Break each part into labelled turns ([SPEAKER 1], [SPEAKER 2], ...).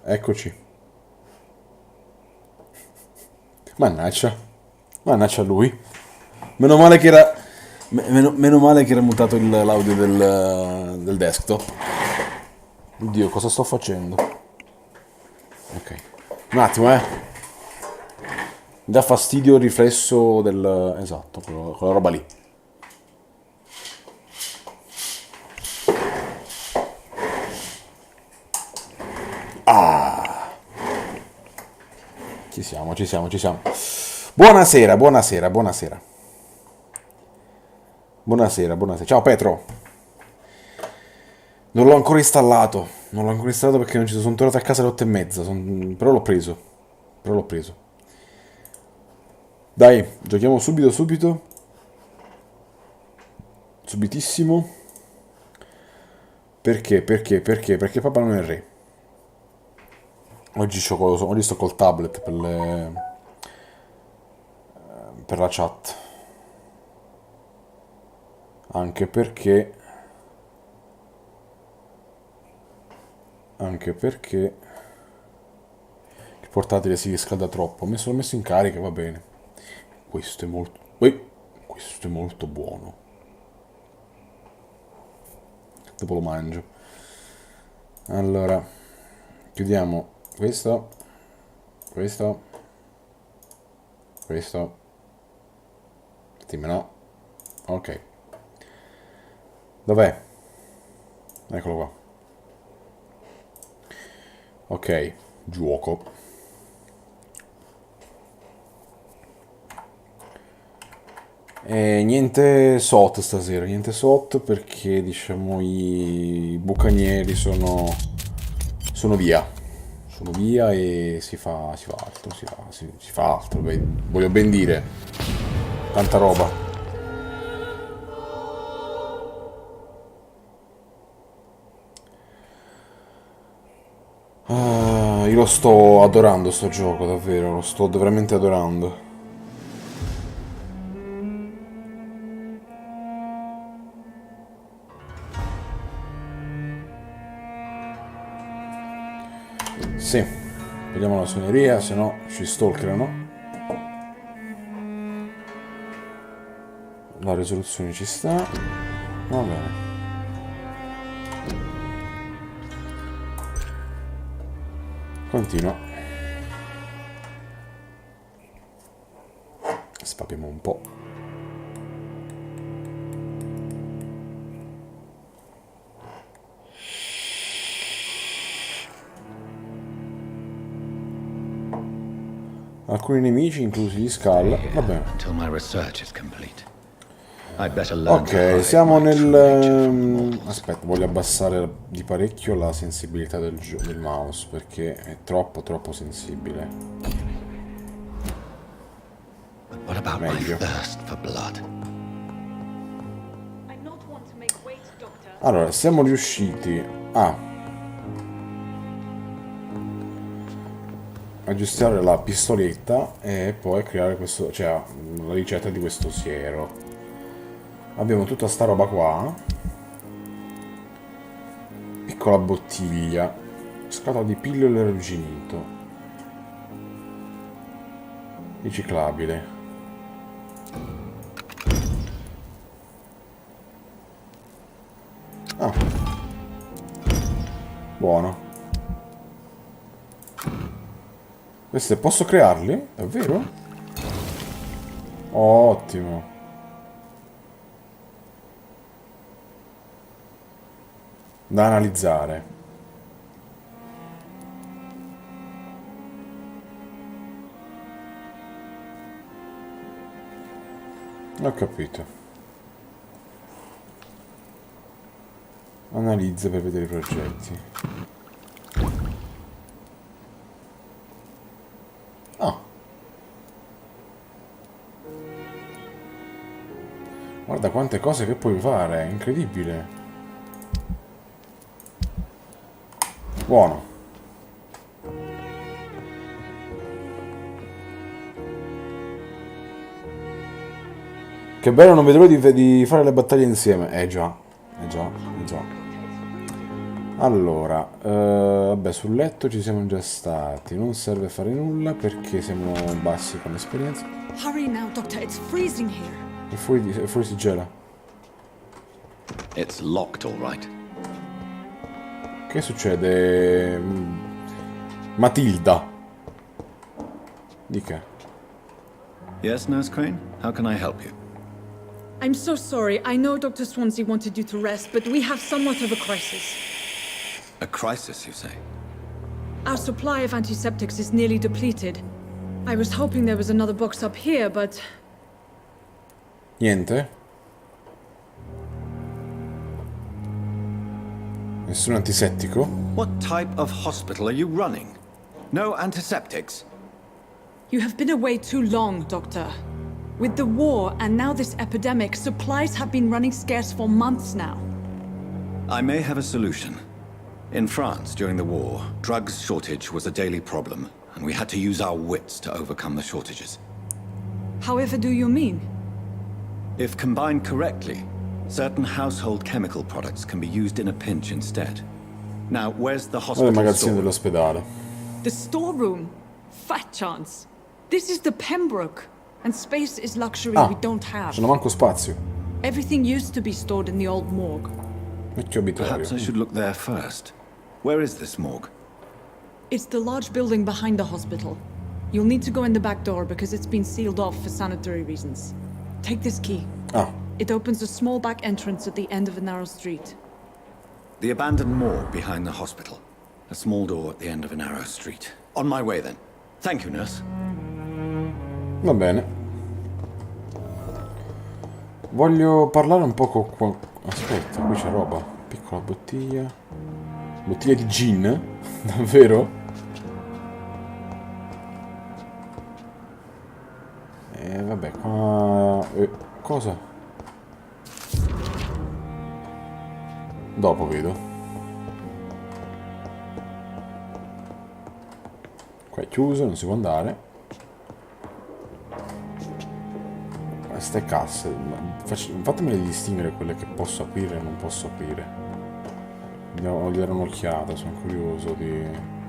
[SPEAKER 1] Eccoci. Mannaggia. Mannaggia a lui. Meno male che era... meno male che era mutato l'audio del desktop. Oddio, cosa sto facendo? Ok. Un attimo, eh. Mi dà fastidio il riflesso del... Esatto, quella roba lì. Ci siamo, ci siamo, ci siamo. Buonasera, buonasera, buonasera. Buonasera, buonasera. Ciao Petro. Non l'ho ancora installato. Non l'ho ancora installato perché non ci sono tornato a casa alle 8:30. Però l'ho preso. Però l'ho preso. Dai, giochiamo subito, subito. Subitissimo. Perché? Perché? Perché? Perché papà non è il re. Oggi sto col tablet per la chat. Anche perché... Anche perché... Il portatile si riscalda troppo. L'ho messo in carica, va bene. Questo è molto... Questo è molto buono. Dopo lo mangio. Allora, chiudiamo questo, questo, questo. Dimmi no. Ok. Dov'è? Eccolo qua. Ok, gioco. E niente SOT stasera, niente SOT perché diciamo i bucanieri sono via. Sono via e si fa altro, si fa altro, voglio ben dire. Tanta roba. Ah, io lo sto adorando sto gioco, davvero, lo sto veramente adorando. Sì, vediamo la suoneria, se no ci stalkerano. La risoluzione ci sta. Va bene. Continua. Spapiamo un po'. Alcuni nemici, inclusi gli Skull. Va bene.
[SPEAKER 2] Until my research is complete. I'd better learn to
[SPEAKER 1] Ok,
[SPEAKER 2] hide
[SPEAKER 1] siamo
[SPEAKER 2] my true nature from the
[SPEAKER 1] nel...
[SPEAKER 2] mortals.
[SPEAKER 1] Aspetta, voglio abbassare di parecchio la sensibilità del mouse perché è troppo sensibile.
[SPEAKER 2] But what about my
[SPEAKER 1] Meglio.
[SPEAKER 2] thirst for blood?
[SPEAKER 1] Allora, siamo riusciti a aggiustare la pistoletta e poi creare questo, cioè la ricetta di questo siero. Abbiamo tutta sta roba qua. Piccola bottiglia. Scatola di pillole arrugginito. Riciclabile. Ah. Buono. Queste posso crearli? Davvero? Ottimo. Da analizzare. Ho capito. Analizza per vedere i progetti. Ah. Guarda quante cose che puoi fare, è incredibile. Buono. Che bello, non vedo l'ora di fare le battaglie insieme. Già, eh già, eh già. Allora, vabbè, sul letto ci siamo già stati. Non serve fare nulla perché siamo bassi con l'esperienza.
[SPEAKER 3] Hurry now, Doctor. It's freezing here.
[SPEAKER 1] E fuori si gela.
[SPEAKER 2] It's locked, all right.
[SPEAKER 1] Che succede? Matilda. Di che?
[SPEAKER 2] Yes, Nurse Crane? How can I help you?
[SPEAKER 3] I'm so sorry. I know Dr. Swansea wanted you to rest, but we have somewhat of a crisis.
[SPEAKER 2] A crisis, you say?
[SPEAKER 3] Our supply of antiseptics is nearly depleted. I was hoping there was another box up here, but...
[SPEAKER 1] Niente? Nessun antisettico?
[SPEAKER 2] What type of hospital are you running? No antiseptics?
[SPEAKER 3] You have been away too long, Doctor. With the war and now this epidemic, supplies have been running scarce for months now.
[SPEAKER 2] I may have a solution. In France, during the war, drugs shortage was a daily problem, and we had to use our wits to overcome the shortages.
[SPEAKER 3] However do you mean?
[SPEAKER 2] If combined correctly, certain household chemical products can be used in a pinch instead. Now, where's the
[SPEAKER 1] Guarda il
[SPEAKER 2] hospital
[SPEAKER 1] magazzino
[SPEAKER 2] store?
[SPEAKER 1] dell'ospedale.
[SPEAKER 3] The storeroom? Fat chance. This is the Pembroke, and space is luxury we don't have.
[SPEAKER 1] Non manco spazio.
[SPEAKER 3] Everything used to be stored in the old morgue.
[SPEAKER 1] Vecchio
[SPEAKER 2] Perhaps I
[SPEAKER 1] obitorio.
[SPEAKER 2] should look there first. Where is this morgue?
[SPEAKER 3] It's the large building behind the hospital. You'll need to go in the back door because it's been sealed off for sanitary reasons. Take this key.
[SPEAKER 1] Ah,
[SPEAKER 3] It opens a small back entrance at the end of a narrow street.
[SPEAKER 2] The abandoned morgue behind the hospital. A small door at the end of a narrow street. On my way then. Thank you, nurse.
[SPEAKER 1] va bene. Voglio parlare un poco qua. Aspetta, qui c'è roba. Piccola bottiglia. Bottiglia di gin? Davvero? Vabbè, qua... cosa? Dopo vedo. Qua è chiuso, non si può andare. Queste casse, fatemele distinguere quelle che posso aprire e non posso aprire. Voglio dare un'occhiata, sono curioso di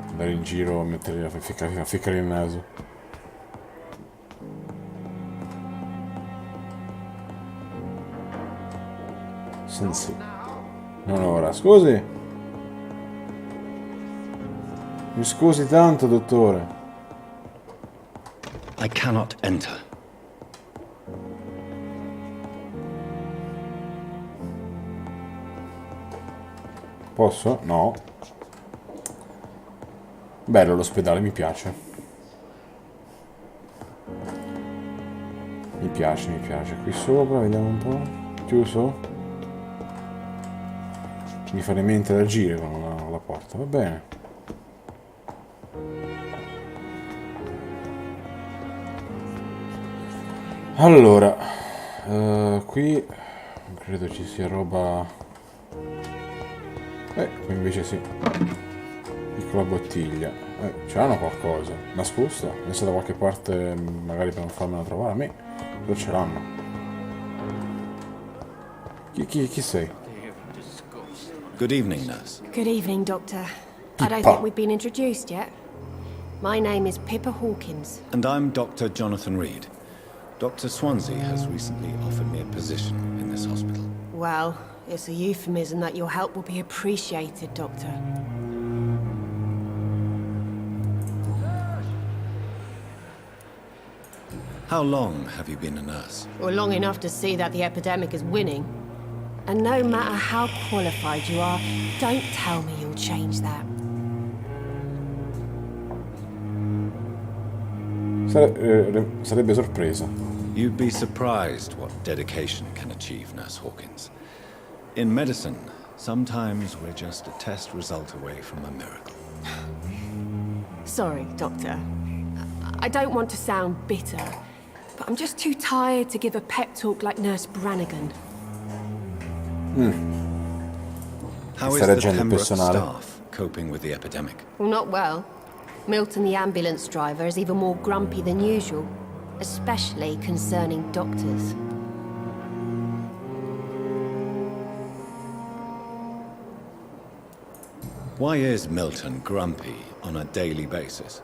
[SPEAKER 1] andare in giro a ficcare il naso. Sensi. Non ora, scusi. Mi scusi tanto, dottore.
[SPEAKER 2] I cannot enter.
[SPEAKER 1] Posso? No. Bello l'ospedale, mi piace. Mi piace, mi piace. Qui sopra, vediamo un po'. Chiuso? Mi fa mente da agire con la porta, va bene. Allora, qui credo ci sia roba... qui invece sì. Piccola bottiglia. Ce l'hanno qualcosa. Nascosta? Messa da qualche parte, magari per non farmela trovare a me. Però ce l'hanno. Chi sei?
[SPEAKER 2] Good evening, nurse.
[SPEAKER 4] Good evening, Doctor. I don't
[SPEAKER 1] Pippa.
[SPEAKER 4] think we've been introduced yet. My name is Pippa Hawkins.
[SPEAKER 2] And I'm Dr. Jonathan Reid. Dr. Swansea has recently offered me a position in this hospital.
[SPEAKER 4] Well, it's a euphemism that your help will be appreciated, Doctor.
[SPEAKER 2] How long have you been a nurse?
[SPEAKER 4] Well, long enough to see that the epidemic is winning. And no matter how qualified you are, don't tell me you'll change that.
[SPEAKER 1] Sarebbe sorpresa.
[SPEAKER 2] You'd be surprised what dedication can achieve, Nurse Hawkins. In medicine, sometimes we're just a test result away from a miracle.
[SPEAKER 4] Sorry, Doctor. I don't want to sound bitter, but I'm just too tired to give a pep talk like Nurse Brannigan.
[SPEAKER 2] How is
[SPEAKER 1] Sta
[SPEAKER 2] the
[SPEAKER 1] reggendo il
[SPEAKER 2] Pembroke
[SPEAKER 1] personale.
[SPEAKER 2] staff coping with the epidemic?
[SPEAKER 4] Well, not well. Milton, the ambulance driver, is even more grumpy than usual, especially concerning doctors.
[SPEAKER 2] Why is Milton grumpy on a daily basis?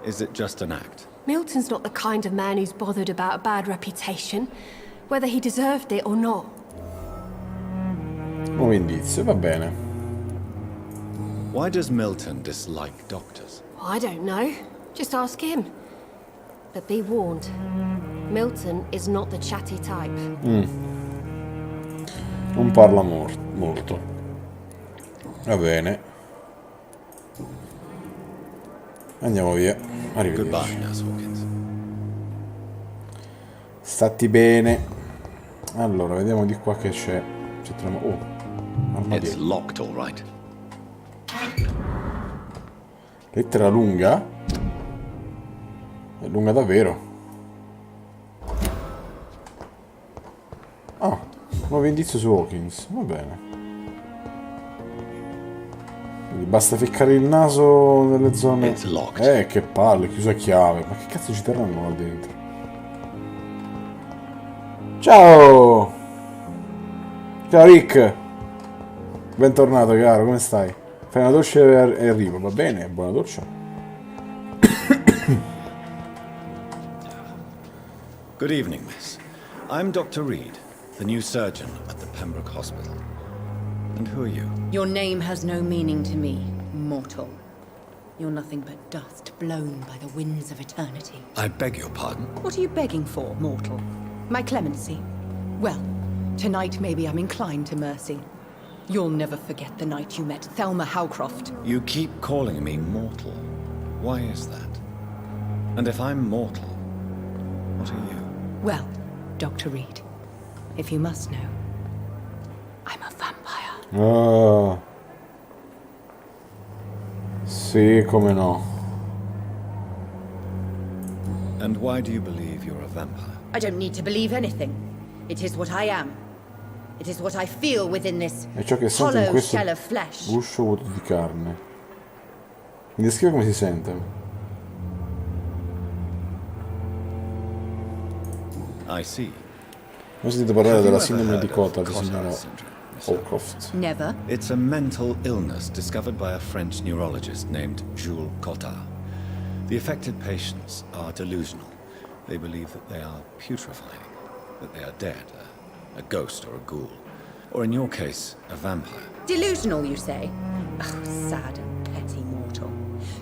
[SPEAKER 2] Is it just an act?
[SPEAKER 4] Milton's not the kind of man who's bothered about a bad reputation, whether he deserved it or not.
[SPEAKER 1] Nuovo indizio, va bene.
[SPEAKER 2] Why does Milton dislike doctors?
[SPEAKER 4] I don't know. Just ask him. But be warned, Milton is not the chatty type.
[SPEAKER 1] Non parla molto. Va bene. Andiamo via. Arrivederci.
[SPEAKER 2] Goodbye, Nurse Hawkins.
[SPEAKER 1] Stati bene. Allora, vediamo di qua che c'è. Ci troviamo. Oh,
[SPEAKER 2] It's
[SPEAKER 1] armadietto.
[SPEAKER 2] locked, all right.
[SPEAKER 1] Lettera lunga? È lunga davvero. Ah, nuovo indizio su Hawkins. Va bene. Quindi basta ficcare il naso nelle zone.
[SPEAKER 2] It's locked.
[SPEAKER 1] Che palle, chiusa a chiave. Ma che cazzo ci terranno là dentro? Ciao! Ciao Rick! Bentornato caro, come stai? Fai una doccia e arrivo, va bene? Buona doccia.
[SPEAKER 2] Good evening, miss. I'm Dr. Reid, the new surgeon at the Pembroke Hospital. And who are you?
[SPEAKER 5] Your name has no meaning to me, mortal. You're nothing but dust blown by the winds of eternity.
[SPEAKER 2] I beg your pardon.
[SPEAKER 5] What are you begging for, mortal? My clemency? Well, tonight maybe I'm inclined to mercy. You'll never forget the night you met Thelma Howcroft.
[SPEAKER 2] You keep calling me mortal. Why is that? And if I'm mortal, what are you?
[SPEAKER 5] Well, Dr. Reid, if you must know, I'm a vampire.
[SPEAKER 1] Ah. Sì, come no.
[SPEAKER 2] And why do you believe you're a vampire?
[SPEAKER 5] I don't need to believe anything. It is what I am. It is what I feel within this
[SPEAKER 1] È ciò che sento in
[SPEAKER 5] hollow
[SPEAKER 1] questo
[SPEAKER 5] shell of flesh.
[SPEAKER 1] guscio vuoto di carne. Mi descrive come si sente.
[SPEAKER 2] I see.
[SPEAKER 1] Ho sentito parlare
[SPEAKER 2] Have you
[SPEAKER 1] della
[SPEAKER 2] ever
[SPEAKER 1] sindrome
[SPEAKER 2] heard
[SPEAKER 1] di
[SPEAKER 2] of
[SPEAKER 1] Cota di
[SPEAKER 2] Cotard
[SPEAKER 1] signora
[SPEAKER 2] syndrome, Miss
[SPEAKER 1] Howcroft.
[SPEAKER 5] Never.
[SPEAKER 2] It's a mental illness discovered by a French neurologist named Jules Cotard. The affected patients are delusional. They believe that they are putrefying, that they are dead, a ghost or a ghoul. Or in your case, a vampire.
[SPEAKER 5] Delusional, you say? Oh, sad and petty mortal.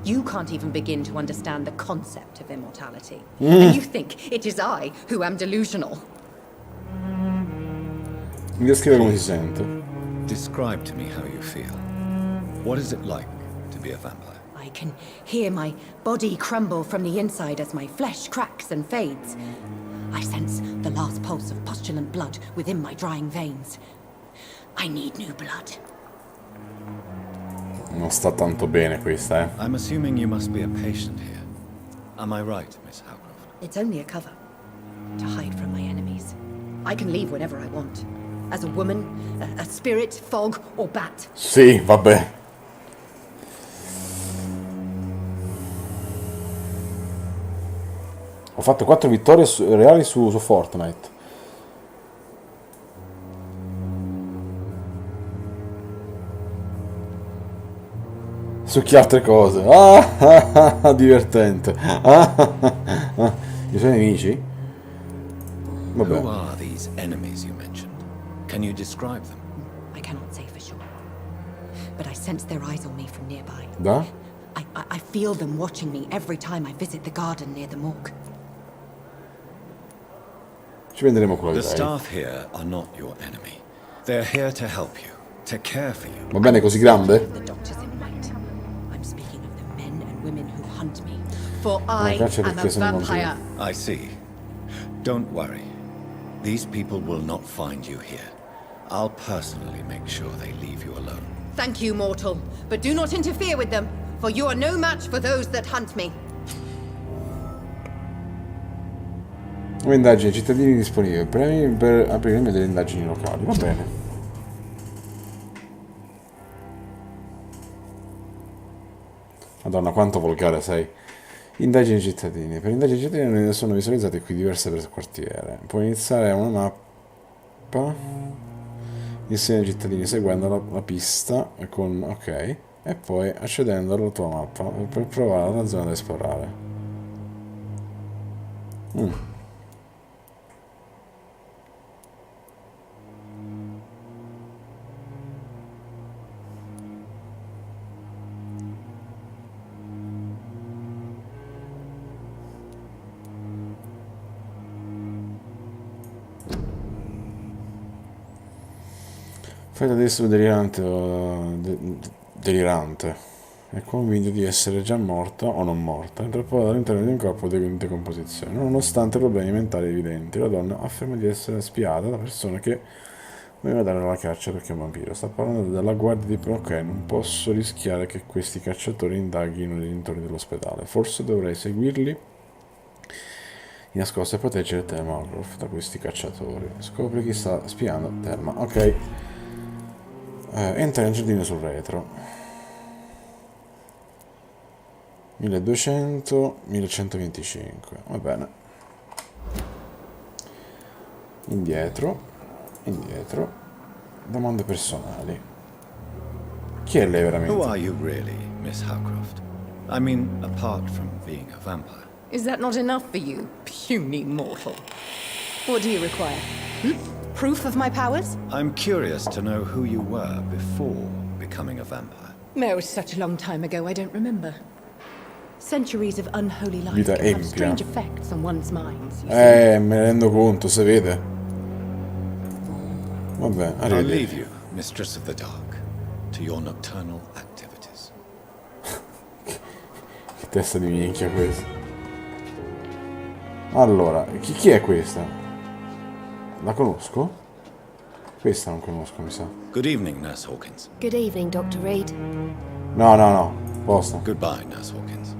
[SPEAKER 5] You can't even begin to understand the concept of immortality. And you think it is I who am delusional.
[SPEAKER 1] Mi descrive come si sente.
[SPEAKER 2] Describe to me how you feel. What is it like to be a vampire?
[SPEAKER 5] I can hear my body crumble from the inside as my flesh cracks and fades. I sense the last pulse of postulant blood within my drying veins. I need new blood.
[SPEAKER 1] Non sta tanto bene questa, eh.
[SPEAKER 2] I'm assuming you must be a patient here. Am I right, Miss Howcroft?
[SPEAKER 5] It's only a cover to hide from my enemies. I can leave whenever I want. As a woman, a spirit, fog, or bat.
[SPEAKER 1] Sì, vabbè. Ho fatto 4 vittorie reali su Fortnite. Su che altre cose? Divertente. I suoi nemici?
[SPEAKER 2] Who
[SPEAKER 1] Vabbè.
[SPEAKER 2] are these enemies you mentioned? Can you describe them?
[SPEAKER 5] I cannot say for sure. But I sense their eyes on me from nearby.
[SPEAKER 1] Da?
[SPEAKER 5] I feel them watching me every time I visit the garden near the morgue.
[SPEAKER 1] Ci venderemo quello
[SPEAKER 2] The
[SPEAKER 1] di lei.
[SPEAKER 2] staff here are not your enemy. They're here to help you, to care for you.
[SPEAKER 1] Va bene così grande?
[SPEAKER 5] The doctors in white. I'm speaking of the men and women who hunt me. For I
[SPEAKER 1] piace
[SPEAKER 5] am a
[SPEAKER 1] perché sono
[SPEAKER 5] vampire.
[SPEAKER 2] I see. Don't worry. These people will not find you here. I'll personally make sure they leave you alone.
[SPEAKER 5] Thank you, mortal. But do not interfere with them, for you are no match for those that hunt me.
[SPEAKER 1] Nuove indagini, cittadini disponibili. Premi per aprire delle indagini locali. Va bene. Madonna, quanto volgare sei. Indagini cittadini. Per indagini cittadini ne sono visualizzate qui diverse per quartiere. Puoi iniziare una mappa. Insieme ai cittadini seguendo la pista con... ok. e poi accedendo alla tua mappa per provare la zona da esplorare. Fai adesso delirante delirante. È convinto di essere già morta o non morta, intrappolata all'interno di un corpo in decomposizione. Nonostante problemi mentali evidenti, la donna afferma di essere spiata da persone che voleva dare alla caccia perché è un vampiro. Sta parlando della guardia di... Ok, non posso rischiare che questi cacciatori indaghino nei dintorni dell'ospedale. Forse dovrei seguirli di nascosto e proteggere Thelma Orloff da questi cacciatori. Scopri chi sta spiando Thelma. Ok. Entra nel giardino sul retro. 1200, 1125. Va bene. Indietro. Domande personali. Chi è lei
[SPEAKER 2] Who
[SPEAKER 1] veramente?
[SPEAKER 2] are you really, Miss Howcroft? I mean, apart from being a vampire.
[SPEAKER 5] Is that not enough for you, puny mortal? What do you require? Proof of my powers?
[SPEAKER 2] I'm curious to know who you were before becoming a vampire.
[SPEAKER 5] No, such a long time ago, I don't remember. Centuries of unholy life
[SPEAKER 1] Vita
[SPEAKER 5] can have
[SPEAKER 1] empia.
[SPEAKER 5] strange effects on one's minds. You see.
[SPEAKER 1] Me ne rendo conto, si vede. Vabbè,
[SPEAKER 2] I'll
[SPEAKER 1] arrivederci.
[SPEAKER 2] leave you, Mistress of the Dark, to your nocturnal activities.
[SPEAKER 1] Che testa di minchia questa. Allora, chi è questa? La conosco? Questa non conosco, mi sa.
[SPEAKER 2] Good evening, Nurse Hawkins.
[SPEAKER 4] Good evening, Dr. Reid.
[SPEAKER 1] No. Posta.
[SPEAKER 2] Goodbye, Nurse Hawkins.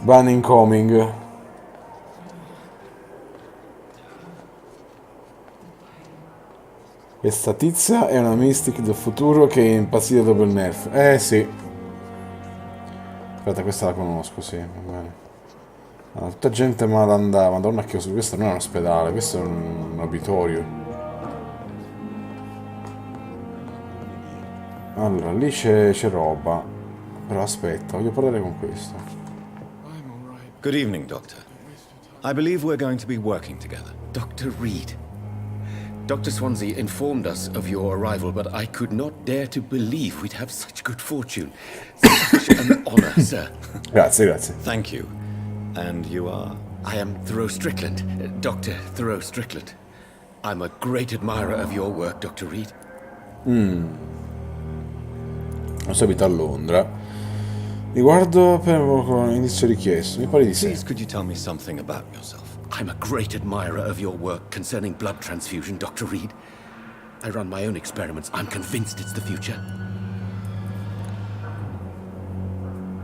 [SPEAKER 1] Ban incoming. Questa tizia è una mystic del futuro che è impazzita dopo il nerf. Sì. Aspetta, questa la conosco, sì, va bene. Allora, tutta gente malandà. Madonna che questo non è un ospedale, questo è un obitorio. Allora, lì c'è roba. Però aspetta, voglio parlare con questo.
[SPEAKER 2] Good evening, Doctor. I believe we're going to be working together.
[SPEAKER 6] Dr. Reid. Dr. Swansea informed us of your arrival, but I could not dare to believe we'd have such good fortune. Such an honor, sir.
[SPEAKER 1] Grazie.
[SPEAKER 2] Thank you. And you are?
[SPEAKER 6] I am Thoreau Strickland, Dr. Thoreau Strickland. I'm a great admirer of your work, Dr. Reid.
[SPEAKER 1] Adesso abita a Londra. Riguardo per un indizio richiesto, mi pare di sì.
[SPEAKER 2] Please, could you tell me something about yourself?
[SPEAKER 6] I'm a great admirer of your work concerning blood transfusion, Dr. Reid. I run my own experiments. I'm convinced it's the future.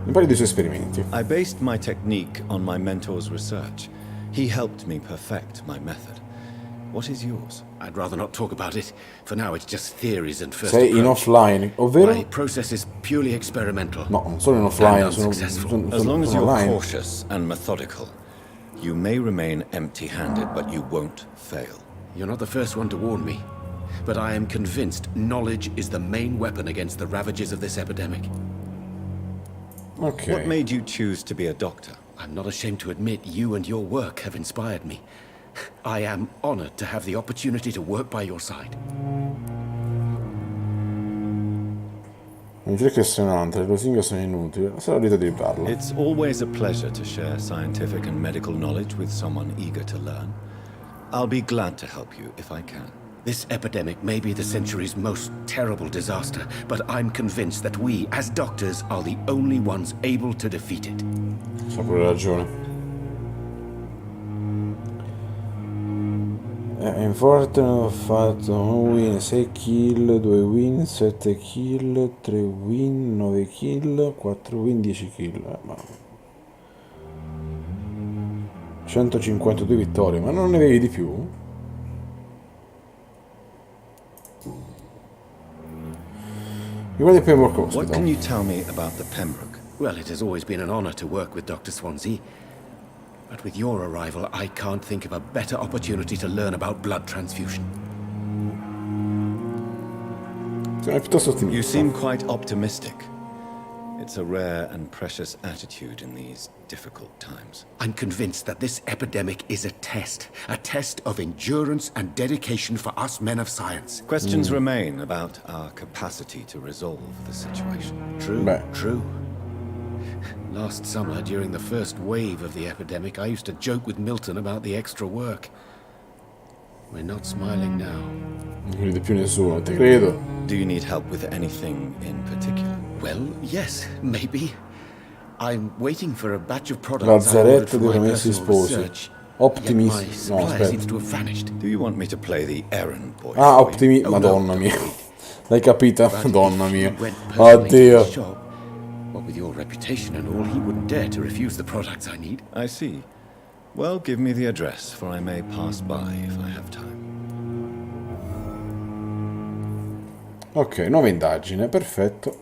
[SPEAKER 1] Mi pare dei suoi esperimenti.
[SPEAKER 2] I based my technique on my mentor's research. He helped me perfect my method. What is yours?
[SPEAKER 6] I'd rather not talk about it. For now, it's just theories and first
[SPEAKER 1] Sei in
[SPEAKER 6] approach.
[SPEAKER 1] offline, ovvero?
[SPEAKER 6] My process is purely experimental.
[SPEAKER 1] No, non sono in offline,
[SPEAKER 6] And
[SPEAKER 1] sono
[SPEAKER 6] unsuccessful.
[SPEAKER 2] As long as
[SPEAKER 1] sono
[SPEAKER 2] you're
[SPEAKER 1] online.
[SPEAKER 2] cautious and methodical, you may remain empty-handed, but you won't fail.
[SPEAKER 6] You're not the first one to warn me. But I am convinced knowledge is the main weapon against the ravages of this epidemic.
[SPEAKER 1] Ok.
[SPEAKER 2] What made you choose to be a doctor?
[SPEAKER 6] I'm not ashamed to admit you and your work have inspired me. I am honored to have the opportunity to work by your side.
[SPEAKER 1] Non dire che è stranante, le lusinghe sono inutili. Sarà lì di parlo.
[SPEAKER 2] It's always a pleasure to share scientific and medical knowledge with someone eager to learn. I'll be glad to help you if I can.
[SPEAKER 6] This epidemic may be the century's most terrible disaster, but I'm convinced that we, as doctors, are the only ones able to defeat it.
[SPEAKER 1] C'ha pure ragione. In Fortnite ho fatto 1 win, 6 kill, 2 win, 7 kill, 3 win, 9 kill, 4 win, 10 kill. Ma... 152 vittorie, ma non ne avevi di più? Riguardo il Pembroke
[SPEAKER 2] What can
[SPEAKER 1] Hospital.
[SPEAKER 2] you tell me about the Pembroke?
[SPEAKER 6] Well, it has always been an honor to work with Dr. Swansea. But with your arrival, I can't think of a better opportunity to learn about blood transfusion.
[SPEAKER 1] È piuttosto
[SPEAKER 2] You
[SPEAKER 1] ottimista.
[SPEAKER 2] seem quite optimistic. It's a rare and precious attitude in these difficult times.
[SPEAKER 6] I'm convinced that this epidemic is a test of endurance and dedication for us men of science.
[SPEAKER 2] Questions remain about our capacity to resolve the situation.
[SPEAKER 6] True,
[SPEAKER 1] Beh.
[SPEAKER 6] true. Last summer, during the first wave of the epidemic, I used to joke with Milton about the extra work. We're not smiling now.
[SPEAKER 1] Non crede più nessuno, ti credo.
[SPEAKER 2] Do you need help with anything in particular?
[SPEAKER 6] Well, yes, maybe. I'm waiting for a batch of products I ordered
[SPEAKER 1] Lazzaretto
[SPEAKER 6] for
[SPEAKER 1] dei
[SPEAKER 6] my
[SPEAKER 1] promessi
[SPEAKER 6] personal
[SPEAKER 1] sposi.
[SPEAKER 6] research.
[SPEAKER 1] Optimist.
[SPEAKER 6] Yet my
[SPEAKER 1] No,
[SPEAKER 6] supplier
[SPEAKER 1] aspetta.
[SPEAKER 6] seems to have vanished.
[SPEAKER 2] Do you want me to play the errand boy?
[SPEAKER 1] Ah,
[SPEAKER 2] for you?
[SPEAKER 1] optimista.
[SPEAKER 6] Oh,
[SPEAKER 1] Madonna
[SPEAKER 6] no,
[SPEAKER 1] mia.
[SPEAKER 6] no.
[SPEAKER 1] L'hai capita?
[SPEAKER 6] But
[SPEAKER 1] Madonna
[SPEAKER 6] if you
[SPEAKER 1] mia.
[SPEAKER 6] went personally to
[SPEAKER 1] Oddio.
[SPEAKER 6] his shop, what with your reputation and all, he wouldn't dare to refuse the products I need.
[SPEAKER 2] I see. Well, give me the address, for I may pass by if I have time.
[SPEAKER 1] Ok, nuova indagine, perfetto.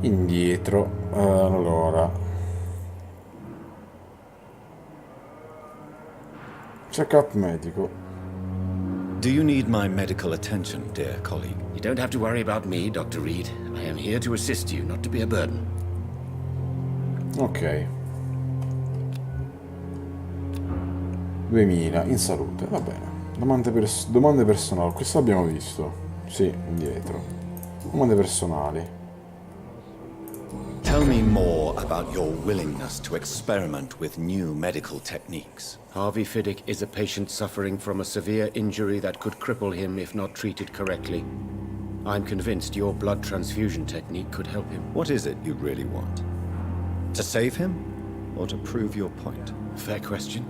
[SPEAKER 1] Indietro. Allora. Check-up medico.
[SPEAKER 2] Do you need my medical attention, dear colleague?
[SPEAKER 6] You don't have to worry about me, Dr. Reid. I am here to assist you, not to be a burden.
[SPEAKER 1] Ok. 2000 in salute, va bene. Domande personali, questo abbiamo visto. Sì, indietro. Domande personali.
[SPEAKER 2] Tell me more about your willingness to experiment with new medical techniques.
[SPEAKER 6] Harvey Fiddick is a patient suffering from a severe injury that could cripple him if not treated correctly. I'm convinced your blood transfusion technique could help him.
[SPEAKER 2] What is it you really want? To save him, or to prove your point?
[SPEAKER 6] Fair question.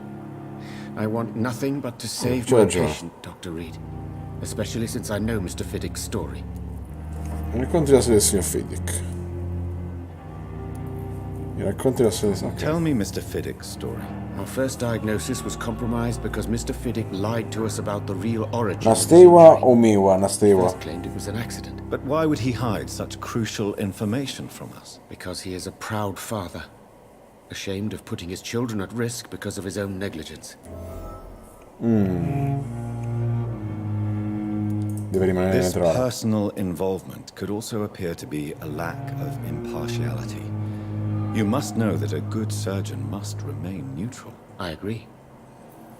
[SPEAKER 6] I want nothing but to save
[SPEAKER 1] C'è
[SPEAKER 6] my
[SPEAKER 1] ragione.
[SPEAKER 6] patient, Dr. Reid. Especially since I know Mr. Fiddick's story.
[SPEAKER 1] I racconti la storia del signor Fiddick. I racconti la storia del...
[SPEAKER 2] Tell me Mr. Fiddick's story.
[SPEAKER 6] Our first diagnosis was compromised because Mr. Fiddick lied to us about the real origin of his
[SPEAKER 1] Nastewa
[SPEAKER 6] injury.
[SPEAKER 1] o Miwa? Nastewa.
[SPEAKER 6] First claimed it was an accident.
[SPEAKER 2] But why would he hide such crucial information from us?
[SPEAKER 6] Because he is a proud father, ashamed of putting his children at risk because of his own negligence.
[SPEAKER 1] Deve rimanere
[SPEAKER 2] This
[SPEAKER 1] neutrale.
[SPEAKER 2] personal involvement could also appear to be a lack of impartiality. You must know that a good surgeon must remain neutral.
[SPEAKER 6] I agree.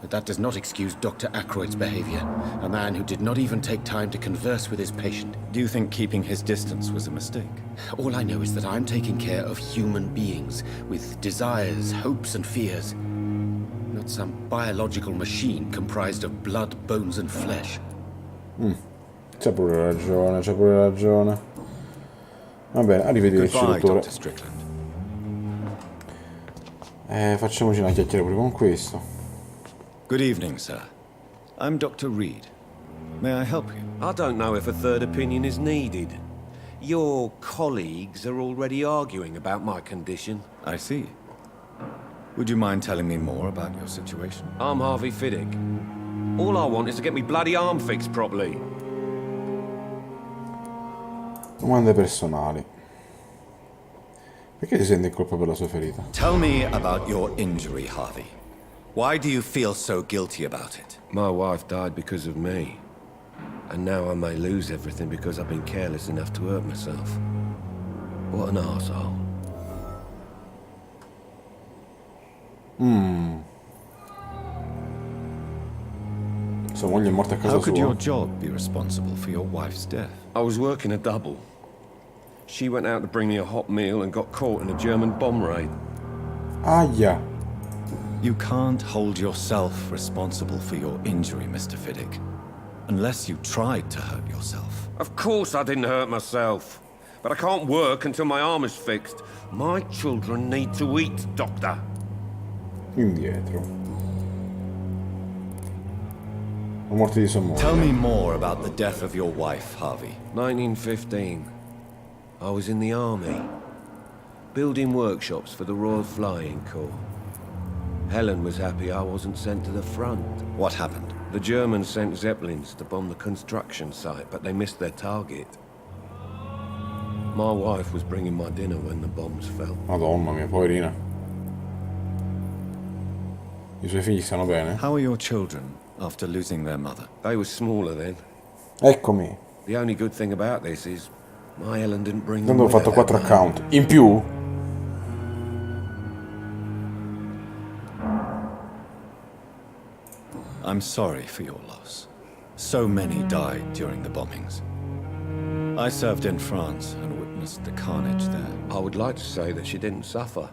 [SPEAKER 6] But that does not excuse Dr. Ackroyd's behavior, a man who did not even take time to converse with his patient.
[SPEAKER 2] Do you think keeping his distance was a mistake?
[SPEAKER 6] All I know is that I'm taking care of human beings with desires, hopes, and fears. Not some biological machine comprised of blood, bones, and flesh.
[SPEAKER 1] C'è pure ragione, c'è pure ragione. Va bene, arrivederci,
[SPEAKER 2] Goodbye,
[SPEAKER 1] dottore.
[SPEAKER 2] Dr. Strickland.
[SPEAKER 1] Facciamoci una chiacchiera pure con questo.
[SPEAKER 2] Good evening, sir. I'm Dr. Reid. May I help you?
[SPEAKER 7] I don't know if a third opinion is needed. Your colleagues are already arguing about my condition.
[SPEAKER 2] I see. Would you mind telling me more about your situation?
[SPEAKER 7] I'm Harvey Fiddick. All I want is to get me bloody arm fixed properly.
[SPEAKER 1] Domande personali. Perché ti senti in colpa per la sua ferita?
[SPEAKER 2] Tell me about your injury, Harvey. Why do you feel so guilty about it?
[SPEAKER 7] My wife died because of me. And now I may lose everything because I've been careless enough to hurt myself. What an arsehole.
[SPEAKER 1] Sua moglie è morta a casa
[SPEAKER 2] How could your
[SPEAKER 1] sua.
[SPEAKER 2] job be responsible for your wife's death?
[SPEAKER 7] I was working a double. She went out to bring me a hot meal and got caught in a German bomb raid.
[SPEAKER 1] Aia!
[SPEAKER 2] You can't hold yourself responsible for your injury, Mr. Fiddick. Unless you tried to hurt yourself.
[SPEAKER 7] Of course I didn't hurt myself. But I can't work until my arm is fixed. My children need to eat, Doctor.
[SPEAKER 1] Indietro. La morte di sua moglie.
[SPEAKER 2] Tell me more about the death of your wife, Harvey.
[SPEAKER 7] 1915. I was in the army. Building workshops for the Royal Flying Corps. Helen was happy I wasn't sent to the front.
[SPEAKER 2] What happened?
[SPEAKER 7] The Germans sent Zeppelins to bomb the construction site, but they missed their target. My wife was bringing my dinner when the bombs fell.
[SPEAKER 1] Madonna mia, poverina. I suoi figli stanno bene?
[SPEAKER 2] How are your children after losing their mother?
[SPEAKER 7] They were smaller then.
[SPEAKER 1] Eccomi.
[SPEAKER 7] The only good thing about this is my Helen didn't bring them
[SPEAKER 1] Tanto ho
[SPEAKER 7] with her
[SPEAKER 1] fatto
[SPEAKER 7] that
[SPEAKER 1] 4
[SPEAKER 7] time.
[SPEAKER 1] account. In più?
[SPEAKER 2] I'm sorry for your loss. So many died during the bombings. I served in France and witnessed the carnage there.
[SPEAKER 7] I would like to say that she didn't suffer.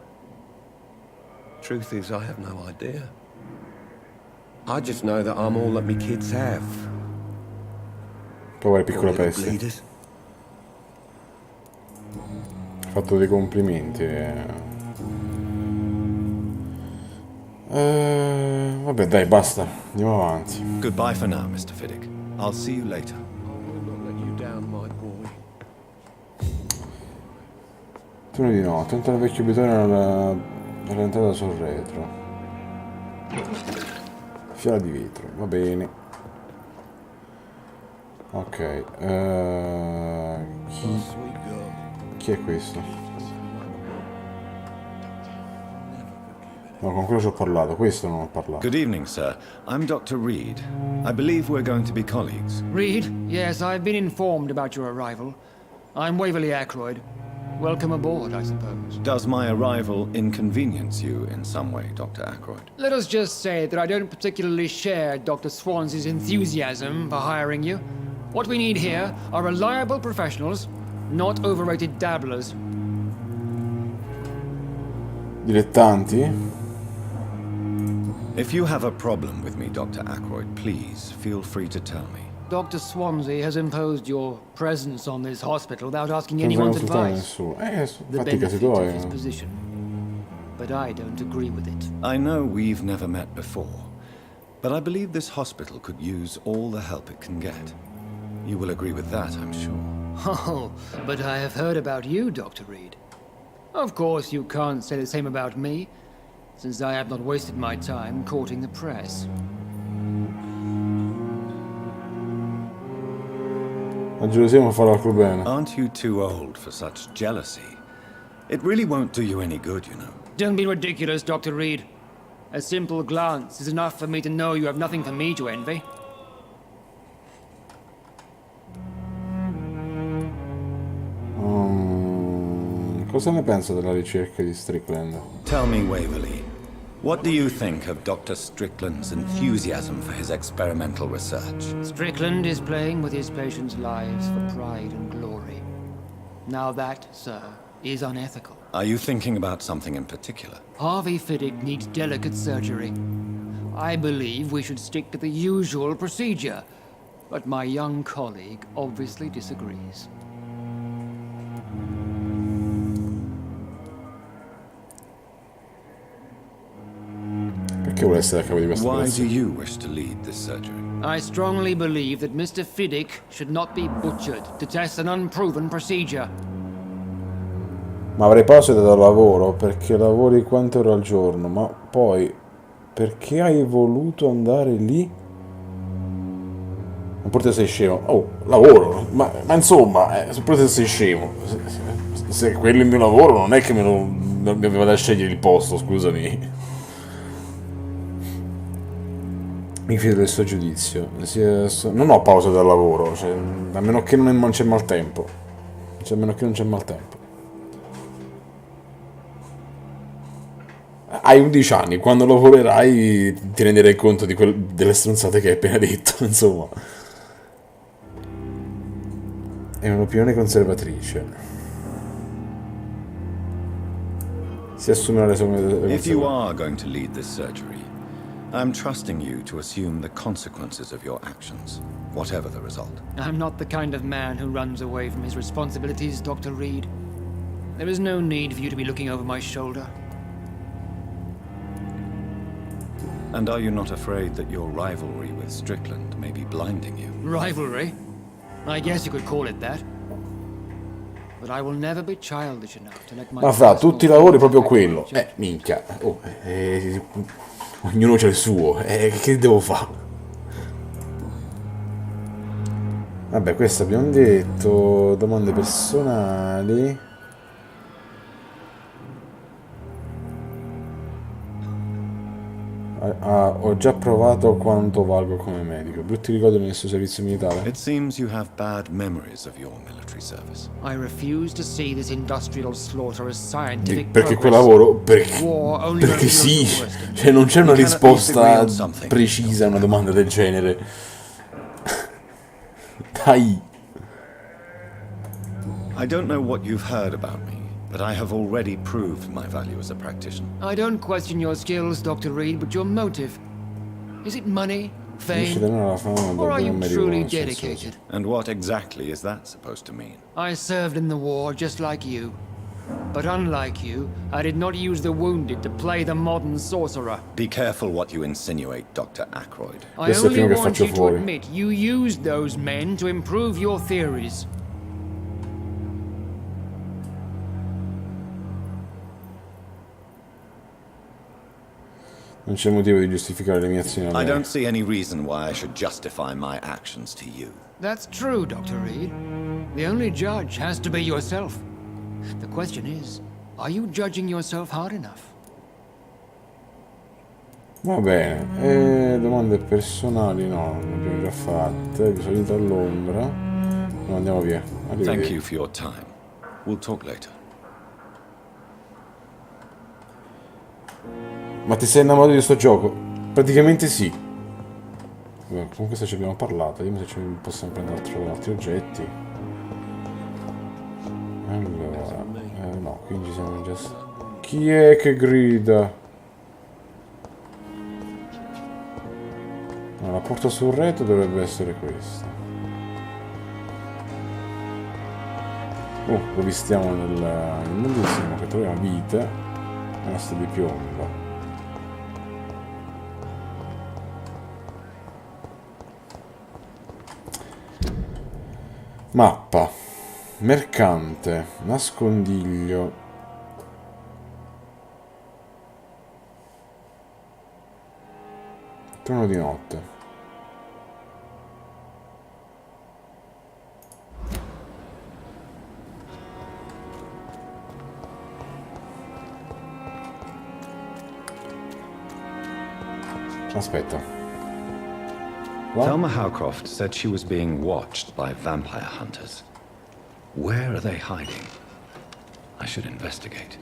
[SPEAKER 7] Truth is, I have no idea. I just know that I'm all that my kids have.
[SPEAKER 1] Povere piccole
[SPEAKER 7] Poor little
[SPEAKER 1] peste.
[SPEAKER 7] bleeders.
[SPEAKER 1] Ho fatto dei complimenti. Vabbè, dai, basta. Andiamo avanti.
[SPEAKER 2] Goodbye for now, Mr. Fiddick. I'll see you later.
[SPEAKER 7] I will not let you down, my boy.
[SPEAKER 1] Turno di notte. Entra il vecchio abitone nell'entrata sul retro. Fiala di vetro, va bene. Ok. Chi è questo? No, con quello ci ho parlato, questo non ho parlato.
[SPEAKER 2] Good evening, sir. I'm Dr. Reid. I believe we're going to be colleagues.
[SPEAKER 8] Reid, yes, I've been informed about your arrival. I'm Waverly Ackroyd. Welcome aboard, I suppose.
[SPEAKER 2] Does my arrival inconvenience you in some way, Dr. Ackroyd?
[SPEAKER 8] Let us just say that I don't particularly share Dr. Swansey's enthusiasm for hiring you. What we need here are reliable professionals, not overrated dabblers.
[SPEAKER 1] Dilettanti?
[SPEAKER 2] If you have a problem with me, Dr. Ackroyd, please feel free to tell me.
[SPEAKER 8] Dr. Swansey has imposed your presence on this hospital without asking
[SPEAKER 1] Non
[SPEAKER 8] anyone's
[SPEAKER 1] consultare
[SPEAKER 8] advice.
[SPEAKER 1] nessuno.
[SPEAKER 8] The
[SPEAKER 1] Fatti i casi
[SPEAKER 8] benefit of
[SPEAKER 1] tuoi.
[SPEAKER 8] his position. But I don't agree with it.
[SPEAKER 2] I know we've never met before, but I believe this hospital could use all the help it can get. You will agree with that, I'm sure.
[SPEAKER 8] Oh, but I have heard about you, Dr. Reid. Of course, you can't say the same about me, since I have not wasted my time courting the press.
[SPEAKER 1] La gelosia non fa l'altro bene.
[SPEAKER 2] Aren't you too old for such jealousy? It really won't do you any good, you know.
[SPEAKER 8] Don't be ridiculous, Dr. Reid. A simple glance is enough for me to know you have nothing for me to envy.
[SPEAKER 1] Cosa ne pensa della ricerca di Strickland?
[SPEAKER 2] Tell me, Waverly, what do you think of Dr. Strickland's enthusiasm for his experimental research?
[SPEAKER 8] Strickland is playing with his patients' lives for pride and glory. Now that, sir, is unethical.
[SPEAKER 2] Are you thinking about something in particular?
[SPEAKER 8] Harvey Fiddick needs delicate surgery. I believe we should stick to the usual procedure, but my young colleague obviously disagrees.
[SPEAKER 1] Perché vuole essere a capo di questa
[SPEAKER 2] Why do
[SPEAKER 1] operazione?
[SPEAKER 2] you wish to lead this surgery?
[SPEAKER 8] I strongly believe that Mr. Fiddick should not be butchered to test an unproven procedure.
[SPEAKER 1] Ma avrei pause dal lavoro perché lavori quante ore al giorno, ma poi perché hai voluto andare lì? Ma pure te sei scemo. Oh, lavoro, ma insomma, pure te sei scemo. Se quello è il mio lavoro non è che mi vado a scegliere il posto, scusami. Mi fido del suo giudizio. Non ho pause dal lavoro, cioè, a meno che non c'è maltempo. Cioè, a meno che non c'è maltempo. Hai 11 anni, quando lavorerai ti renderai conto delle stronzate che hai appena detto, insomma. È un'opinione conservatrice. Si assume le sue
[SPEAKER 2] If you are going to lead this surgery, I'm trusting you to assume the consequences of your actions, whatever the result.
[SPEAKER 8] I'm not the kind of man who runs away from his responsibilities, Dr. Reid. There is no need for you to be looking over my shoulder.
[SPEAKER 2] And are you not afraid that your rivalry with Strickland may be blinding you?
[SPEAKER 8] Rivalry? I guess you could call it that. But I will never be childish enough to let my...
[SPEAKER 1] Ma fra tutti i lavori proprio quello.
[SPEAKER 8] personal
[SPEAKER 1] Minchia. Oh, ognuno c'ha il suo. Che devo fare? Vabbè, questo abbiamo detto. Domande personali. ho già provato quanto valgo come medico. Brutti ricordi nel suo servizio militare?
[SPEAKER 2] It seems you have bad memories of your military service.
[SPEAKER 8] I refuse to see this industrial slaughter as scientific
[SPEAKER 1] Perché quel
[SPEAKER 8] progress.
[SPEAKER 1] lavoro?
[SPEAKER 8] War only
[SPEAKER 1] Perché
[SPEAKER 8] reveals
[SPEAKER 1] sì,
[SPEAKER 8] the worst in
[SPEAKER 1] cioè non c'è una
[SPEAKER 2] We cannot
[SPEAKER 1] risposta
[SPEAKER 2] disagree on something.
[SPEAKER 1] precisa a una domanda del genere. Dai.
[SPEAKER 2] I don't know what you've heard about me, but I have already proved my value as a practitioner.
[SPEAKER 8] I don't question your skills, Dr. Reid, but your motive. Is it money,
[SPEAKER 1] Riesci a
[SPEAKER 8] fame,
[SPEAKER 1] tenere la fama
[SPEAKER 8] or are
[SPEAKER 1] dopo
[SPEAKER 8] you
[SPEAKER 1] un medico
[SPEAKER 8] truly
[SPEAKER 1] consensuoso.
[SPEAKER 8] dedicated?
[SPEAKER 2] And what exactly is that supposed to mean?
[SPEAKER 8] I served in the war just like you. But unlike you, I did not use the wounded to play the modern sorcerer.
[SPEAKER 2] Be careful what you insinuate, Dr. Ackroyd.
[SPEAKER 8] I
[SPEAKER 1] Questo è il
[SPEAKER 8] only
[SPEAKER 1] primo che
[SPEAKER 8] want
[SPEAKER 1] faccio
[SPEAKER 8] you to
[SPEAKER 1] fuori.
[SPEAKER 8] admit you used those men to improve your theories.
[SPEAKER 1] Non c'è motivo di giustificare le mie azioni. a
[SPEAKER 2] I
[SPEAKER 1] lei.
[SPEAKER 2] don't see any reason why I should justify my actions to you.
[SPEAKER 8] That's true, Dr. Reid. The only judge has to be yourself. The question is, are you judging yourself hard enough?
[SPEAKER 1] Va bene, domande personali no, le abbiamo già fatte. Bisogna andare a Londra. No, andiamo via.
[SPEAKER 2] Thank
[SPEAKER 1] Arrivederci.
[SPEAKER 2] you for your time. We'll talk later.
[SPEAKER 1] Ma ti sei innamorato di questo gioco? Praticamente sì. Comunque se ci abbiamo parlato, vediamo se ci possiamo prendere altri oggetti. Allora, no, quindi siamo già... Chi è che grida? No, la porta sul retro dovrebbe essere questa. Lo vistiamo nel medesimo che troviamo vite. Nastro di piombo. Mappa, mercante, nascondiglio. Turno di notte. Aspetta. Qua?
[SPEAKER 2] Thelma Howcroft said she was being watched by vampire hunters. Where are they hiding? I should investigate.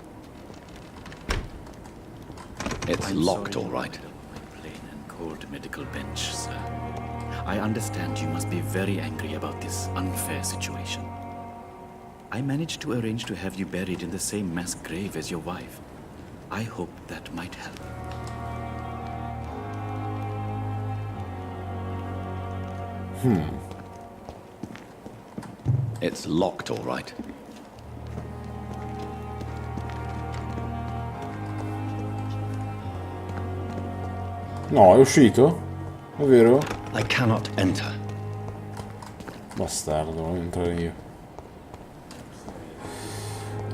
[SPEAKER 2] It's locked, all right.
[SPEAKER 9] My plain and cold medical bench, sir. I understand you must be very angry about this unfair situation. I managed to arrange to have you buried in the same mass grave as your wife. I hope that might help.
[SPEAKER 2] It's locked, all right.
[SPEAKER 1] No, è uscito? È vero?
[SPEAKER 2] I cannot enter.
[SPEAKER 1] Bastardo, voglio entrare io.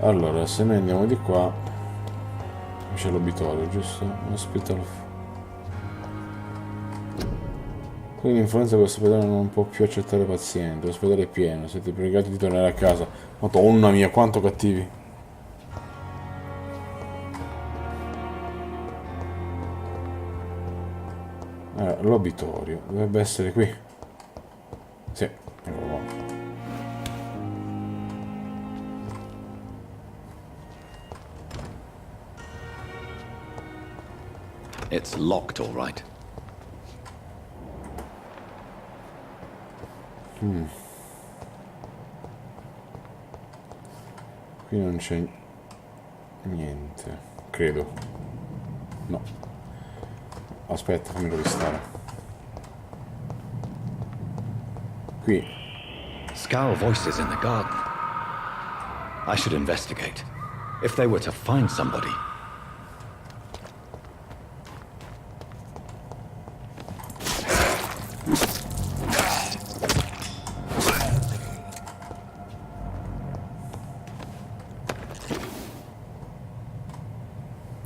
[SPEAKER 1] Allora, se noi andiamo di qua c'è l'obitorio, giusto? Hospital. Quindi l'influenza quell'ospedale non può più accettare pazienti. L'ospedale è pieno, siete pregati di tornare a casa. Madonna mia, quanto cattivi. Allora, l'obitorio dovrebbe essere qui. Sì, eccolo qua.
[SPEAKER 2] It's locked, all right.
[SPEAKER 1] Qui non c'è niente, credo. No. Aspetta, fammi rovistare. Qui.
[SPEAKER 2] Scowl voices in the garden. I should investigate. If they were to find somebody.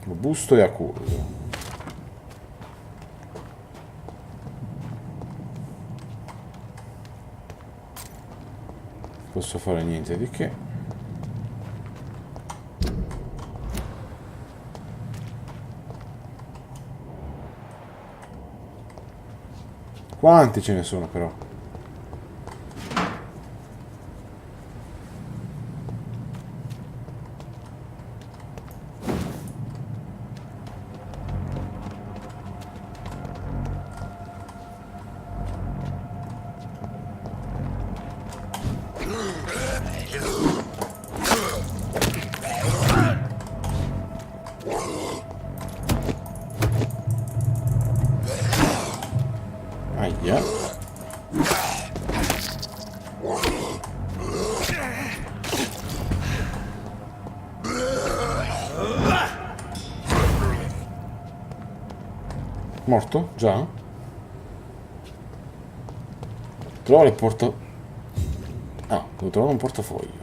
[SPEAKER 1] Robusto e acuto. Posso fare niente di che. Quanti ce ne sono però? Aia. Morto? Già? Trova il porto... Ah, devo trovare un portafoglio.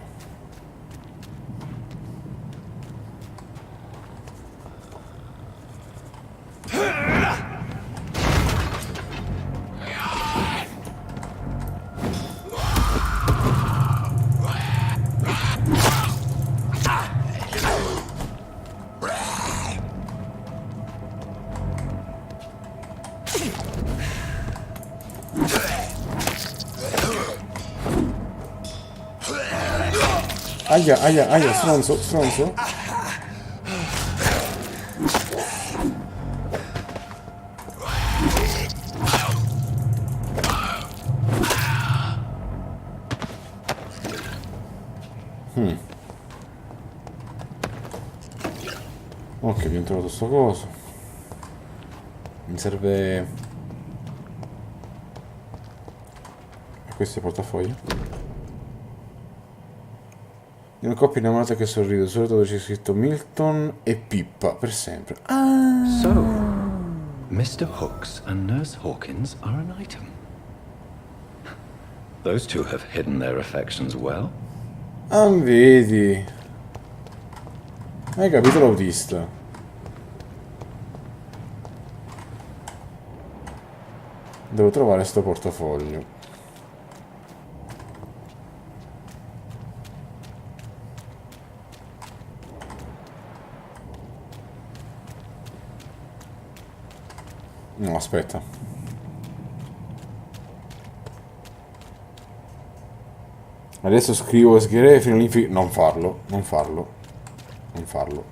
[SPEAKER 1] Aia, aia, aia, stronzo, stronzo. Ok, abbiamo trovato sto coso. Mi serve... Questo è il portafoglio. Di una coppia innamorata che sorride, solo dove c'è scritto Milton e Pippa, per sempre.
[SPEAKER 9] So, Mr. Hooks and Nurse Hawkins are an item. Those two have hidden their affections well.
[SPEAKER 1] Ah, vedi. Hai capito l'autista? Devo trovare sto portafoglio. No, aspetta. Adesso scrivo e scrivere fino all'infinito. Non farlo, non farlo, non farlo.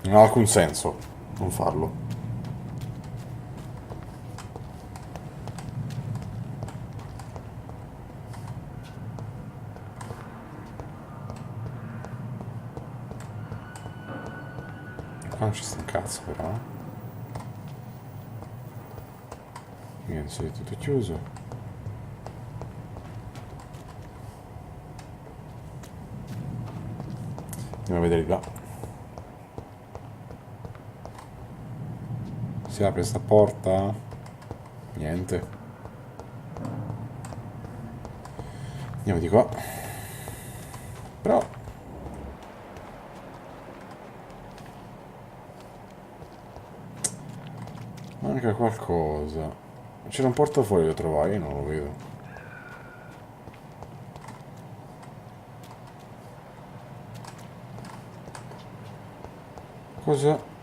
[SPEAKER 1] Non ha alcun senso non farlo. Qua non ci sta un cazzo però. Niente, è tutto chiuso. Andiamo a vedere di là. Si apre sta porta? Niente. Andiamo di qua. Però... manca qualcosa. C'era un portafoglio da trovare, io non lo vedo. Cosa?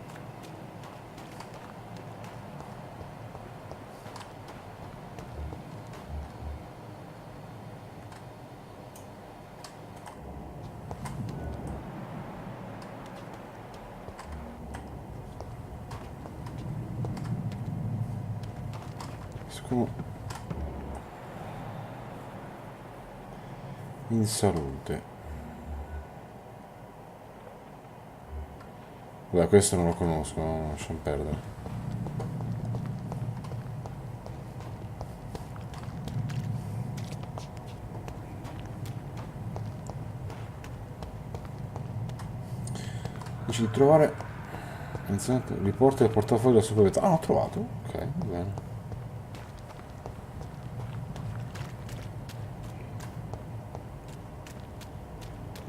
[SPEAKER 1] In salute. Vabbè, questo non lo conosco, no? Lasciamo perdere. Dice di trovare... riporta il portafoglio della proprietà. Ah, ho trovato. Ok, va bene.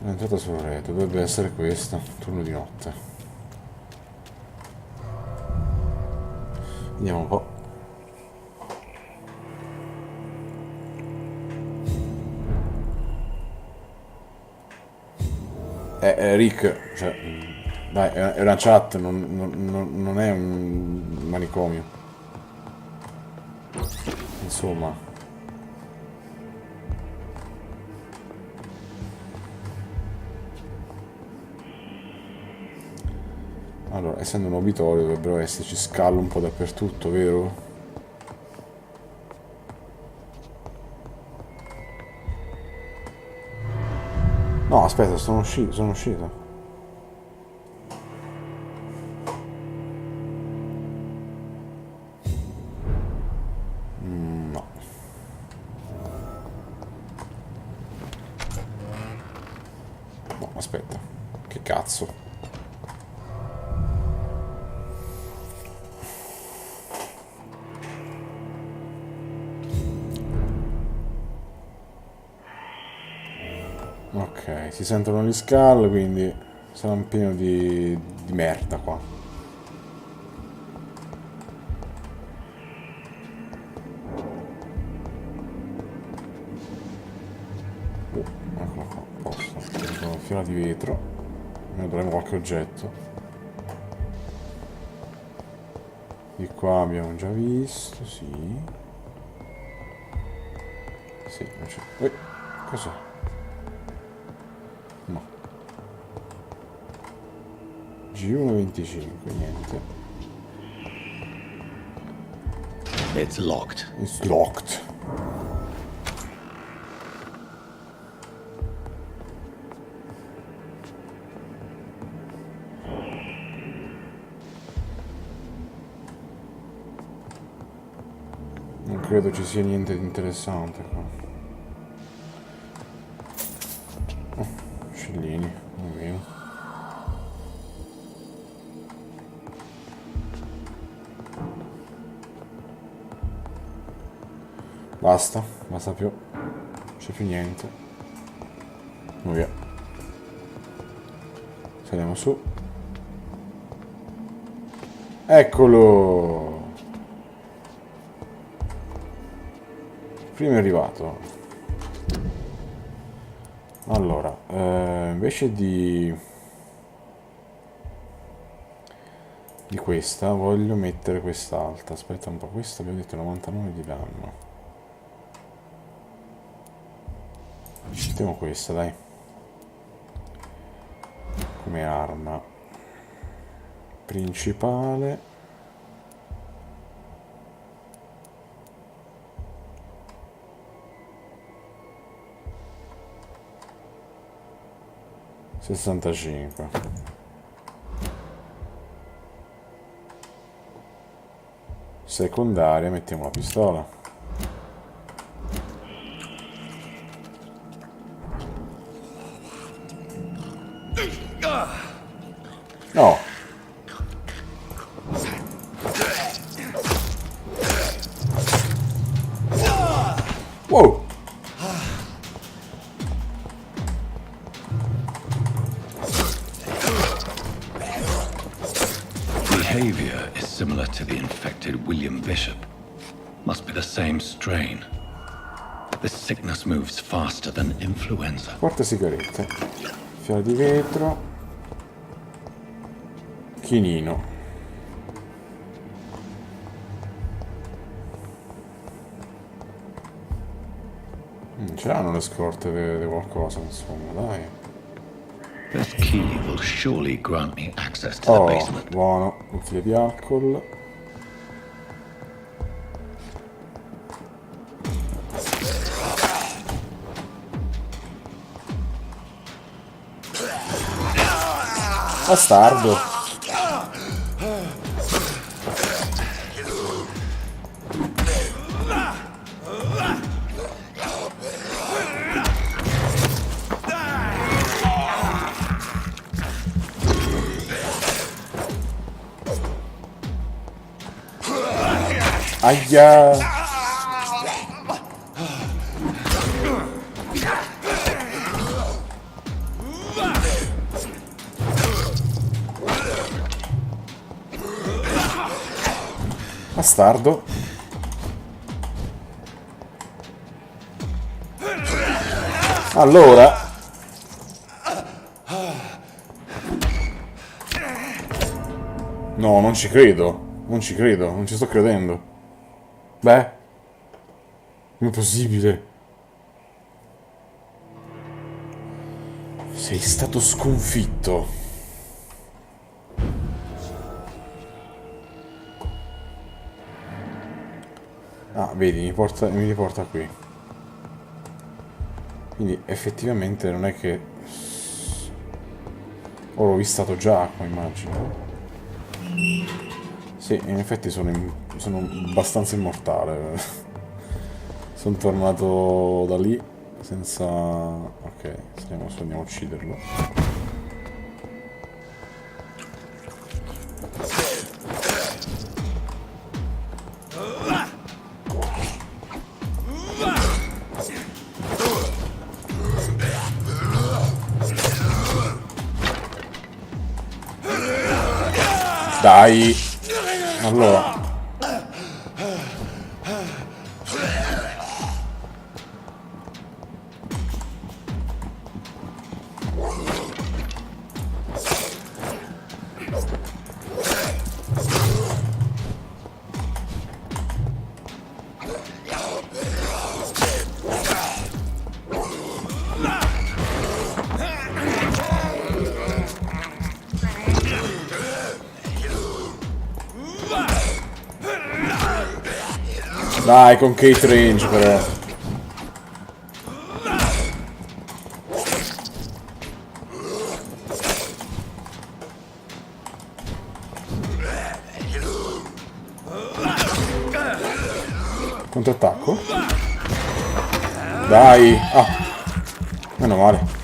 [SPEAKER 1] L'entrata sul retro, dovrebbe essere questa, turno di notte. Vediamo un po'. Rick, cioè, dai, è una chat, non è un manicomio. Insomma. Allora, essendo un obitorio dovrebbero esserci scalo un po' dappertutto, vero? No, aspetta, sono uscito. No. No, aspetta. Che cazzo? Ok, si sentono gli scali, quindi sarà un pieno di merda qua. Eccola qua, a posto. Una fiora di vetro. Ne dovremo qualche oggetto. Di qua abbiamo già visto, sì. Sì, non c'è. Cos'è? No. Giugno 25, niente.
[SPEAKER 2] It's locked.
[SPEAKER 1] It's locked. Non credo ci sia niente di interessante qua. Oh, uccellini, almeno. Basta più. Non c'è più niente. Via. Saliamo su. Eccolo! Primo è arrivato. Allora, invece di questa voglio mettere quest'altra. Aspetta un po', questa abbiamo detto 99 di danno. Mettiamo questa, dai. Come arma principale. $65. Secondaria, mettiamo la pistola. No. Wow.
[SPEAKER 2] Behavior is similar to the infected William Bishop. Must be the same strain. This sickness moves faster than influenza.
[SPEAKER 1] Porta sigarette. Fiala di vetro. Chinino. Ce l'hanno le scorte di qualcosa, insomma, dai.
[SPEAKER 2] This key will surely grant me access to the
[SPEAKER 1] Oh,
[SPEAKER 2] basement.
[SPEAKER 1] buono. Bottiglia di alcol. Bastardo. Aia. Bastardo. Allora. No, non ci credo. Non ci credo, non ci sto credendo. Beh, com'è possibile? Sei stato sconfitto. Ah, vedi, mi riporta qui. Quindi effettivamente non è che... Oh, l'ho vistato già qua, immagino. Sì, in effetti sono abbastanza immortale. Sono tornato da lì senza... Ok, andiamo a ucciderlo. Dai! Allora... Dai, con Kate Range però. Contrattacco? Dai! Ah! Meno male.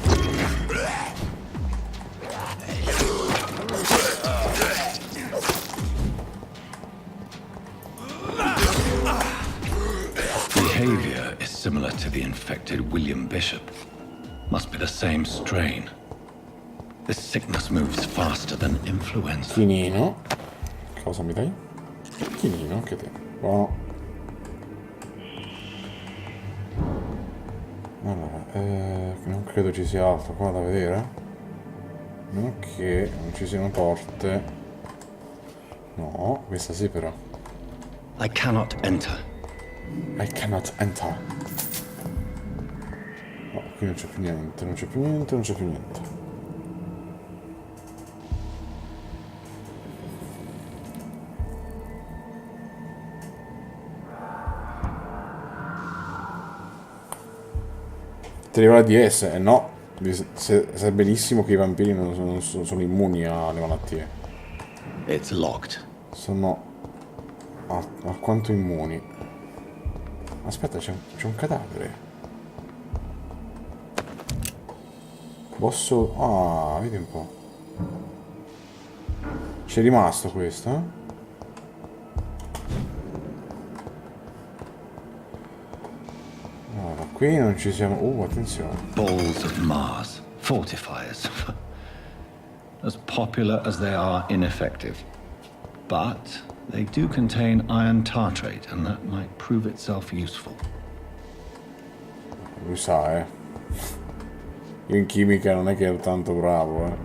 [SPEAKER 2] Behavior is similar to the infected William Bishop. Must be the same strain. This sickness moves faster than influenza.
[SPEAKER 1] Chinino. Cosa mi dai? Chinino, anche te. Buono. Allora, non credo ci sia altro qua da vedere. Non che non ci siano porte. No, questa sì però.
[SPEAKER 2] I cannot enter.
[SPEAKER 1] I cannot enter. No, qui non c'è più niente, non c'è più niente, non c'è più niente. Ti arriva la DS? No, sai benissimo che i vampiri non sono immuni alle malattie.
[SPEAKER 2] It's locked.
[SPEAKER 1] Sono a quanto immuni. Aspetta, c'è un cadavere. Posso... Ah, vedi un po'. C'è rimasto questo, eh? Allora, qui non ci siamo... attenzione.
[SPEAKER 2] Balls of Mars. Fortifiers. As popular as they are ineffective. But they do contain iron tartrate, and that might prove itself useful.
[SPEAKER 1] Lui sa, eh. Io in chimica non è che ero tanto bravo, eh.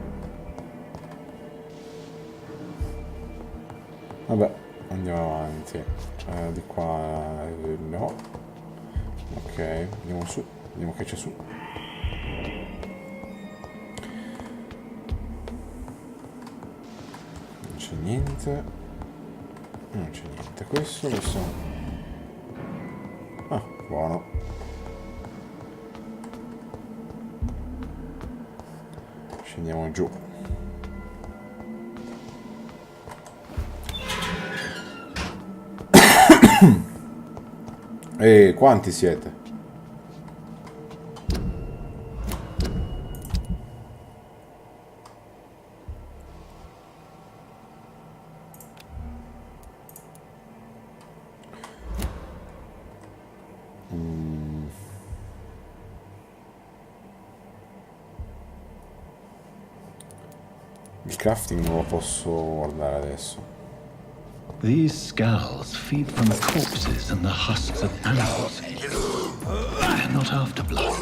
[SPEAKER 1] Vabbè, andiamo avanti. Di qua... no. Ok, andiamo su. Vediamo che c'è su. Non c'è niente. Non c'è niente. Questo. Ah, buono. Scendiamo giù. E quanti siete? Il crafting non lo posso guardare adesso.
[SPEAKER 2] These scowls feed from corpses and the husks of animals. They're not after blood.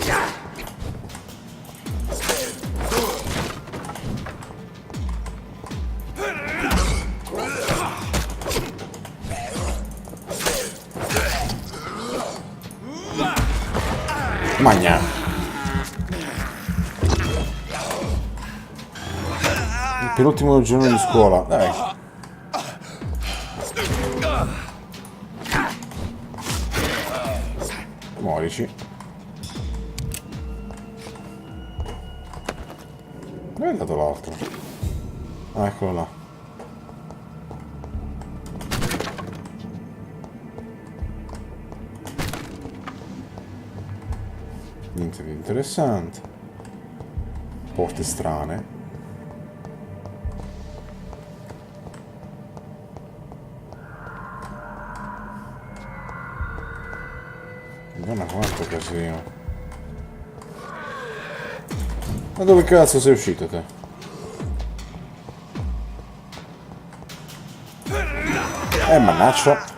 [SPEAKER 1] Magna. Per l'ultimo giorno di scuola, dai. Morici. Dove è andato l'altro? Ah, eccolo là. Niente di interessante. Porte strane. Madonna quanto casino. Ma dove cazzo sei uscito te? Mannaggia.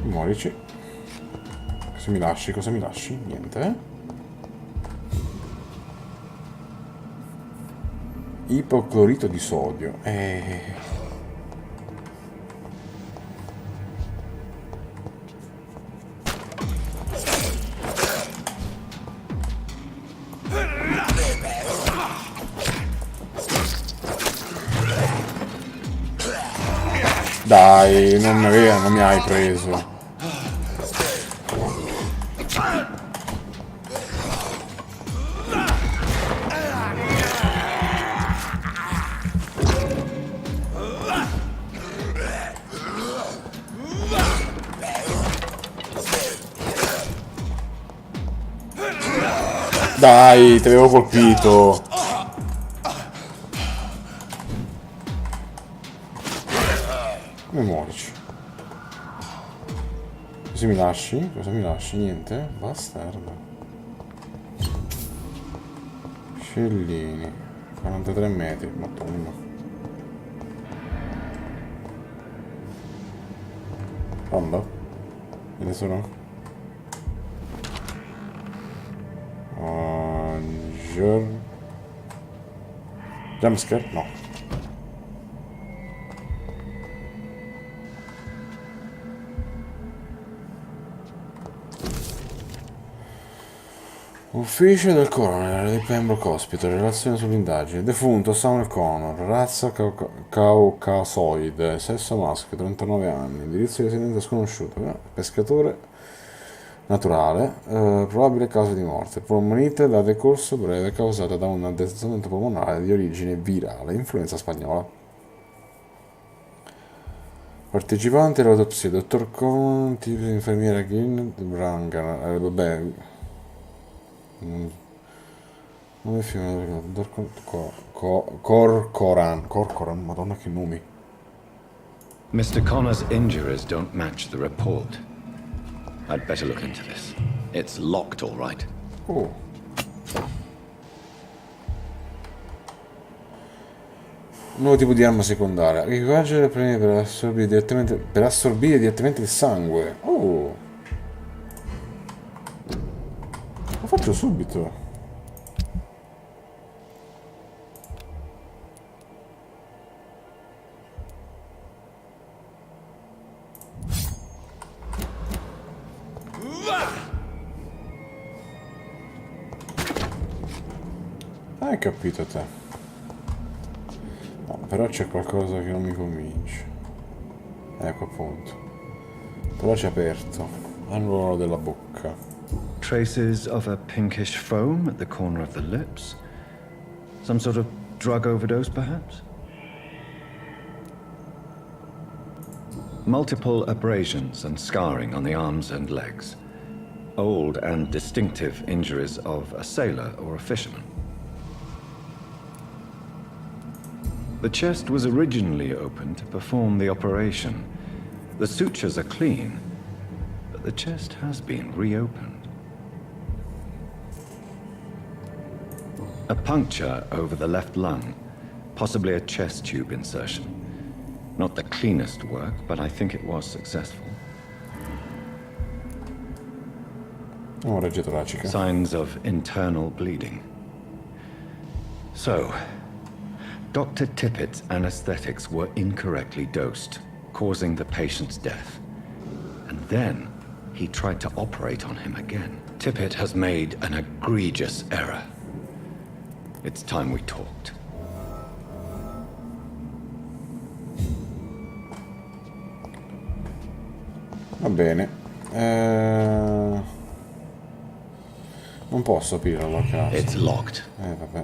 [SPEAKER 1] Morici. Cosa mi lasci? Cosa mi lasci? Niente, eh? Ipoclorito di sodio. Dai, non mi hai preso. Dai, ti avevo colpito. E muorici. Cosa mi lasci? Cosa mi lasci? Niente? Bastardo. Scellini. 43 metri. Madonna. Pronto? Ve ne sono? Jumpscare? No. Ufficio del coroner di Pembroke Hospital, relazione sull'indagine. Defunto Samuel Connor, razza caucasoide, sesso maschio, 39 anni, indirizzo di residenza sconosciuto, pescatore naturale, probabile causa di morte, polmonite da decorso breve causata da un addensamento polmonare di origine virale, influenza spagnola. Partecipanti all'autopsia, dottor Cohn, tipo di infermiera Gin, Brangan, vabbè, nome fiume, Corcoran, madonna che nomi.
[SPEAKER 2] Mr. Connor's injuries don't match the report. I'd better look into this. It's locked, all right.
[SPEAKER 1] Oh. Nuovo tipo di arma secondaria. Equipaggio del premio per assorbire direttamente il sangue. Oh. Lo faccio subito. Hai capito te. No, però c'è qualcosa che non mi convince. Ecco appunto. Però c'è aperto. Angolo della bocca.
[SPEAKER 2] Traces of a pinkish foam at the corner of the lips. Some sort of drug overdose, perhaps? Multiple abrasions and scarring on the arms and legs. Old and distinctive injuries of a sailor or a fisherman. The chest was originally opened to perform the operation. The sutures are clean, but the chest has been reopened. A puncture over the left lung, possibly a chest tube insertion. Not the cleanest work, but I think it was successful.
[SPEAKER 1] Emorragia toracica.
[SPEAKER 2] Signs of internal bleeding. So, Dr. Tippett's anesthetics were incorrectly dosed, causing the patient's death. And then, he tried to operate on him again. Tippett has made an egregious error. It's time we talked.
[SPEAKER 1] Va bene. Non posso aprire la casa.
[SPEAKER 2] It's locked.
[SPEAKER 1] Vabbè.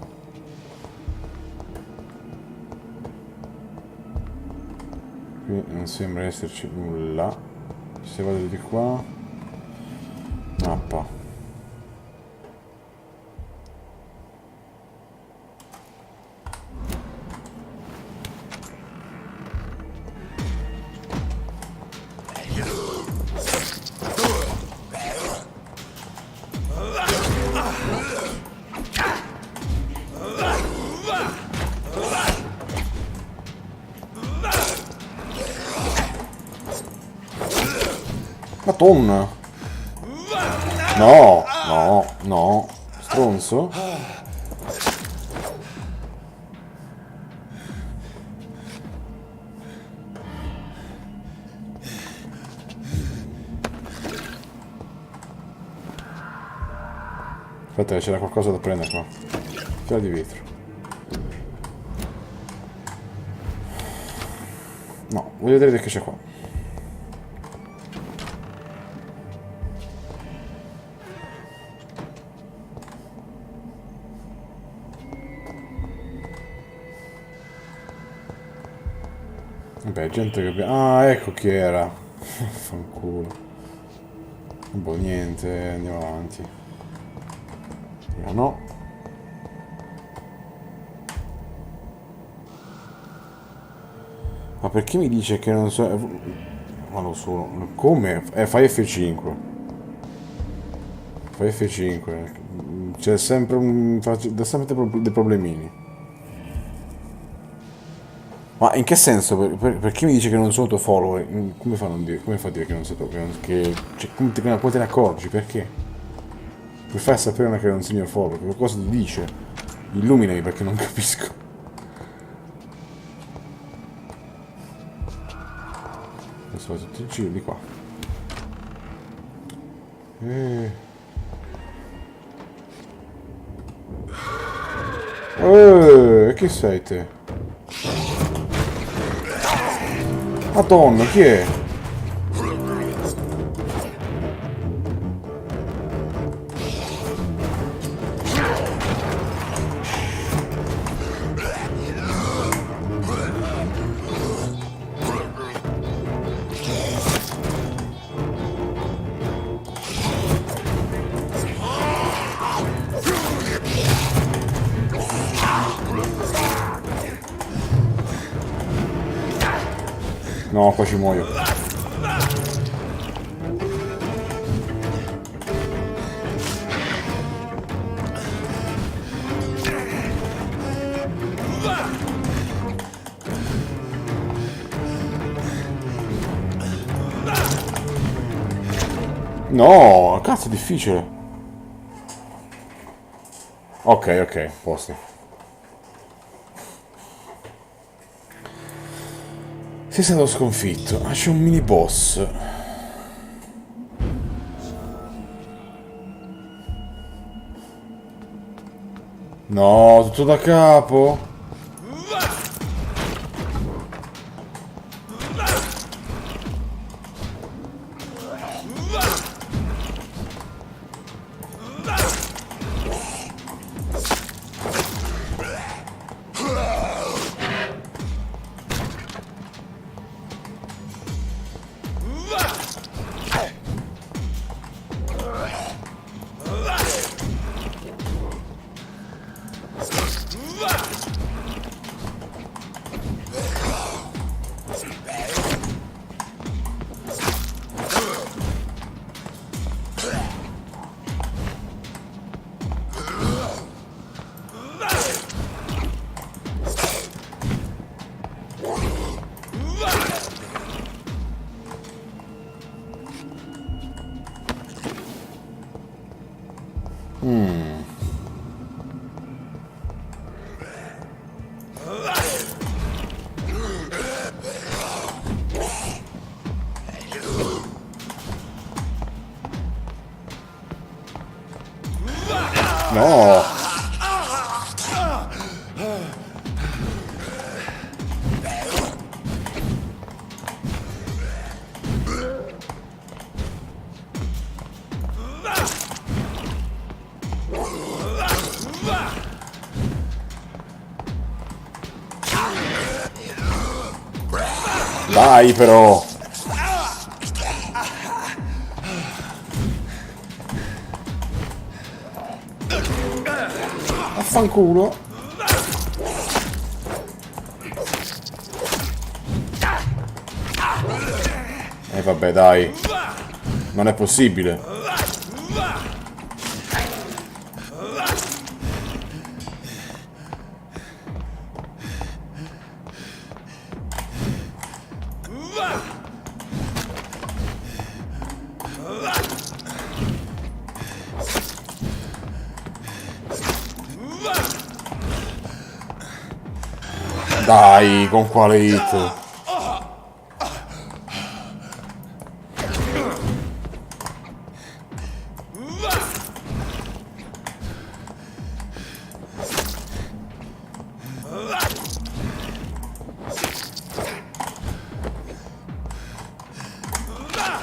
[SPEAKER 1] Qui non sembra esserci nulla. Se vado di qua. Mappa. Madonna! No, no, no. Stronzo. Aspetta, c'era qualcosa da prendere qua. Fiala di vetro. No, voglio vedere che c'è qua. Vabbè, gente che abbiamo... Ah, ecco chi era. Fanculo. Boh, niente, andiamo avanti. No. Ma perché mi dice che non so... Ma lo so. Come? Fai F5. Fai F5. C'è sempre dà sempre dei problemini. Ma in che senso? Perché mi dice che non sono tuo follower? Come fa a dire che non sei tuo? Come te ne accorgi? Perché? Mi fai sapere che non sei mio follower? Cosa ti dice? Illuminami perché non capisco. Adesso vado tutto in giro di qua. Chi sei te? Madonna, chi è? No, qua ci muoio. No, cazzo è difficile. Ok, posti. Sei stato sconfitto. Ah, c'è un mini boss. No, tutto da capo. Dai però. Affanculo. E vabbè, dai. Non è possibile. Dai, con quale hit?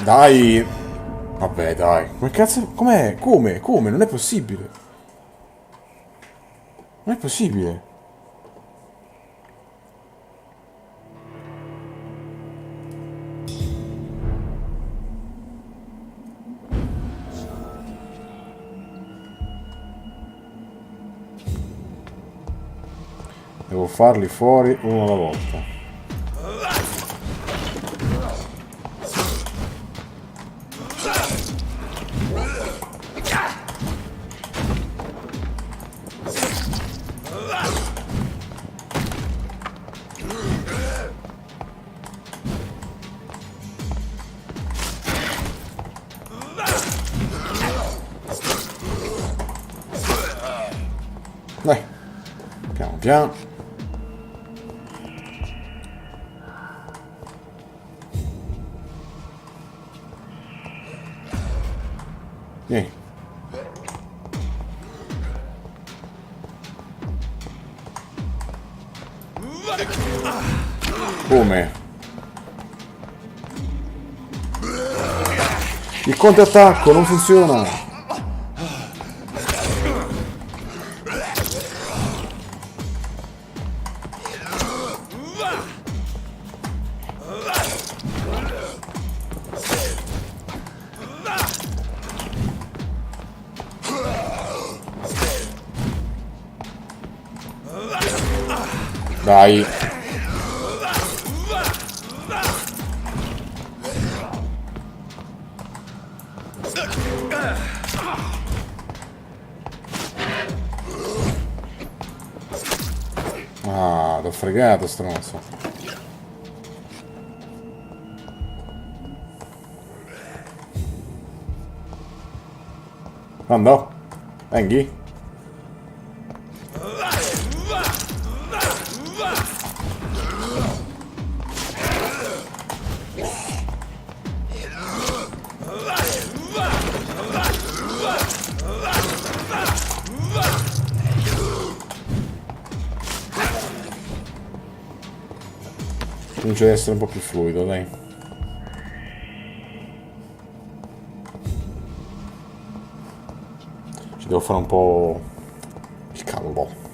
[SPEAKER 1] Dai. Vabbè, dai. Come cazzo? Com'è? Come? Come? Non è possibile. Non è possibile. Devo farli fuori uno alla volta. Dai, piano piano. Vieni. Come? Il contrattacco non funziona. Dai. Ah, t'ho fregato, stronzo. Andò. Venghi. Comincia ad essere un po' più fluido, dai. Ci devo fare un po' il callo.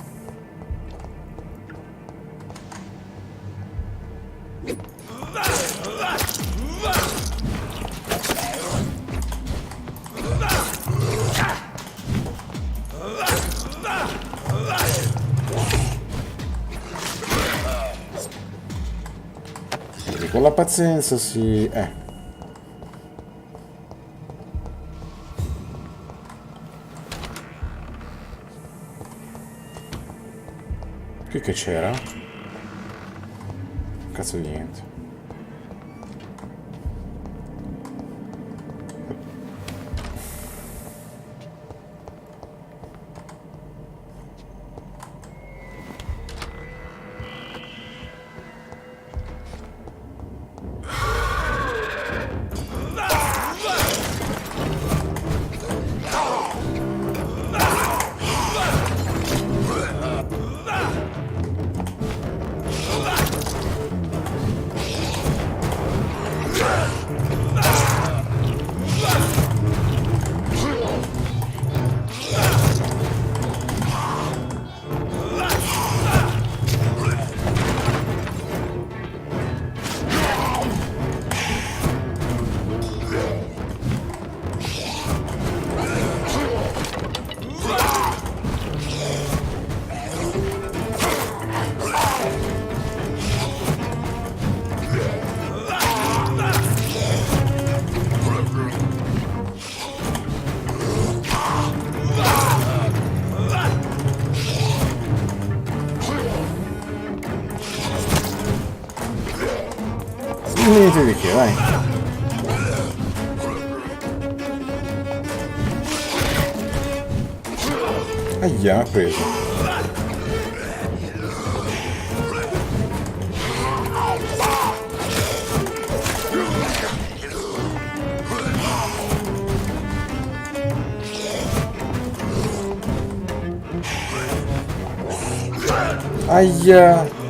[SPEAKER 1] Con la pazienza si... Qui che c'era? Cazzo di niente. Niente di che, dai. Aia, ha preso. Aia.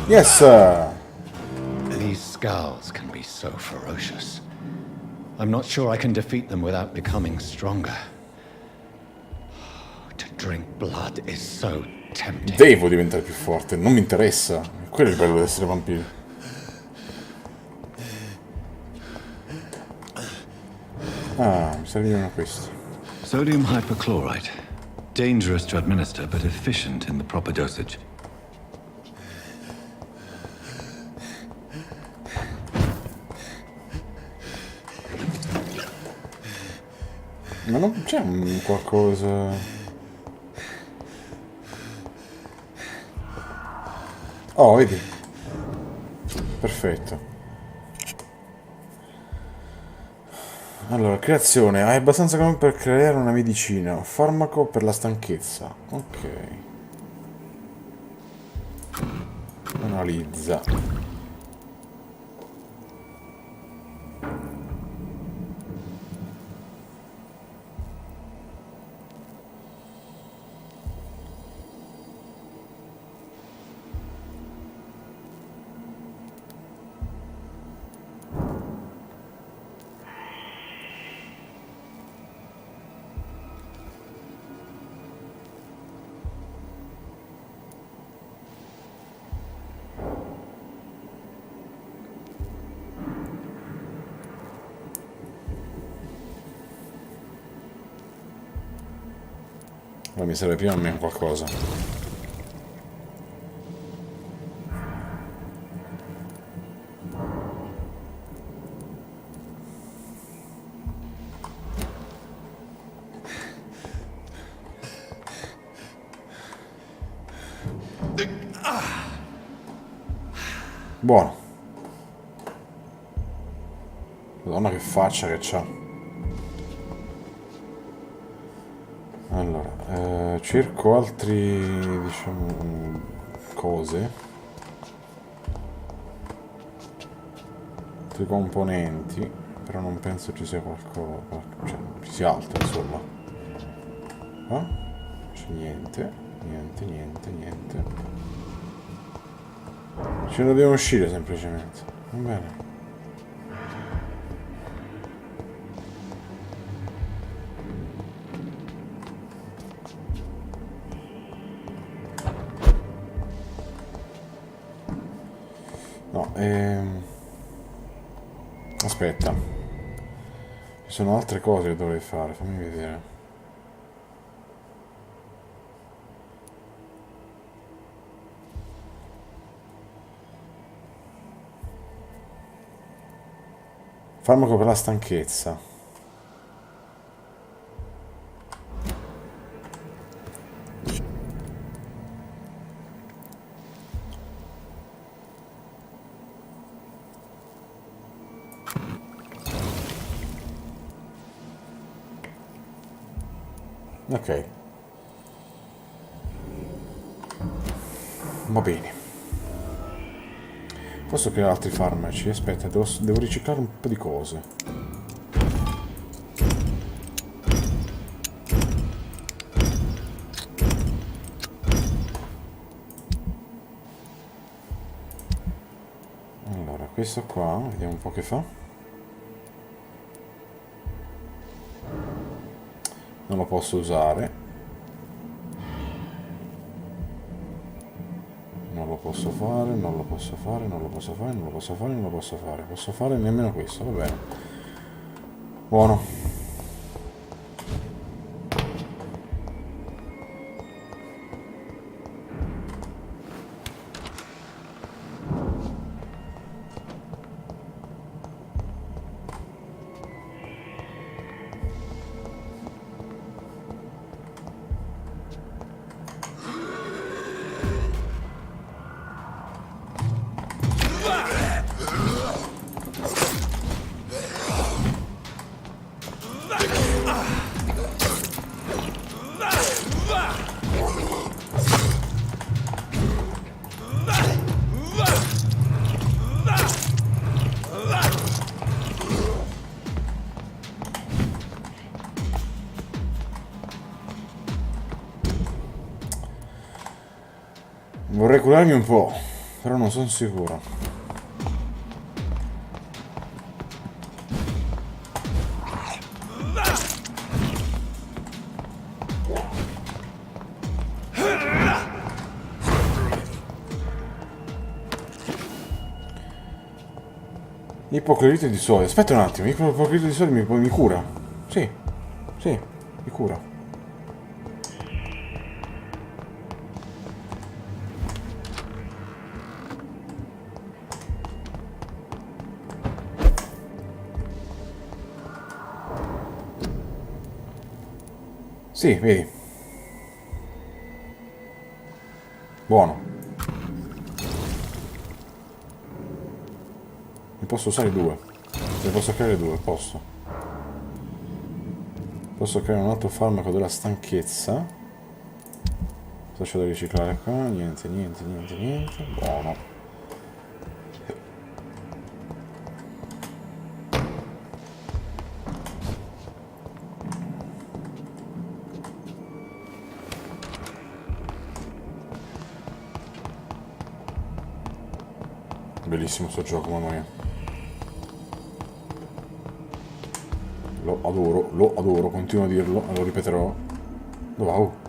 [SPEAKER 1] Yes, sir.
[SPEAKER 2] These scowls can be so ferocious. I'm not sure I can defeat them without becoming stronger. To drink blood is so tempting.
[SPEAKER 1] Devo diventare più forte, non mi interessa. Quello è il bello di essere vampiri. Ah, mi servivano questi.
[SPEAKER 2] Sodium hypochlorite. Dangerous to administer, but efficient in the proper dosage.
[SPEAKER 1] Ma non c'è un qualcosa... Oh, vedi? Perfetto. Allora, creazione. Hai abbastanza come per creare una medicina. Un farmaco per la stanchezza. Ok. Analizza. Allora, mi serve prima almeno qualcosa. Buono. Madonna che faccia che c'ha. Allora, cerco altri, diciamo, cose. Altri componenti, però non penso ci sia qualcosa, cioè ci sia altro, insomma. Ah? C'è niente, niente, niente, niente. Ce ne dobbiamo uscire semplicemente. Va bene. No, aspetta. Ci sono altre cose che dovrei fare, fammi vedere. Farmaco per la stanchezza. Ok. Va bene. Posso creare altri farmaci? Aspetta, devo riciclare un po' di cose. Allora, questo qua, vediamo un po' che fa. Non lo posso usare. Non lo posso fare, non lo posso fare, non lo posso fare, non lo posso fare, non lo posso fare. Posso fare nemmeno questo, va bene. Buono. Vorrei curarmi un po', però non sono sicuro. Ipoclorite di sodio. Aspetta un attimo, ipoclorite di sodio mi cura. Sì, sì, mi cura. Sì, vedi. Buono. Ne posso usare 2. Ne posso creare 2, posso. Posso creare un altro farmaco della stanchezza. Cosa c'è da riciclare qua? Niente, niente, niente, niente. Buono. Bellissimo sto gioco, mamma mia. Lo adoro, continuo a dirlo, lo ripeterò. Wow.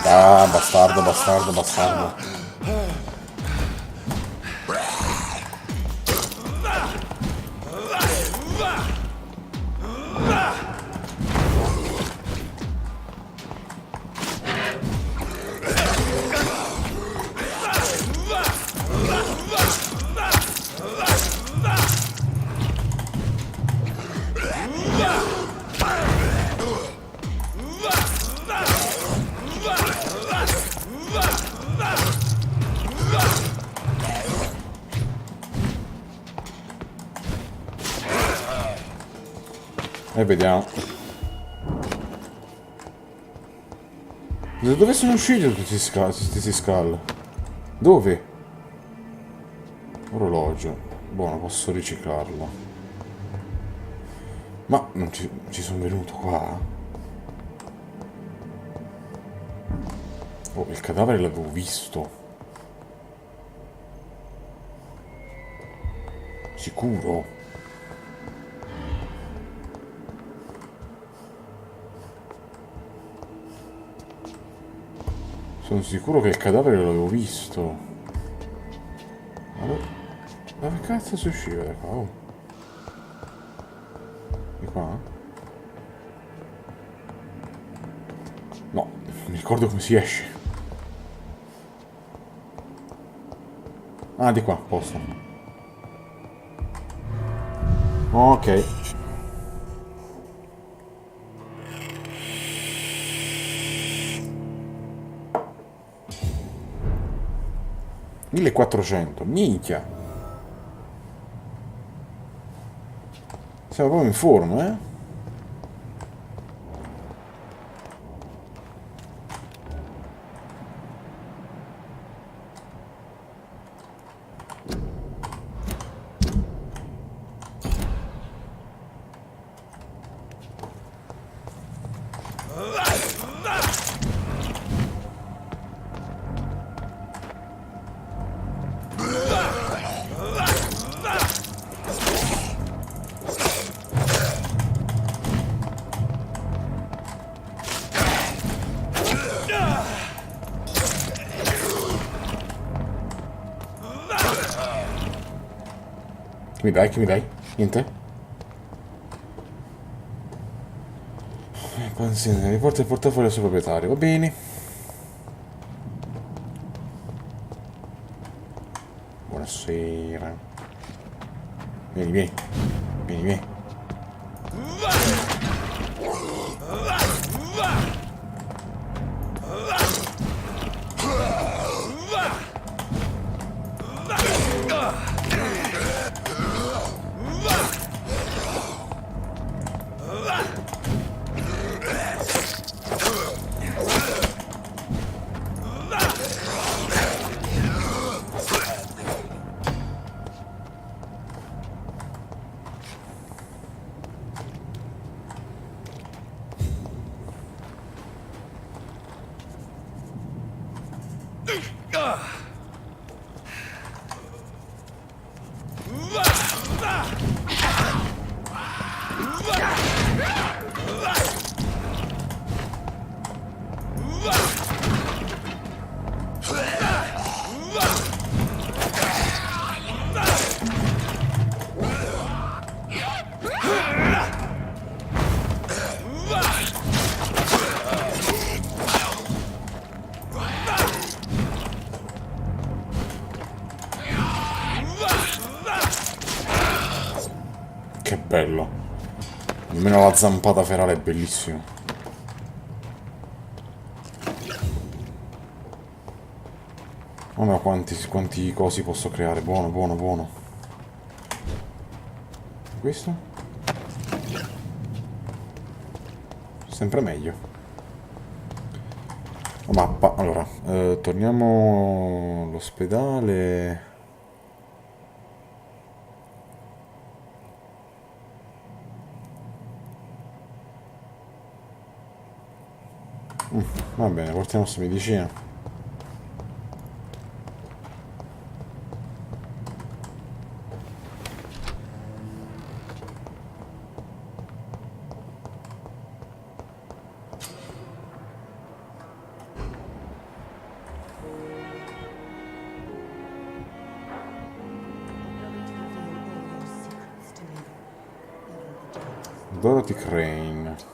[SPEAKER 1] Ah, bastardo, bastardo, bastardo. E vediamo. Da dove sono usciti tutti questi scala? Dove? Orologio. Buono, posso riciclarlo. Ma non ci sono venuto qua? Oh, il cadavere l'avevo visto. Sicuro? Sono sicuro che il cadavere l'avevo visto. Allora, dove cazzo si usciva da qua? Oh. Di qua? No, non mi ricordo come si esce. Ah, di qua, posto. Ok. $1400, minchia. Siamo proprio in forma, eh? Che mi dai? Niente? Riporta il portafoglio al suo proprietario, va bene. Buonasera. venire. Vieni, vieni. Vieni, vieni. Che bello. Nemmeno la zampata ferale è bellissimo. Oh ma quanti cosi posso creare. Buono, buono, buono. Questo? Sempre meglio. Mappa. Allora, torniamo all'ospedale. Va bene, portiamo questa medicina. Dorothy Crane.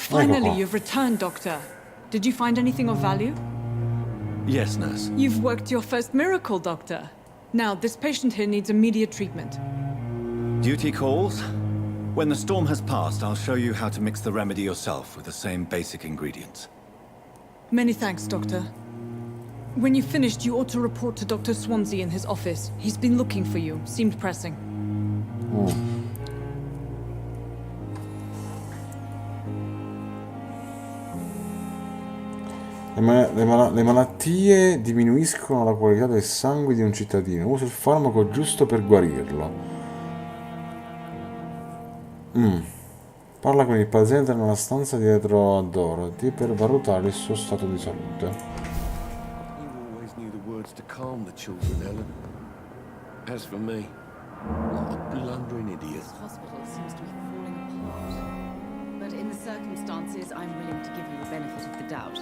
[SPEAKER 3] Finally, you've returned, Doctor. Did you find anything of value?
[SPEAKER 2] Yes, nurse.
[SPEAKER 3] You've worked your first miracle, Doctor. Now, this patient here needs immediate treatment.
[SPEAKER 2] Duty calls. When the storm has passed, I'll show you how to mix the remedy yourself with the same basic ingredients.
[SPEAKER 3] Many thanks, Doctor. When you've finished, you ought to report to Dr. Swansea in his office. He's been looking for you. Seemed pressing.
[SPEAKER 1] Le malattie diminuiscono la qualità del sangue di un cittadino. Usa il farmaco giusto per guarirlo. Parla con il paziente nella stanza dietro a Dorothy per valutare il suo stato di salute.
[SPEAKER 7] You always knew the words to calm the children, Helen. As for me, what a blundering idiot.
[SPEAKER 5] This hospital seems to be falling apart. But in the circumstances, I'm willing to give you the benefit of the doubt.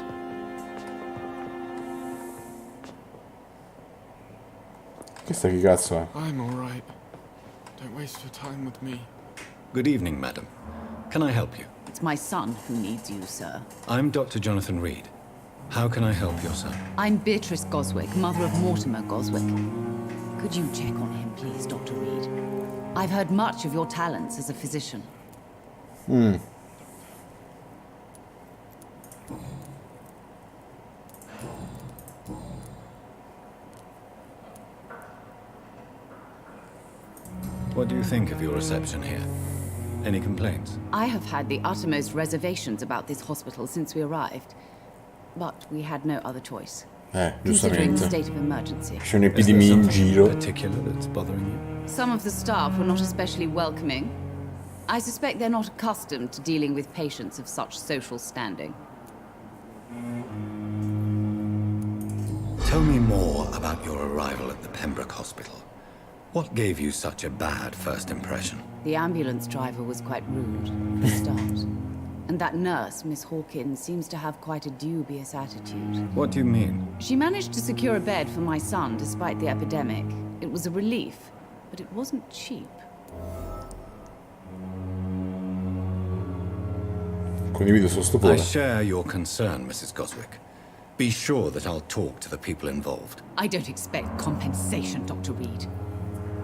[SPEAKER 1] Questa che cazzo è?
[SPEAKER 10] I'm all right. Don't waste your time with me.
[SPEAKER 2] Good evening, madam. Can I help you?
[SPEAKER 11] It's my son who needs you, sir.
[SPEAKER 2] I'm Dr. Jonathan Reid. How can I help your son?
[SPEAKER 11] I'm Beatrice Goswick, mother of Mortimer Goswick. Could you check on him, please, Dr. Reid? I've heard much of your talents as a physician.
[SPEAKER 2] What do you think of your reception here? Any complaints?
[SPEAKER 11] I have had the uttermost reservations about this hospital since we arrived. But we had no other choice. Considering the
[SPEAKER 1] Giustamente.
[SPEAKER 11] state of emergency.
[SPEAKER 1] C'è un'epidemia in giro.
[SPEAKER 2] Particular that's bothering you?
[SPEAKER 11] Some of the staff were not especially welcoming. I suspect they're not accustomed to dealing with patients of such social standing.
[SPEAKER 2] Tell me more about your arrival at the Pembroke Hospital. What gave you such a bad first impression?
[SPEAKER 11] The ambulance driver was quite rude, for a start. And that nurse, Miss Hawkins, seems to have quite a dubious attitude.
[SPEAKER 2] What do you mean?
[SPEAKER 11] She managed to secure a bed for my son despite the epidemic. It was a relief, but it wasn't cheap.
[SPEAKER 1] Condivido sto stupore.
[SPEAKER 2] I share your concern, Mrs. Goswick. Be sure that I'll talk to the people involved.
[SPEAKER 11] I don't expect compensation, Dr. Reid.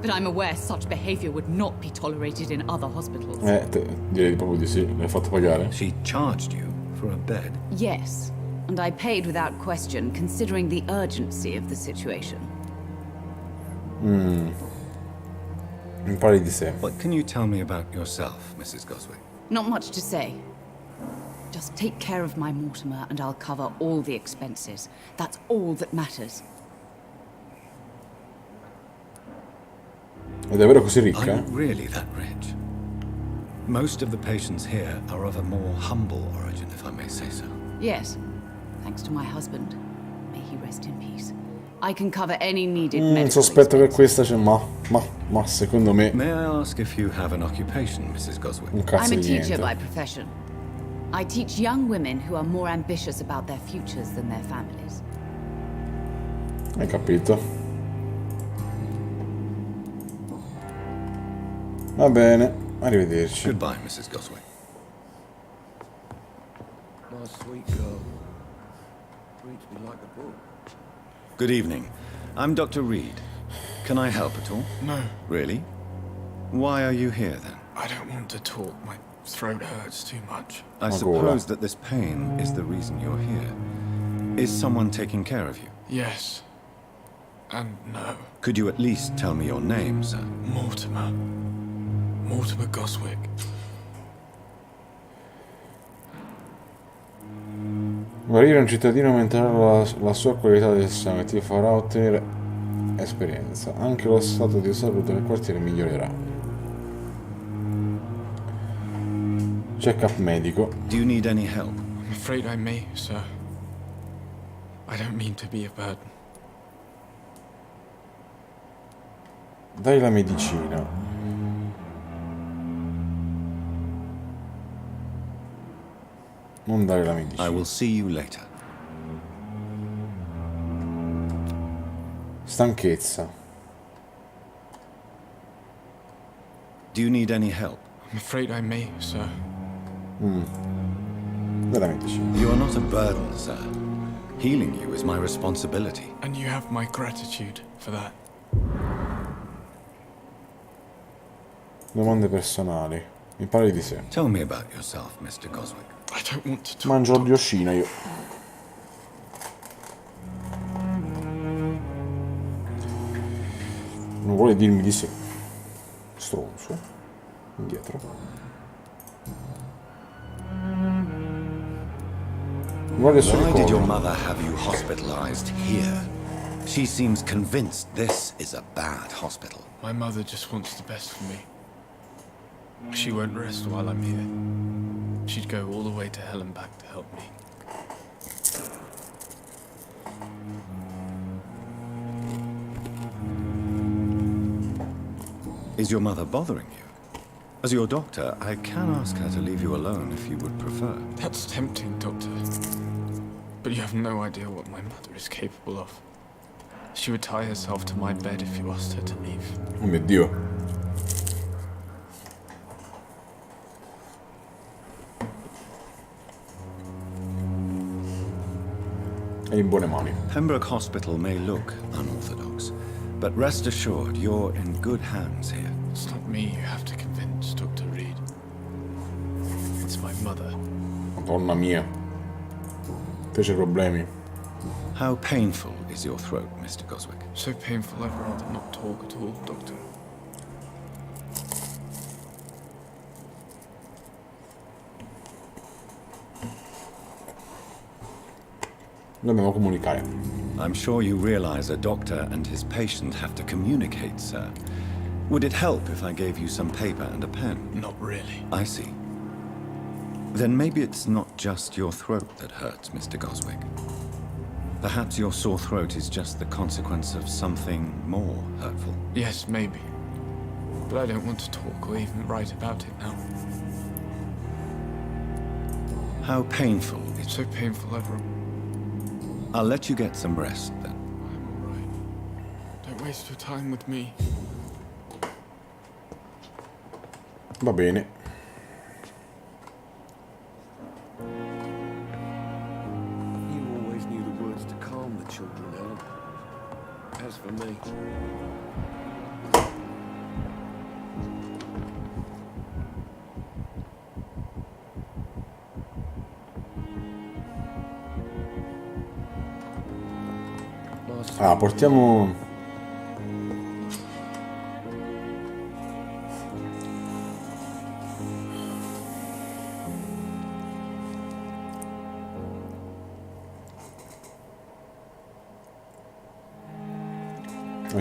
[SPEAKER 11] But I'm aware such behavior would not be tolerated in other hospitals.
[SPEAKER 1] Direi proprio di sì. L'hai fatto pagare?
[SPEAKER 2] She charged you for a bed?
[SPEAKER 11] Yes, and I paid without question, considering the urgency of the situation.
[SPEAKER 1] Mi pare di sé.
[SPEAKER 2] What can you tell me about yourself, Mrs. Goswick?
[SPEAKER 11] Not much to say. Just take care of my Mortimer and I'll cover all the expenses. That's all that matters.
[SPEAKER 1] È davvero così
[SPEAKER 2] Are
[SPEAKER 1] ricca?
[SPEAKER 2] you really that rich? Most of the patients here are of a more humble origin, if I may say so.
[SPEAKER 11] Yes, thanks to my husband. May he rest in peace. I can cover any needed medical
[SPEAKER 1] Sospetto che
[SPEAKER 11] expenses.
[SPEAKER 1] questa c'è ma secondo me
[SPEAKER 2] May I ask if you have an occupation, Mrs. Goswick?
[SPEAKER 1] un cazzo
[SPEAKER 11] I'm a
[SPEAKER 1] di
[SPEAKER 11] teacher by
[SPEAKER 1] niente.
[SPEAKER 11] profession. I teach young women who are more ambitious about their futures than their families.
[SPEAKER 1] Hai capito? Va bene, arrivederci.
[SPEAKER 2] Goodbye, Mrs. Goswick.
[SPEAKER 7] My sweet girl. Reads me like a book.
[SPEAKER 2] Good evening. I'm Dr. Reid. Can I help at all?
[SPEAKER 10] No,
[SPEAKER 2] Really? Why are you here then?
[SPEAKER 10] I don't want to talk. My throat hurts too much.
[SPEAKER 2] I
[SPEAKER 1] Ancora.
[SPEAKER 2] suppose that this pain is the reason you're here. Is someone taking care of you?
[SPEAKER 10] Yes. And no.
[SPEAKER 2] Could you at least tell me your name, sir?
[SPEAKER 10] Mortimer. Mortimer Goswick.
[SPEAKER 1] Guarire un cittadino aumenterà la sua qualità del sangue, ti farà ottenere esperienza. Anche lo stato di salute del quartiere migliorerà. Check-up medico.
[SPEAKER 2] Do you need any help?
[SPEAKER 10] I'm afraid I may, sir. I don't mean to be a burden.
[SPEAKER 1] Dai la medicina. Non dare la medicina.
[SPEAKER 2] I will see you later.
[SPEAKER 1] Stanchezza.
[SPEAKER 2] Do you need any help?
[SPEAKER 10] I'm afraid I may, sir.
[SPEAKER 1] Dai la medicina.
[SPEAKER 2] You are not a burden, sir. Healing you is my responsibility.
[SPEAKER 10] And you have my gratitude for that.
[SPEAKER 1] Domande personali. Mi parli di sé.
[SPEAKER 2] Tell me about yourself, Mr. Goswick.
[SPEAKER 10] I don't want to talk.
[SPEAKER 1] Mangio la briochina io. Non vuole dirmi di sé. Stronzo. Indietro. Guarda sul
[SPEAKER 2] Why did your
[SPEAKER 1] collo.
[SPEAKER 2] mother have you hospitalized here? She seems convinced this is a bad hospital.
[SPEAKER 10] My mother just wants the best for me. She won't rest while I'm here. She'd go all the way to hell and back to help me.
[SPEAKER 2] Is your mother bothering you? As your doctor, I can ask her to leave you alone if you would prefer.
[SPEAKER 10] That's tempting, Doctor. But you have no idea what my mother is capable of. She would tie herself to my bed if you asked her to leave.
[SPEAKER 1] Oh mio Dio. È in buone mani.
[SPEAKER 2] Pembroke Hospital may look unorthodox, but rest assured you're in good hands here.
[SPEAKER 10] It's not me you have to convince, Dr. Reid. It's my mother.
[SPEAKER 1] Madonna mia. Fece problemi.
[SPEAKER 2] How painful is your throat, Mr. Goswick?
[SPEAKER 10] So painful I'd rather not talk at all, Doctor.
[SPEAKER 1] Dobbiamo comunicare.
[SPEAKER 2] I'm sure you realize a doctor and his patient have to communicate, sir. Would it help if I gave you some paper and a pen?
[SPEAKER 10] Not really.
[SPEAKER 2] I see. Then maybe it's not just your throat that hurts, Mr. Goswick. Perhaps your sore throat is just the consequence of something more hurtful.
[SPEAKER 10] Yes, maybe. But I don't want to talk or even write about it now.
[SPEAKER 2] How painful.
[SPEAKER 10] It's so painful,
[SPEAKER 2] I'll let you get some rest then.
[SPEAKER 10] I'm alright. Don't waste your time with me.
[SPEAKER 1] Va bene.
[SPEAKER 7] You always knew the words to calm the children, Helen. As for me...
[SPEAKER 1] Ah, portiamo...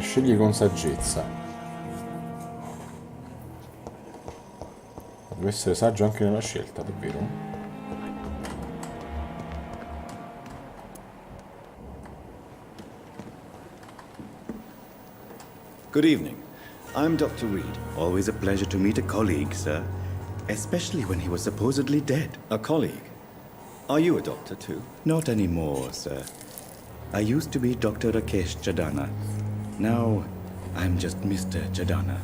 [SPEAKER 1] Scegli con saggezza. Deve essere saggio anche nella scelta, davvero?
[SPEAKER 2] Good evening. I'm Dr. Reid.
[SPEAKER 9] Always a pleasure to meet a colleague, sir. Especially when he was supposedly dead.
[SPEAKER 2] A colleague? Are you a doctor too?
[SPEAKER 9] Not anymore, sir. I used to be Dr. Rakesh Chadana. Now, I'm just Mr. Chadana,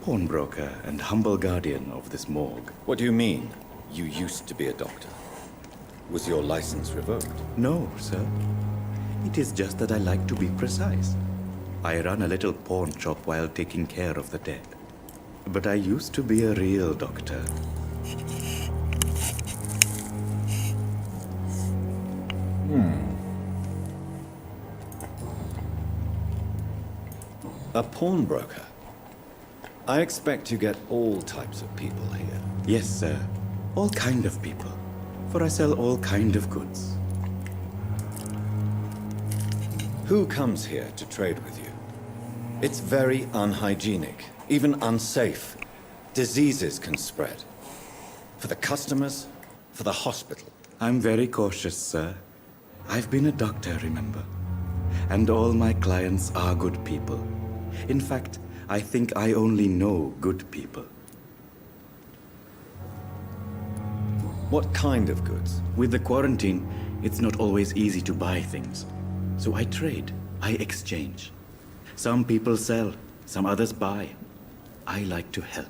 [SPEAKER 9] pawnbroker and humble guardian of this morgue.
[SPEAKER 2] What do you mean, you used to be a doctor? Was your license revoked?
[SPEAKER 9] No, sir. It is just that I like to be precise. I run a little pawn shop while taking care of the dead. But I used to be a real doctor.
[SPEAKER 2] A pawnbroker? I expect you get all types of people here.
[SPEAKER 9] Yes, sir. All kind of people. For I sell all kind of goods.
[SPEAKER 2] Who comes here to trade with you? It's very unhygienic, even unsafe. Diseases can spread. For the customers, for the hospital.
[SPEAKER 9] I'm very cautious, sir. I've been a doctor, remember? And all my clients are good people. In fact, I think I only know good people.
[SPEAKER 2] What kind of goods?
[SPEAKER 9] With the quarantine, it's not always easy to buy things. So I trade, I exchange. Some people sell, some others buy. I like to help.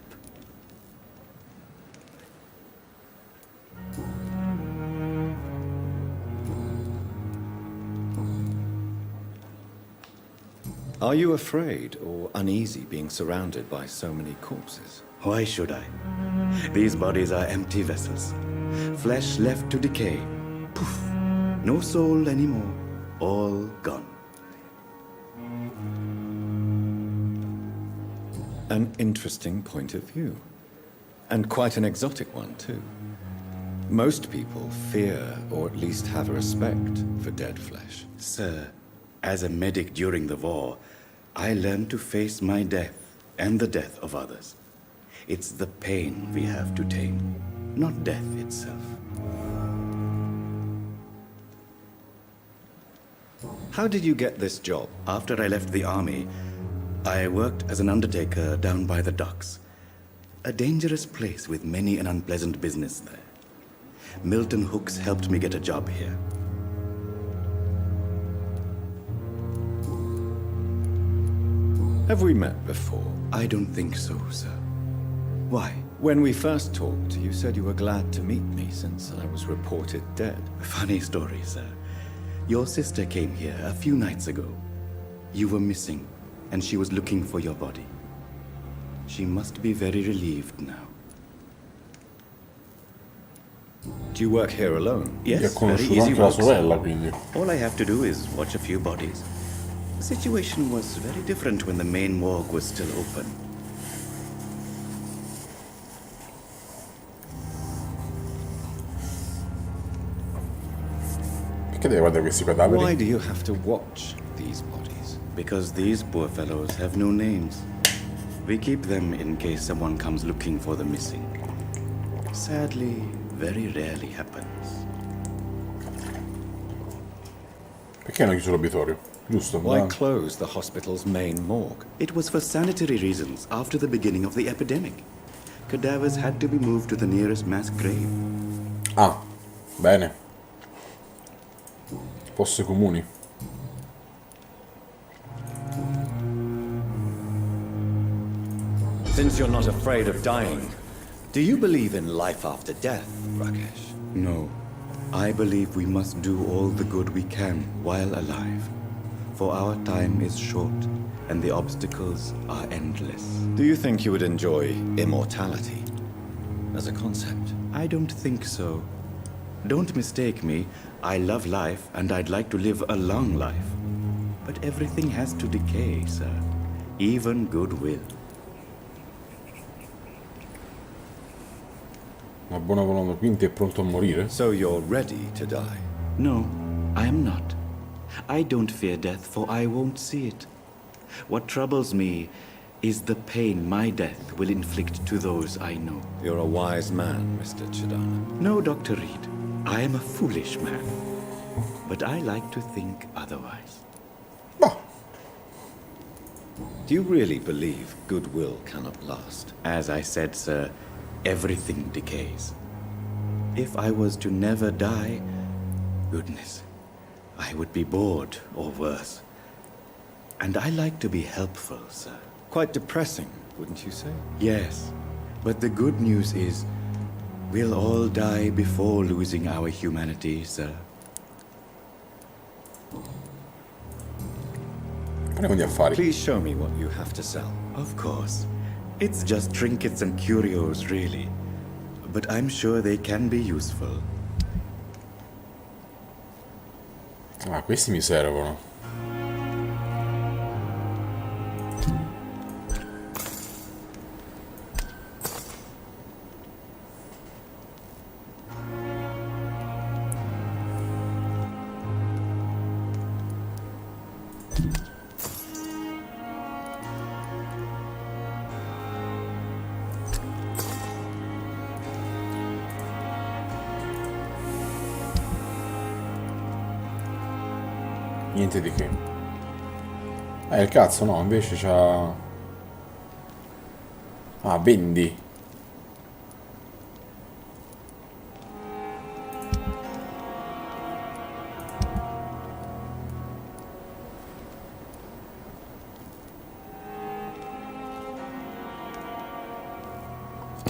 [SPEAKER 2] Are you afraid or uneasy being surrounded by so many corpses?
[SPEAKER 9] Why should I? These bodies are empty vessels. Flesh left to decay. Poof. No soul anymore. All gone.
[SPEAKER 2] An interesting point of view. And quite an exotic one, too. Most people fear, or at least have a respect, for dead flesh.
[SPEAKER 9] Sir, as a medic during the war, I learned to face my death and the death of others. It's the pain we have to tame, not death itself.
[SPEAKER 2] How did you get this job?
[SPEAKER 9] After I left the army, I worked as an undertaker down by the docks. A dangerous place with many an unpleasant business there. Milton Hooks helped me get a job here.
[SPEAKER 2] Have we met before?
[SPEAKER 9] I don't think so, sir. Why?
[SPEAKER 2] When we first talked, you said you were glad to meet me since I was reported dead.
[SPEAKER 9] Funny story, sir. Your sister came here a few nights ago. You were missing, and she was looking for your body. She must be very relieved now.
[SPEAKER 2] Do you work here alone?
[SPEAKER 1] Che ha
[SPEAKER 9] Yes, very
[SPEAKER 1] conosciuto
[SPEAKER 9] easy
[SPEAKER 1] anche la
[SPEAKER 9] work, sir.
[SPEAKER 1] sorella, quindi.
[SPEAKER 9] All I have to do is watch a few bodies. The situation was very different when the main morgue was still open.
[SPEAKER 1] Perché deve guardare questi cadaveri?
[SPEAKER 2] Why do you have to watch these bodies?
[SPEAKER 9] Because these poor fellows have no names. We keep them in case someone comes looking for the missing. Sadly, very rarely happens.
[SPEAKER 1] Perché hanno chiuso l'obitorio? Giusto?
[SPEAKER 2] Why
[SPEAKER 1] ma-
[SPEAKER 2] close the hospital's main morgue?
[SPEAKER 9] It was for sanitary reasons after the beginning of the epidemic. Cadavers had to be moved to the nearest mass grave.
[SPEAKER 1] Ah, Bene. Posse comuni.
[SPEAKER 2] Since you're not afraid of dying, do you believe in life after death, Rakesh?
[SPEAKER 9] No. I believe we must do all the good we can while alive. For our time is short, and the obstacles are endless.
[SPEAKER 2] Do you think you would enjoy immortality as a concept?
[SPEAKER 9] I don't think so. Don't mistake me. I love life, and I'd like to live a long life. But everything has to decay, sir. Even goodwill.
[SPEAKER 1] Una buona colonna, quindi è pronto a morire?
[SPEAKER 2] So you're ready to die?
[SPEAKER 9] No, I am not. I don't fear death, for I won't see it. What troubles me is the pain my death will inflict to those I know.
[SPEAKER 2] You're a wise man, Mr. Chidana.
[SPEAKER 9] No, Dr. Reid. I am a foolish man. But I like to think otherwise.
[SPEAKER 2] Do you really believe goodwill cannot last?
[SPEAKER 9] As I said, sir, everything decays. If I was to never die, goodness, I would be bored or worse. And I like to be helpful, sir.
[SPEAKER 2] Quite depressing, wouldn't you say?
[SPEAKER 9] Yes, but the good news is, we'll all die before losing our humanity, sir.
[SPEAKER 1] Parliamo di affari.
[SPEAKER 2] Please show me what you have to sell.
[SPEAKER 9] Of course. It's just trinkets and curios, really. But I'm sure they can be useful.
[SPEAKER 1] Ah, questi mi servono. Niente di che. Il cazzo no, invece c'ha... Ah, vendi.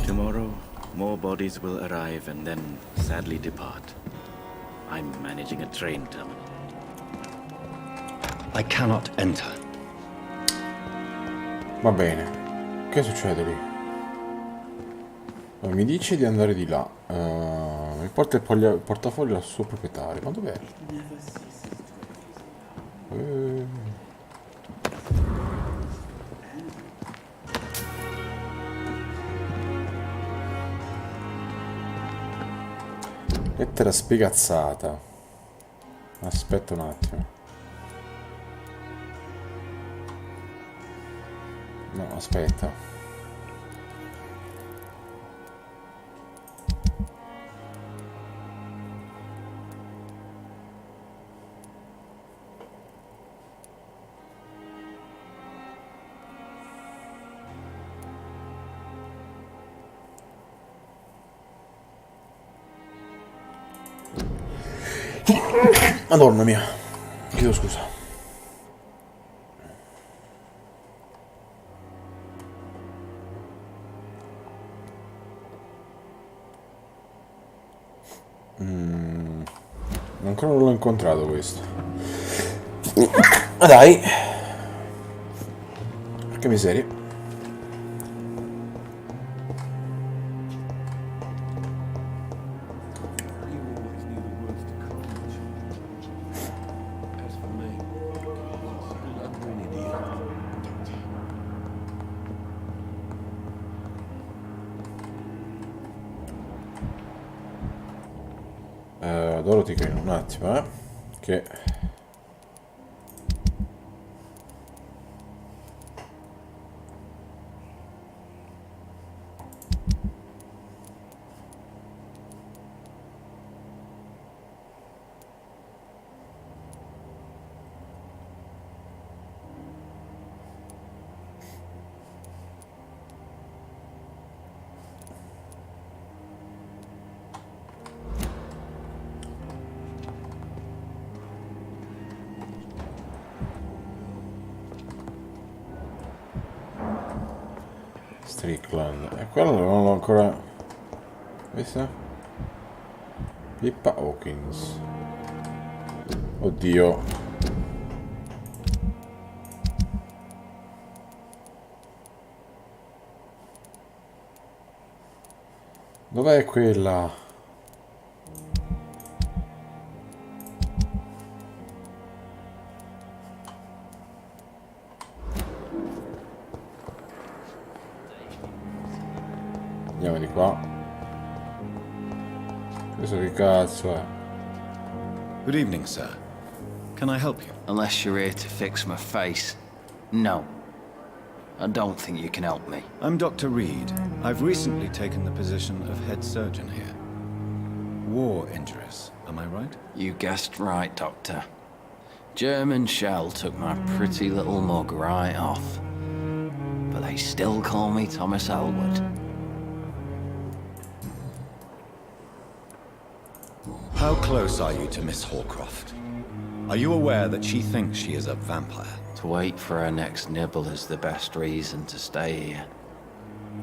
[SPEAKER 9] Tomorrow, more bodies will arrive and then sadly depart. I'm managing a train terminal.
[SPEAKER 2] I cannot enter.
[SPEAKER 1] Va bene. Che succede lì? Mi dice di andare di là. Mi porta il portafoglio al suo proprietario. Ma dov'è? Lettera spiegazzata. Aspetta un attimo. No, aspetta. Madonna mia. Chiedo scusa. Ancora non l'ho incontrato questo. Ma dai. Che miseria. Dorothy, che un attimo, che... Strickland. E quello non l'ho ancora... Questa? Pippa Hawkins. Oddio. Dov'è quella? Andiamo di qua. Questo che cazzo è?
[SPEAKER 2] Good evening, sir. Can I help you?
[SPEAKER 12] Unless you're here to fix my face. No. I don't think you can help me.
[SPEAKER 2] I'm Dr. Reid. I've recently taken the position of head surgeon here. War injuries, am I right?
[SPEAKER 12] You guessed right, Doctor. German shell took my pretty little mug right off. But they still call me Thomas Elwood.
[SPEAKER 2] How close are you to Miss Horcroft? Are you aware that she thinks she is a vampire?
[SPEAKER 12] To wait for her next nibble is the best reason to stay here.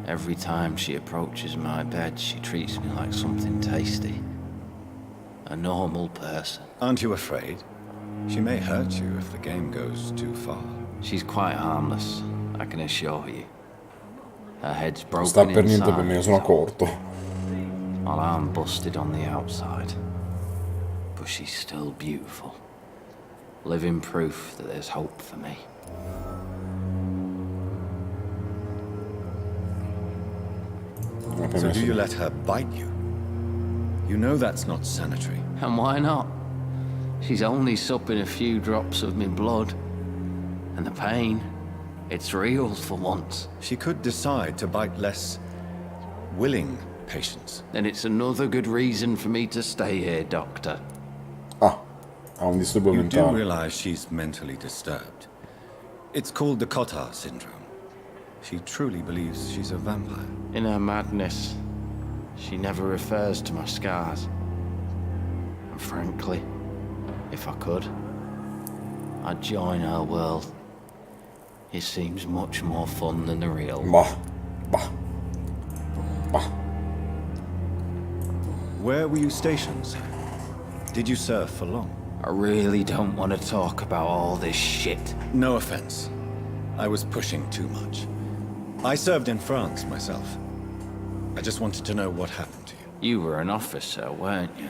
[SPEAKER 12] Every time she approaches my bed, she treats me like something tasty. A normal person.
[SPEAKER 2] Aren't you afraid? She may hurt you if the game goes too far.
[SPEAKER 12] She's quite harmless, I can assure you. Her head's broken
[SPEAKER 1] Sta per niente
[SPEAKER 12] inside,
[SPEAKER 1] per me, sono corto.
[SPEAKER 12] while I'm busted on the outside. But she's still beautiful. Living proof that there's hope for me.
[SPEAKER 2] So do you let her bite you? You know that's not sanitary.
[SPEAKER 12] And why not? She's only supping a few drops of me blood. And the pain, it's real for once.
[SPEAKER 2] She could decide to bite less willing patients.
[SPEAKER 12] Then it's another good reason for me to stay here, Doctor.
[SPEAKER 1] Ah, ha un disturbo
[SPEAKER 2] You do
[SPEAKER 1] mentale.
[SPEAKER 2] realize she's mentally disturbed. It's called the Cotard syndrome. She truly believes she's a vampire.
[SPEAKER 12] In her madness, she never refers to my scars. And frankly, if I could, I'd join her world. It seems much more fun than the real.
[SPEAKER 1] Bah. Bah. Bah.
[SPEAKER 2] Where were you stationed, sir? Did you serve for long?
[SPEAKER 12] I really don't want to talk about all this shit.
[SPEAKER 2] No offense. I was pushing too much. I served in France myself. I just wanted to know what happened to you.
[SPEAKER 12] You were an officer, weren't you?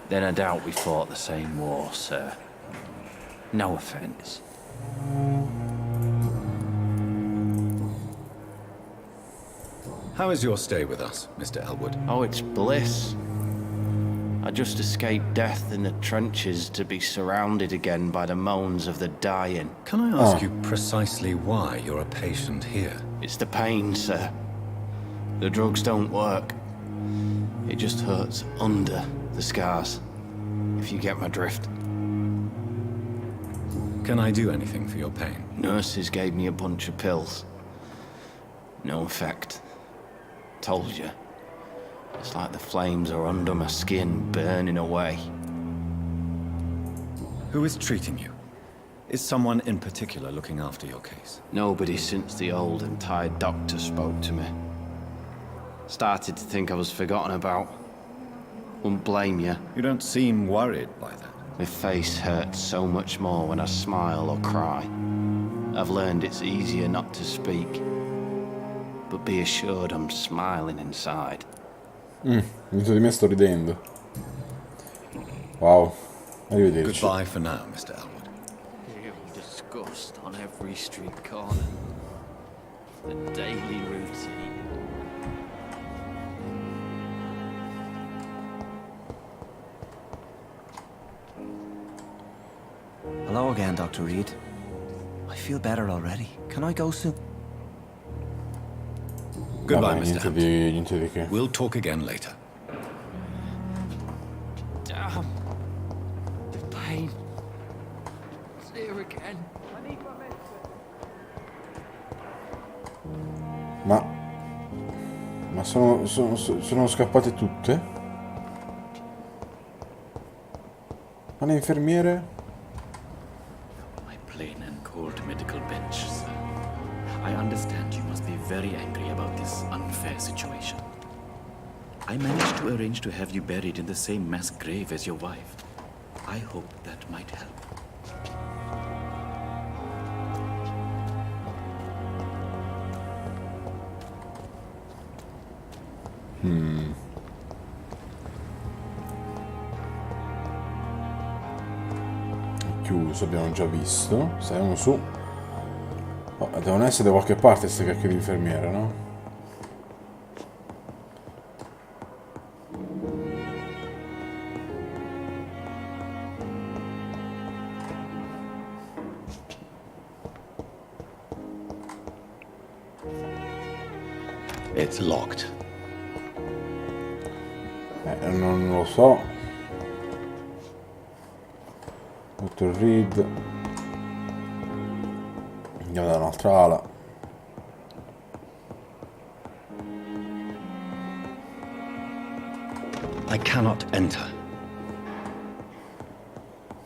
[SPEAKER 12] Then I doubt we fought the same war, sir. No offense.
[SPEAKER 2] How is your stay with us, Mr. Elwood?
[SPEAKER 12] Oh, it's bliss. I just escaped death in the trenches to be surrounded again by the moans of the dying.
[SPEAKER 2] Can I ask you precisely why you're a patient here?
[SPEAKER 12] It's the pain, sir. The drugs don't work. It just hurts under the scars, if you get my drift.
[SPEAKER 2] Can I do anything for your pain?
[SPEAKER 12] Nurses gave me a bunch of pills. No effect. Told you. It's like the flames are under my skin, burning away.
[SPEAKER 2] Who is treating you? Is someone in particular looking after your case?
[SPEAKER 12] Nobody since the old and tired doctor spoke to me. Started to think I was forgotten about. Wouldn't blame you.
[SPEAKER 2] You don't seem worried by that.
[SPEAKER 12] My face hurts so much more when I smile or cry. I've learned it's easier not to speak. But be assured I'm smiling inside.
[SPEAKER 1] Dentro di me sto ridendo. Wow. Arrivederci.
[SPEAKER 2] Goodbye for now, Mr. Elwood.
[SPEAKER 12] Disgust on every street corner. The daily routine.
[SPEAKER 13] Hello again, Dr. Reid. I feel better already. Can I go soon?
[SPEAKER 2] Goodbye,
[SPEAKER 1] Vabbè,
[SPEAKER 2] Mr.
[SPEAKER 1] niente di che.
[SPEAKER 2] We'll talk again later.
[SPEAKER 12] Damn. The pain. It's here again.
[SPEAKER 1] Ma sono scappate tutte? Ma le infermiere?
[SPEAKER 9] My plain and cold medical bench, sir. I understand you must be very angry about this unfair situation. I managed to arrange to have you buried in the same mass grave as your wife. I hope that might help.
[SPEAKER 1] Chiuso, abbiamo già visto. Saliamo su. Oh, devono essere da qualche parte queste cacchio di infermiere, no?
[SPEAKER 2] It's locked.
[SPEAKER 1] Non lo so. Dottor Reid. Andiamo da un'altra ala.
[SPEAKER 2] I cannot enter.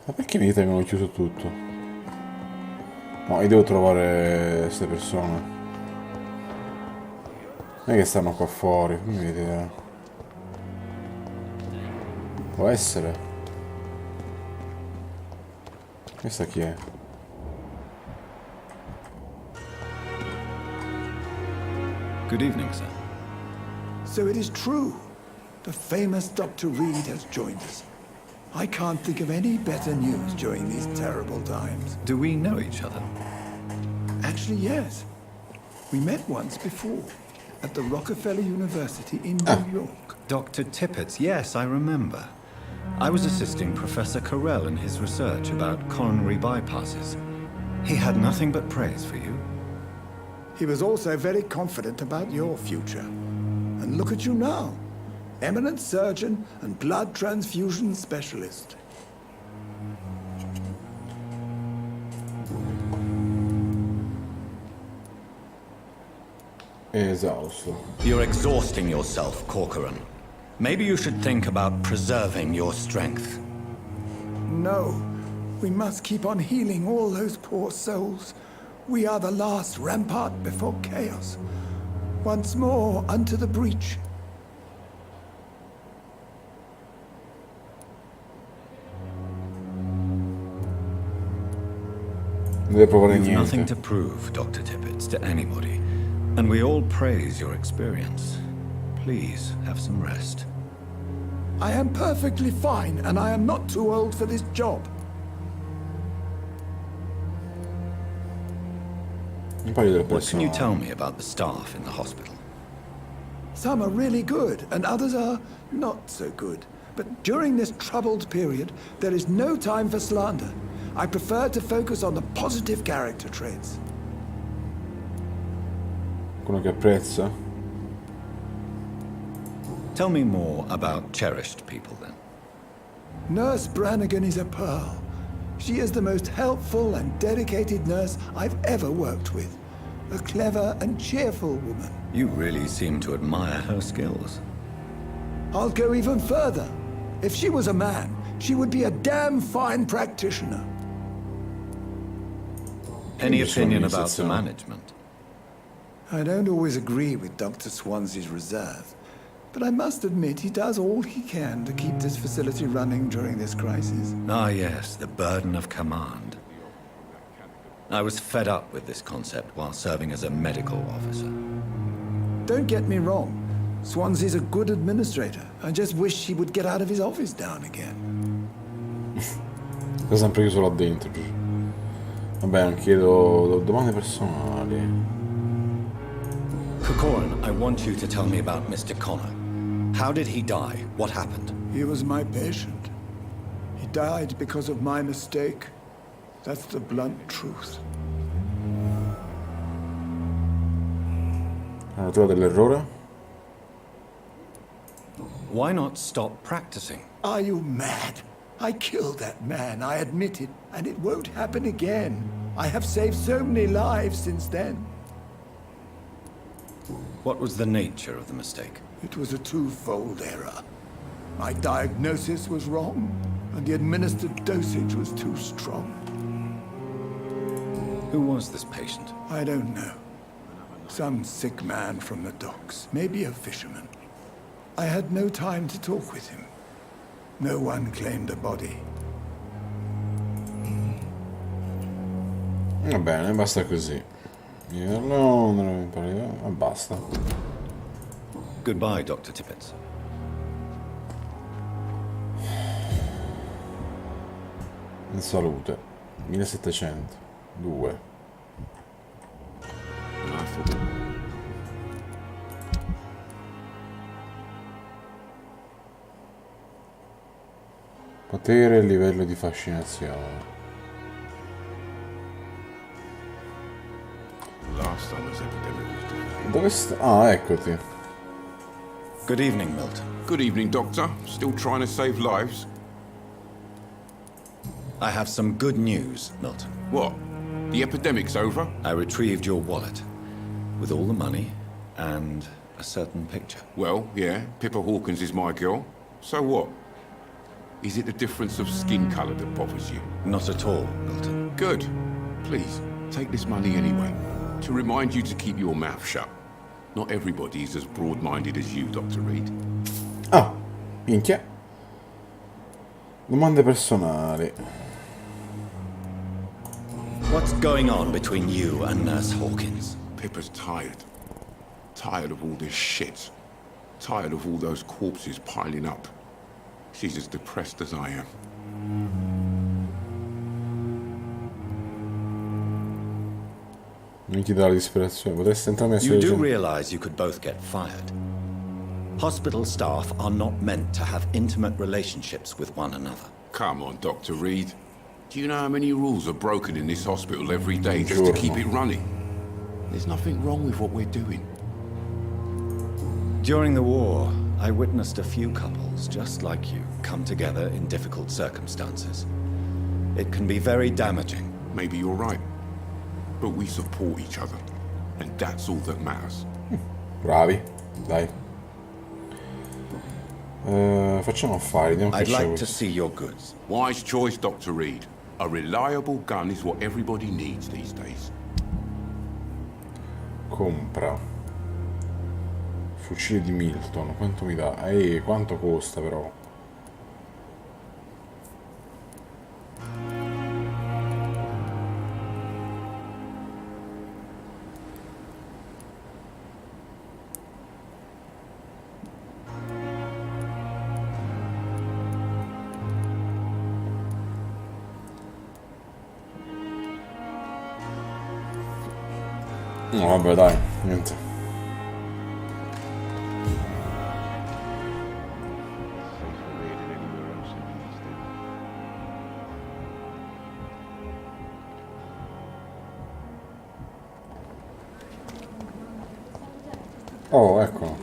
[SPEAKER 1] Ma perché mi dite che hanno chiuso tutto? No, io devo trovare queste persone. Non è che stanno qua fuori, fammi vedere. Può essere. Questa chi è?
[SPEAKER 2] Good evening, sir.
[SPEAKER 14] So it is true. The famous Dr. Reid has joined us. I can't think of any better news during these terrible times.
[SPEAKER 2] Do we know each other?
[SPEAKER 14] Actually, yes. We met once before, at the Rockefeller University in New York.
[SPEAKER 2] Dr. Tippett's, yes, I remember. I was assisting Professor Carell in his research about coronary bypasses. He had nothing but praise for you.
[SPEAKER 14] He was also very confident about your future. And look at you now. Eminent surgeon and blood transfusion specialist.
[SPEAKER 1] Esausto.
[SPEAKER 2] You're exhausting yourself, Corcoran. Maybe you should think about preserving your strength.
[SPEAKER 14] No. We must keep on healing all those poor souls. We are the last rampart before chaos. Once more unto the breach.
[SPEAKER 2] You've nothing to prove, Dr. Tippett, to anybody. And we all praise your experience. Please, have some rest.
[SPEAKER 14] I am perfectly fine, and I am not too old for this job.
[SPEAKER 2] What can you tell me about the staff in the hospital?
[SPEAKER 14] Some are really good, and others are not so good. But during this troubled period, there is no time for slander. I prefer to focus on the positive character traits.
[SPEAKER 1] Quello che apprezza.
[SPEAKER 2] Tell me more about cherished people, then.
[SPEAKER 14] Nurse Brannigan is a pearl. She is the most helpful and dedicated nurse I've ever worked with. A clever and cheerful woman.
[SPEAKER 2] You really seem to admire her skills.
[SPEAKER 14] I'll go even further. If she was a man, she would be a damn fine practitioner.
[SPEAKER 2] Any opinion about the management?
[SPEAKER 14] I don't always agree with Dr. Swansea's reserve, but I must admit he does all he can to keep this facility running during this crisis.
[SPEAKER 2] Ah, yes, the burden of command. I was fed up with this concept while serving as a medical officer.
[SPEAKER 14] Don't get me wrong. Swansea's a good administrator. I just wish he would get out of his office now and again.
[SPEAKER 1] Sta sempre chiuso là dentro. Vabbè, non chiedo domande personali.
[SPEAKER 2] Corcoran, I want you to tell me about Mr. Connor. How did he die? What happened?
[SPEAKER 14] He was my patient. He died because of my mistake. That's the blunt truth.
[SPEAKER 1] Hanno trovato l'errore?
[SPEAKER 2] Why not stop practicing?
[SPEAKER 14] Are you mad? I killed that man, I admit it, and it won't happen again. I have saved so many lives since then.
[SPEAKER 2] What was the nature of the mistake?
[SPEAKER 14] It was a twofold error. My diagnosis was wrong, and the administered dosage was too strong.
[SPEAKER 2] Who was this patient?
[SPEAKER 14] I don't know. Some sick man from the docks, maybe a fisherman. I had no time to talk with him. No one claimed a body.
[SPEAKER 1] Va bene, basta così. Io a Londra, e basta.
[SPEAKER 2] Goodbye, Dr. Tippett.
[SPEAKER 1] In salute. 1700. 2. Potere e livello di fascinazione. Dove sta? Ah, eccoti.
[SPEAKER 2] Good evening, Milton.
[SPEAKER 15] Good evening, Doctor. Still trying to save lives?
[SPEAKER 2] I have some good news, Milton.
[SPEAKER 15] What? The epidemic's over?
[SPEAKER 2] I retrieved your wallet, with all the money and a certain picture.
[SPEAKER 15] Well, yeah, Pippa Hawkins is my girl. So what? Is it the difference of skin colour that bothers you?
[SPEAKER 2] Not at all, Milton.
[SPEAKER 15] Good. Please, take this money anyway. To remind you to keep your mouth shut. Not everybody is as broad-minded as you, Dr. Reid.
[SPEAKER 1] Ah, minchia. Domande personali.
[SPEAKER 2] What's going on between you and Nurse Hawkins?
[SPEAKER 15] Pippa's tired. Tired of all this shit. Tired of all those corpses piling up. She's as depressed as I am.
[SPEAKER 1] Mi chiede la disperazione. Potresti entrarmi a
[SPEAKER 2] You do
[SPEAKER 1] soggiorno.
[SPEAKER 2] realize you could both get fired. Hospital staff are not meant to have intimate relationships with one another.
[SPEAKER 15] Come on, Dr. Reid. Do you know how many rules are broken in this hospital every day just to keep it running? There's nothing wrong with what we're doing.
[SPEAKER 2] During the war, I witnessed a few couples just like you come together in difficult circumstances. It can be very damaging.
[SPEAKER 15] Maybe you're right. But we support each other. And that's all that matters.
[SPEAKER 1] Bravi, dai. Facciamo affari, andiamo a
[SPEAKER 2] I'd
[SPEAKER 1] fare
[SPEAKER 2] like to
[SPEAKER 1] questo.
[SPEAKER 2] see your goods.
[SPEAKER 15] Wise choice, Dr. Reid. A reliable gun is what everybody needs these days.
[SPEAKER 1] Compra. Fucile di Milton, quanto mi dà? Quanto costa però? No, vabbè, dai, niente. Oh, eccolo.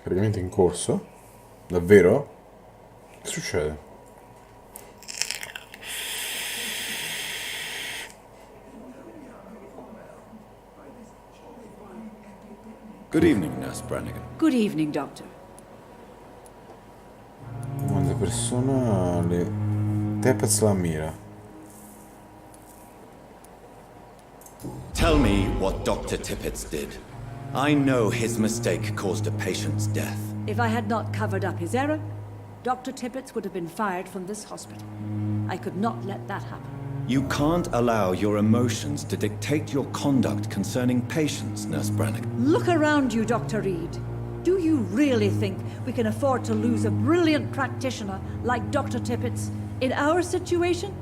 [SPEAKER 1] Caricamento in corso? Davvero? Che succede?
[SPEAKER 2] Good evening, Nurse Brannigan.
[SPEAKER 16] Good evening, Doctor.
[SPEAKER 1] Domanda personale. Tippett la mira.
[SPEAKER 2] Tell me what Dr. Tippett did. I know his mistake caused a patient's death.
[SPEAKER 16] If I had not covered up his error, Dr. Tippett would have been fired from this hospital. I could not let that happen.
[SPEAKER 2] You can't allow your emotions to dictate your conduct concerning patients, Nurse Brannigan.
[SPEAKER 16] Look around you, Dr. Reid. Do you really think we can afford to lose a brilliant practitioner like Dr. Tippett in our situation?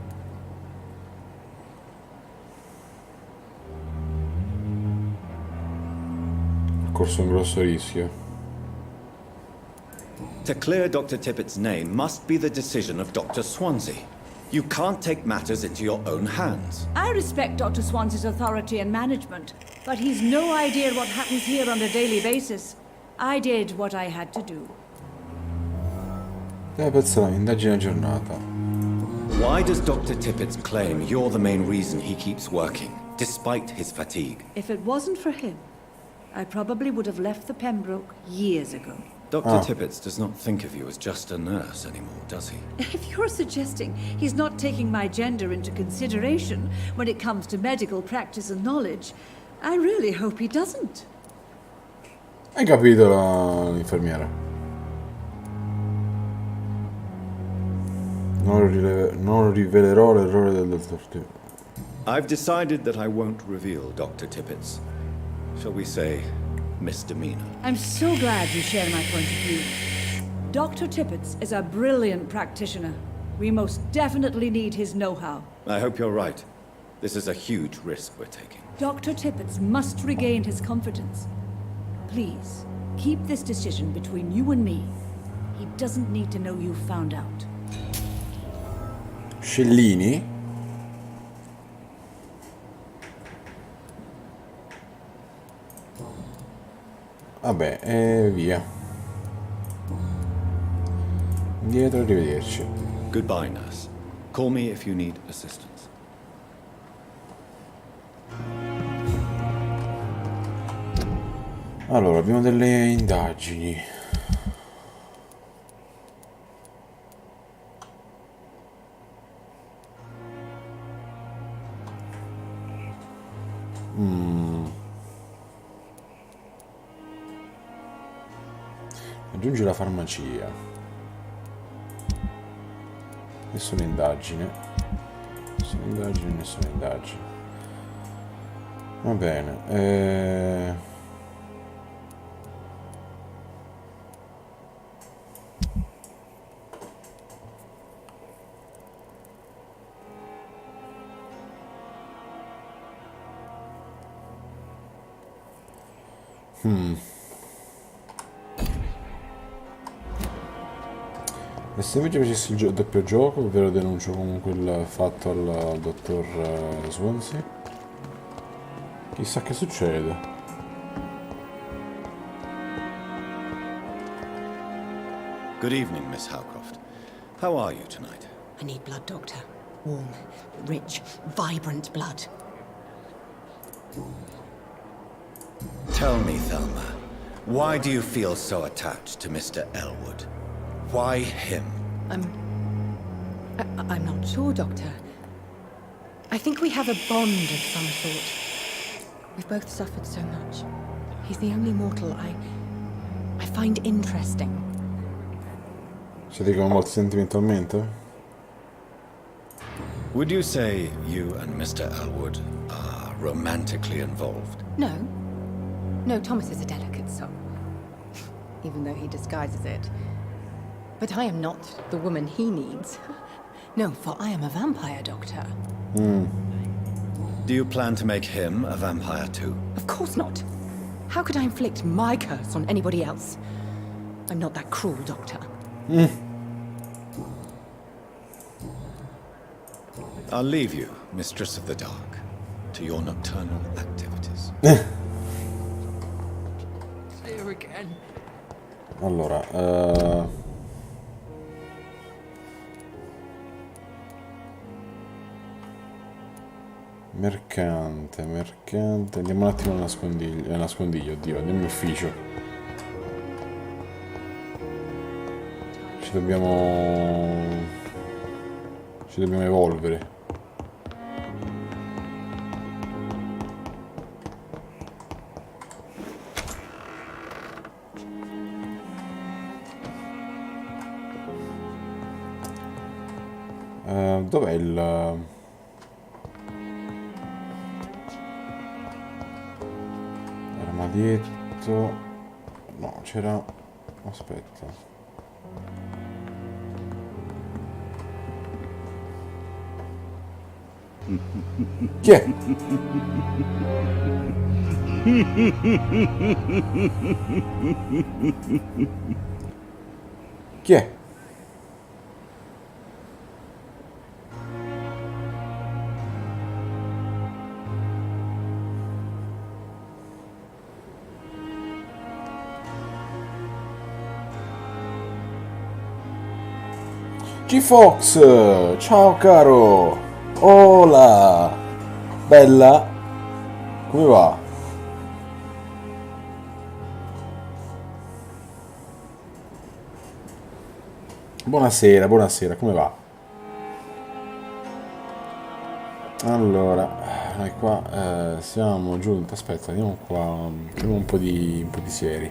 [SPEAKER 1] Corso un grosso rischio.
[SPEAKER 2] To clear Dr. Tippett's name must be the decision of Dr. Swansea. You can't take matters into your own hands.
[SPEAKER 16] I respect Dr. Swansea's authority and management, but he's no idea what happens here on a daily basis. I did what I had to do.
[SPEAKER 1] Tippett la indagine aggiornata.
[SPEAKER 2] Why does Dr. Tippett claim you're the main reason he keeps working, despite his fatigue?
[SPEAKER 16] If it wasn't for him, I probably would have left the Pembroke years ago.
[SPEAKER 2] Dr. Tippett does not think of you as just a nurse anymore, does he?
[SPEAKER 16] If you're suggesting he's not taking my gender into consideration when it comes to medical practice and knowledge, I really hope he doesn't.
[SPEAKER 1] Hai capito l'infermiera? Non rivelerò l'errore del dottor Tippett.
[SPEAKER 2] I've decided that I won't reveal Dr. Tippett's, shall we say, misdemeanor.
[SPEAKER 16] I'm so glad you share my point of view. Dr. Tippett is a brilliant practitioner. We most definitely need his know-how.
[SPEAKER 2] I hope you're right. This is a huge risk we're taking.
[SPEAKER 16] Dr. Tippett must regain his confidence. Please, keep this decision between you and me. He doesn't need to know you found out.
[SPEAKER 1] Scellini? Vabbè, e via. Indietro, arrivederci.
[SPEAKER 2] Goodbye, nurse. Call me if you need assistance.
[SPEAKER 1] Allora, abbiamo delle indagini. Aggiungi la farmacia. Nessuna indagine. Nessuna indagine, nessuna indagine. Va bene. E se invece facessi il doppio gioco, ovvero denuncio comunque il fatto al dottor Swansea? Chissà che succede.
[SPEAKER 2] Good evening, Miss Howcroft. How are you tonight?
[SPEAKER 5] I need blood, Doctor. Warm, rich, vibrant blood.
[SPEAKER 2] Tell me, Thelma, why do you feel so attached to Mr. Elwood? Why him?
[SPEAKER 5] I'm not sure, Doctor. I think we have a bond of some sort. We've both suffered so much. He's the only mortal I find interesting.
[SPEAKER 1] Siete coinvolti sentimentalmente?
[SPEAKER 2] Would you say you and Mr. Elwood are romantically involved?
[SPEAKER 5] No. No, Thomas is a delicate soul. Even though he disguises it. But I am not the woman he needs. No, for I am a vampire, Doctor.
[SPEAKER 2] Do you plan to make him a vampire too?
[SPEAKER 5] Of course not. How could I inflict my curse on anybody else? I'm not that cruel, Doctor.
[SPEAKER 2] I'll leave you, Mistress of the Dark, to your nocturnal activities.
[SPEAKER 8] See you again.
[SPEAKER 1] Allora, mercante, andiamo un attimo al nascondiglio, oddio, andiamo in ufficio. Ci dobbiamo evolvere. Dov'è il... Armadietto... No, c'era... Aspetta. Chi è? Chi è? G-Fox, ciao caro, hola, bella, come va? Buonasera, buonasera, come va? Allora, noi qua siamo giunti, aspetta, andiamo qua, abbiamo un po' di sieri.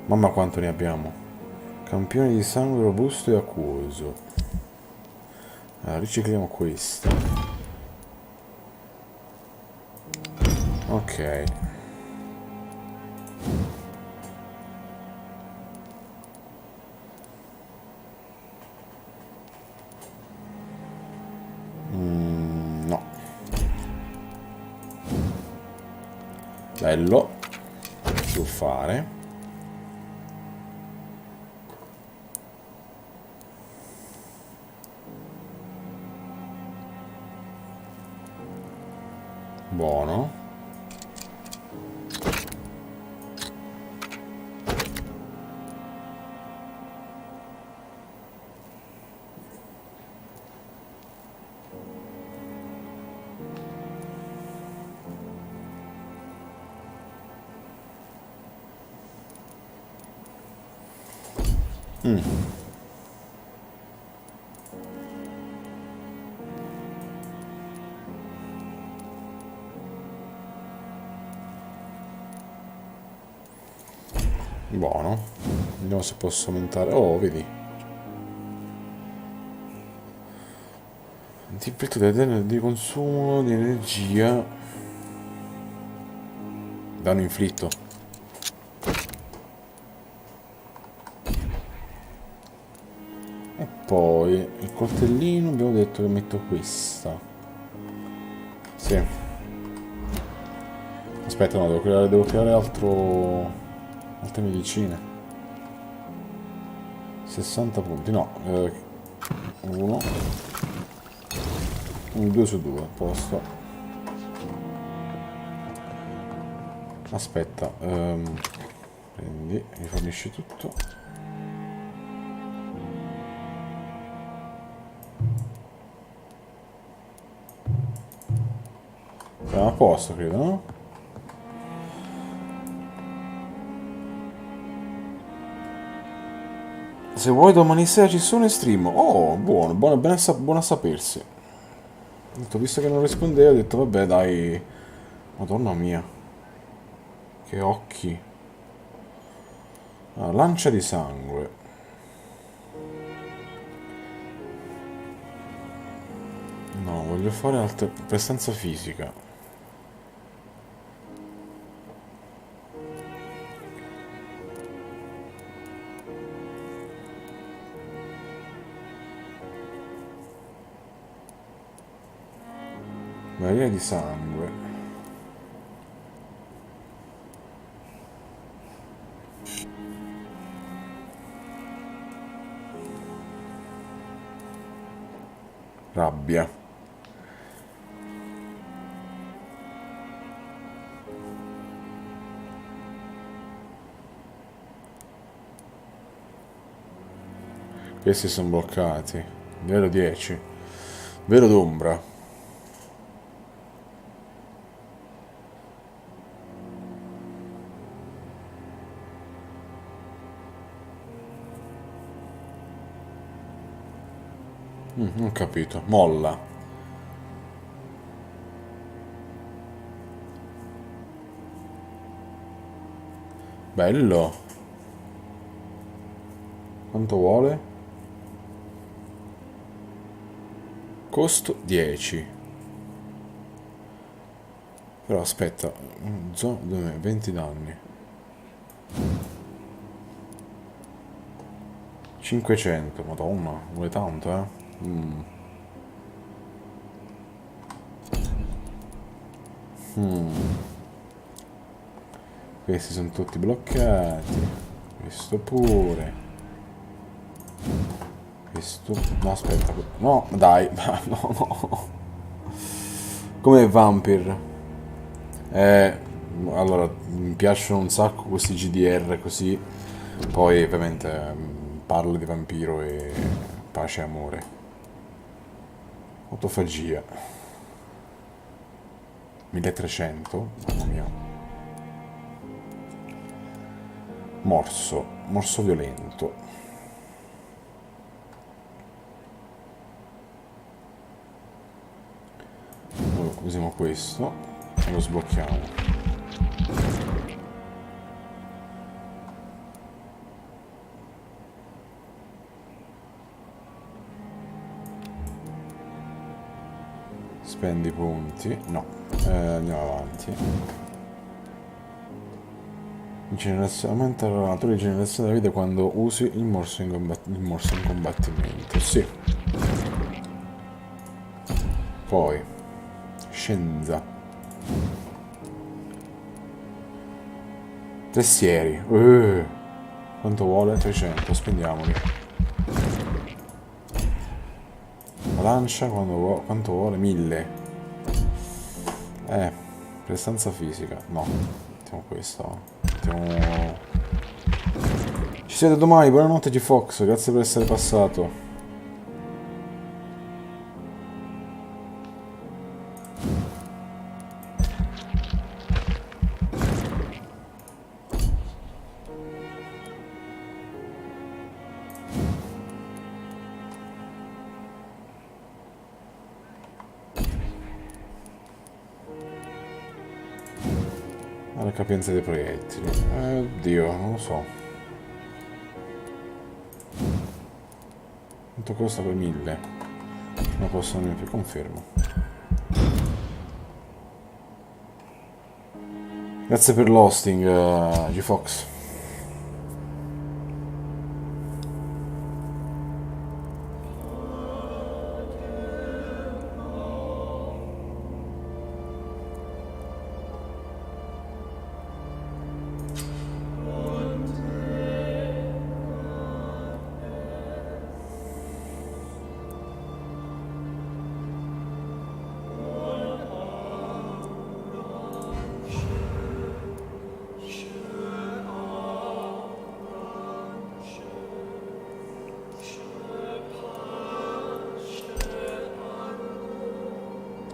[SPEAKER 1] Mamma quanto ne abbiamo. Campione di sangue robusto e acquoso. Allora, ricicliamo questo. Ok. No. Bello. Devo fare. Buono. Buono. Vediamo se posso aumentare. Oh, vedi. Antipetto di consumo di energia. Danno inflitto. E poi il coltellino abbiamo detto che metto questa. Sì. Aspetta, no, devo creare altre medicine. 60 punti, no. 1 2 su 2, posto. Aspetta, prendi, rifornisci tutto. Siamo a posto, credo, no? Se vuoi domani sera ci sono in stream. Oh, buono, buono a sapersi. Ho detto, visto che non rispondeva, ho detto vabbè dai. Madonna mia. Che occhi. Ah, lancia di sangue. No, voglio fare altre prestanza fisica. Maria di sangue. Rabbia. Questi sono bloccati. Livello 10. Vero d'ombra. Non capito. Molla. Bello. Quanto vuole? Costo 10. Però aspetta. 20 danni. 500. Madonna. Vuole tanto, eh? Questi sono tutti bloccati. Questo pure. Questo... No, aspetta. No, dai. No, no. Come Vampyr. Allora, mi piacciono un sacco questi GDR così. Poi, ovviamente, parlo di vampiro e pace e amore. Autofagia. 1300. Mamma mia. Morso violento. usiamo questo e lo sblocchiamo. Spendi punti. No, andiamo avanti. Aumenta la natura di generazione della vita quando usi il morso in combattimento. Sì. Poi scienza. Testieri. Quanto vuole? 300, spendiamoli. La lancia quanto vuole? 1000. Prestanza fisica. No, mettiamo questo. Mettiamo... Ci siete domani, buonanotte G-Fox, grazie per essere passato. La capienza dei proiettili. Oddio, non lo so. Quanto costa per 1000? Non posso neanche più, confermo. Grazie per l'hosting, G-Fox.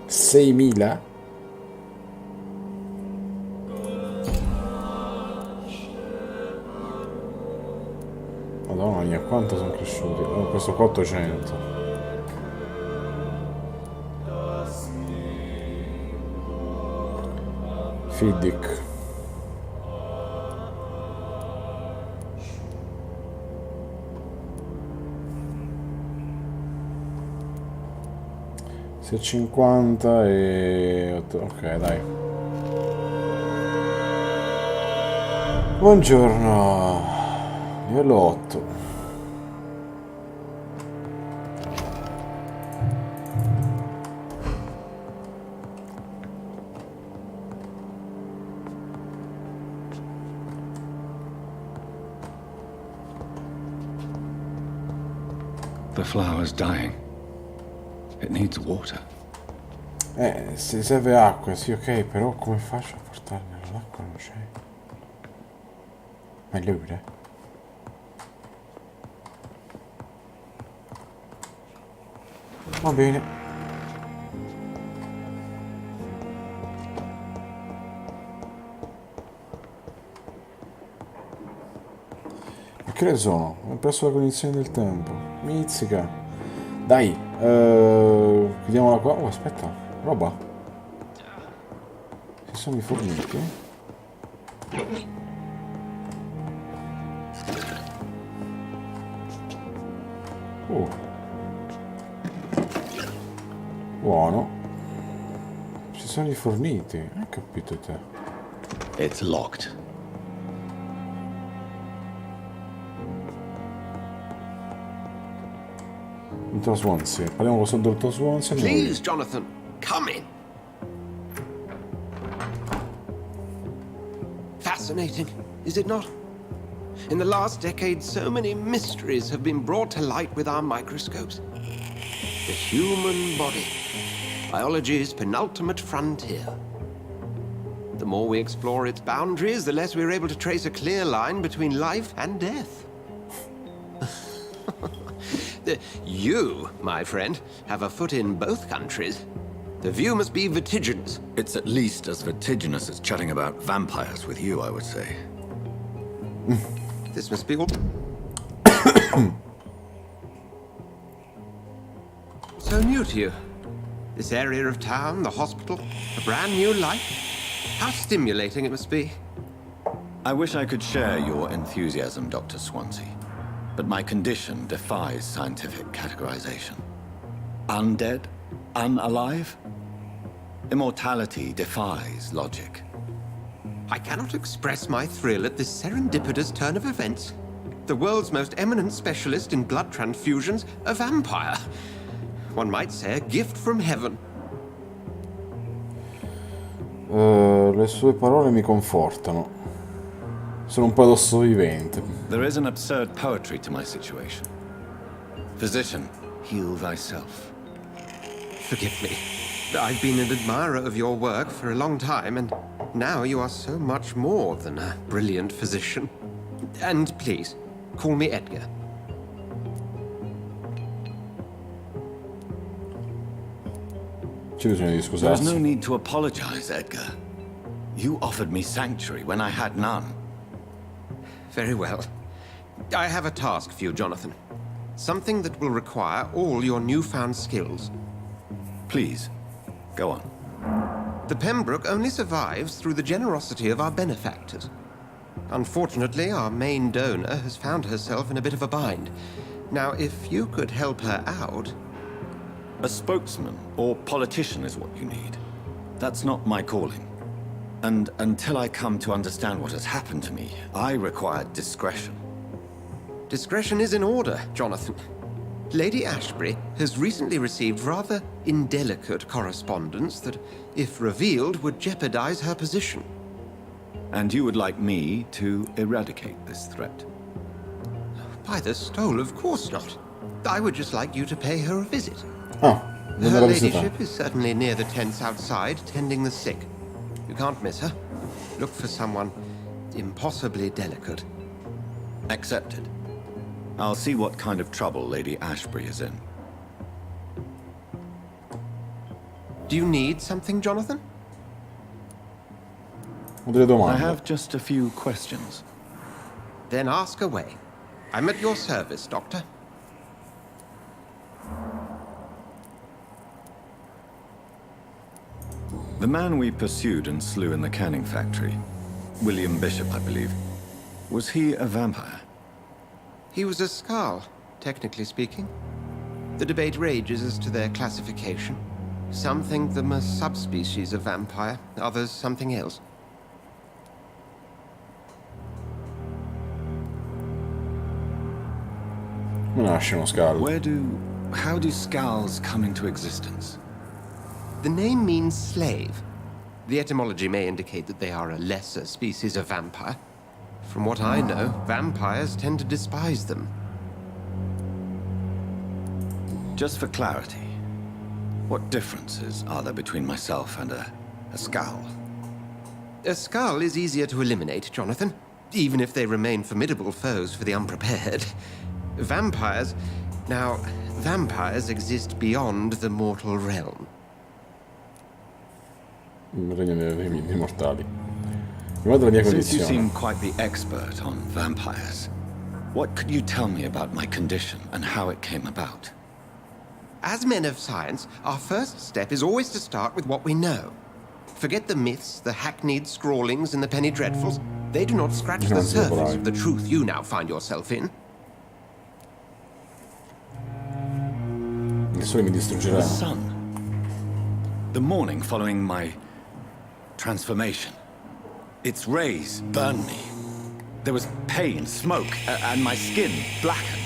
[SPEAKER 1] $6.000? Madonna mia, quanto sono cresciuti? Questo qua 800. Fiddick. Se 50 e 8. Ok, dai. Buongiorno. Livello 8.
[SPEAKER 2] The flower's dying. It needs water.
[SPEAKER 1] Se serve acqua, sì, ok, però come faccio a portarne l'acqua? Non c'è. Ma è lui, Va bene. E che ore sono? Ho perso la cognizione del tempo. Mizzica. Dai, chiudiamola qua. Oh, aspetta, roba. Si sono i forniti. Buono. Ci sono i forniti. Hai capito te?
[SPEAKER 2] It's locked.
[SPEAKER 1] Dottor Swansea. Parliamo con il dottor Swansea.
[SPEAKER 6] Please, Jonathan, come in. Fascinating, is it not? In the last decade, so many mysteries have been brought to light with our microscopes. The human body, biology's penultimate frontier. The more we explore its boundaries, the less we're able to trace a clear line between life and death. You, my friend, have a foot in both countries. The view must be vertiginous.
[SPEAKER 2] It's at least as vertiginous as chatting about vampires with you, I would say.
[SPEAKER 6] This must be all... So new to you. This area of town, the hospital, a brand new life. How stimulating it must be.
[SPEAKER 2] I wish I could share your enthusiasm, Dr. Swansea, but my condition defies scientific categorization. Undead? Unalive? Immortality defies logic.
[SPEAKER 6] I cannot express my thrill at this serendipitous turn of events. The world's most eminent specialist in blood transfusions, a vampire. One might say a gift from heaven.
[SPEAKER 1] Le sue parole mi confortano. Sono un paradosso vivente.
[SPEAKER 2] There is an absurd poetry to my situation. Physician, heal thyself.
[SPEAKER 6] Forgive me. I've been an admirer of your work for a long time, and now you are so much more than a brilliant physician. And please, call me Edgar.
[SPEAKER 1] C'è bisogno di
[SPEAKER 2] There's
[SPEAKER 1] scusarsi.
[SPEAKER 2] no need to apologize, Edgar. You offered me sanctuary when I had none.
[SPEAKER 6] Very well. I have a task for you, Jonathan. Something that will require all your newfound skills.
[SPEAKER 2] Please, go on.
[SPEAKER 6] The Pembroke only survives through the generosity of our benefactors. Unfortunately, our main donor has found herself in a bit of a bind. Now, if you could help her out...
[SPEAKER 2] A spokesman or politician is what you need. That's not my calling. And until I come to understand what has happened to me, I require discretion.
[SPEAKER 6] Discretion is in order, Jonathan. Lady Ashbury has recently received rather indelicate correspondence that, if revealed, would jeopardize her position.
[SPEAKER 2] And you would like me to eradicate this threat?
[SPEAKER 6] By the stole, of course not. I would just like you to pay her a visit.
[SPEAKER 1] Ah,
[SPEAKER 6] Her ladyship is certainly near the tents outside, tending the sick. You can't miss her. Look for someone impossibly delicate.
[SPEAKER 2] Accepted. I'll see what kind of trouble Lady Ashbury is in.
[SPEAKER 6] Do you need something, Jonathan?
[SPEAKER 1] Ho delle domande.
[SPEAKER 2] I have just a few questions.
[SPEAKER 6] Then ask away. I'm at your service, Doctor.
[SPEAKER 2] The man we pursued and slew in the canning factory, William Bishop, I believe, was he a vampire?
[SPEAKER 6] He was a Skald, technically speaking. The debate rages as to their classification. Some think them a subspecies of vampire, others something else.
[SPEAKER 2] How do Skalds come into existence?
[SPEAKER 6] The name means slave. The etymology may indicate that they are a lesser species of vampire. From what I know, vampires tend to despise them.
[SPEAKER 2] Just for clarity, what differences are there between myself and a Skald?
[SPEAKER 6] A Skald is easier to eliminate, Jonathan, even if they remain formidable foes for the unprepared. Vampires... Now, vampires exist beyond the mortal realm.
[SPEAKER 1] Regno dei mortali. Guarda la mia
[SPEAKER 2] Since you
[SPEAKER 1] condizione.
[SPEAKER 2] seem quite the expert on vampires, what could you tell me about my condition and how it came about?
[SPEAKER 6] As men of science, our first step is always to start with what we know. Forget the myths, the hackneyed scrawlings, and the penny dreadfuls. They do not scratch the surface of the truth you now find yourself in.
[SPEAKER 1] Il sole mi distruggerà.
[SPEAKER 2] The sun. The morning following my transformation. Its rays burned me. There was pain, smoke, and my skin blackened.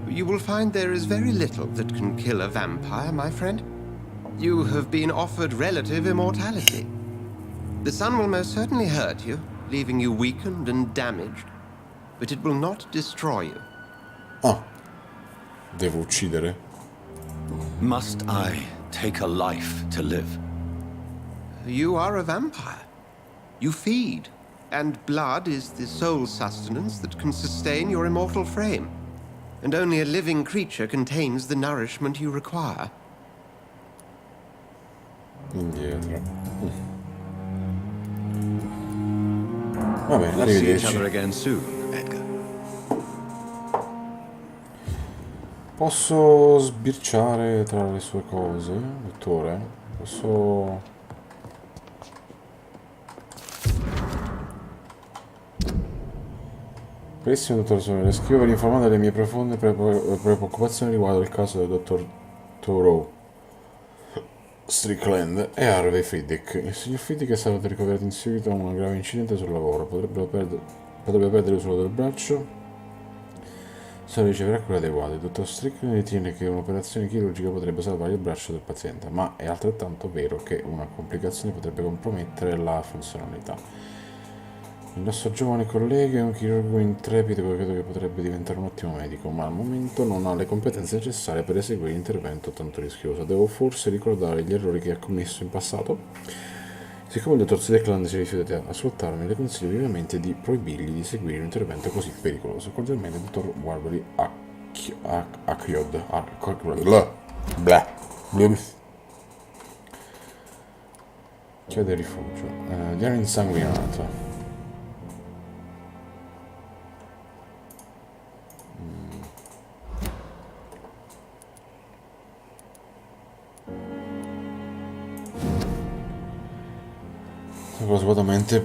[SPEAKER 6] You will find there is very little that can kill a vampire, my friend. You have been offered relative immortality. The sun will most certainly hurt you, leaving you weakened and damaged, but it will not destroy you.
[SPEAKER 1] Ah, devo uccidere?
[SPEAKER 2] Must I take a life to live?
[SPEAKER 6] You are a vampire. You feed, and blood is the sole sustenance that can sustain your immortal frame. And only a living creature contains the nourishment you require.
[SPEAKER 1] Indietro. Va bene,
[SPEAKER 2] We'll see each
[SPEAKER 1] arrivederci.
[SPEAKER 2] other again soon, Edgar.
[SPEAKER 1] Posso sbirciare tra le sue cose, dottore? Posso... Carissimo dottor Sole, le scrivo per informare delle mie profonde preoccupazioni riguardo il caso del dottor Toro Strickland e Harvey Fiddick. Il signor Fiddick è stato ricoverato in seguito a un grave incidente sul lavoro. Potrebbe perdere l'uso del braccio se non riceverà cure adeguate. Il dottor Strickland ritiene che un'operazione chirurgica potrebbe salvare il braccio del paziente, ma è altrettanto vero che una complicazione potrebbe compromettere la funzionalità. Il nostro giovane collega è un chirurgo intrepido che credo che potrebbe diventare un ottimo medico, ma al momento non ha le competenze necessarie per eseguire l'intervento tanto rischioso. Devo forse ricordare gli errori che ha commesso in passato? Siccome il dottor Strickland si rifiuta di ascoltarmi, le consiglio vivamente di proibirgli di seguire un intervento così pericoloso. Cordialmente, il dottor Warbury Acchiod. Chiede rifugio. Diario insanguinato. Svolutamente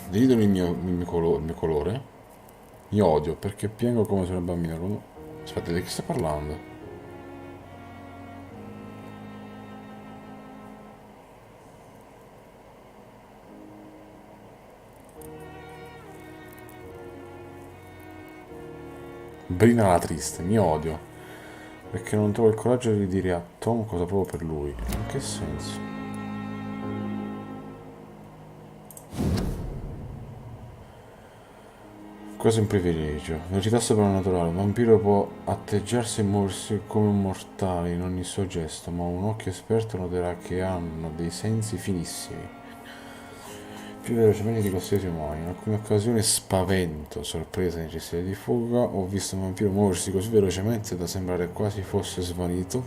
[SPEAKER 1] dividono il mio colore. Mi odio perché piango come se una bambina. Aspetta, di che sta parlando? Brina la triste, mi odio perché non trovo il coraggio di dire a Tom cosa provo per lui. In che senso? Quasi un privilegio. Velocità soprannaturale. Un vampiro può atteggiarsi e muoversi come un mortale in ogni suo gesto, ma un occhio esperto noterà che hanno dei sensi finissimi. Più velocemente di qualsiasi umano. In alcune occasioni spavento, sorpresa e necessità di fuga. Ho visto un vampiro muoversi così velocemente da sembrare quasi fosse svanito,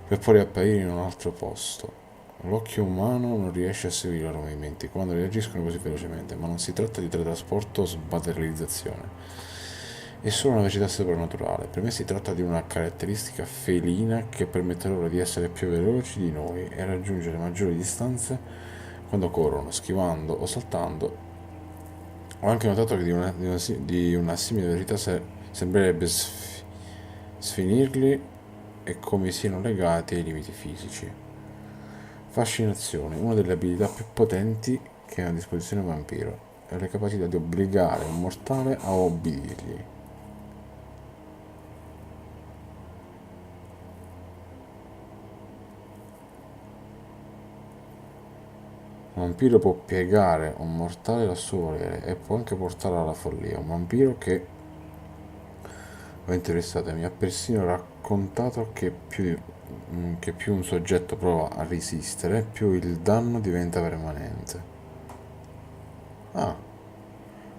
[SPEAKER 1] per poi apparire in un altro posto. L'occhio umano non riesce a seguire i loro movimenti quando reagiscono così velocemente, ma non si tratta di teletrasporto o smaterializzazione. È solo una velocità soprannaturale. Per me si tratta di una caratteristica felina che permette loro di essere più veloci di noi e raggiungere maggiori distanze quando corrono, schivando o saltando. Ho anche notato che di una simile velocità sembrerebbe sfinirli e come siano legati ai limiti fisici. Fascinazione, una delle abilità più potenti che ha a disposizione un vampiro, è la capacità di obbligare un mortale a obbedirgli. Un vampiro può piegare un mortale al suo volere e può anche portarlo alla follia. Un vampiro che ho intervistato e mi ha persino raccontato che più un soggetto prova a resistere, più il danno diventa permanente. Ah,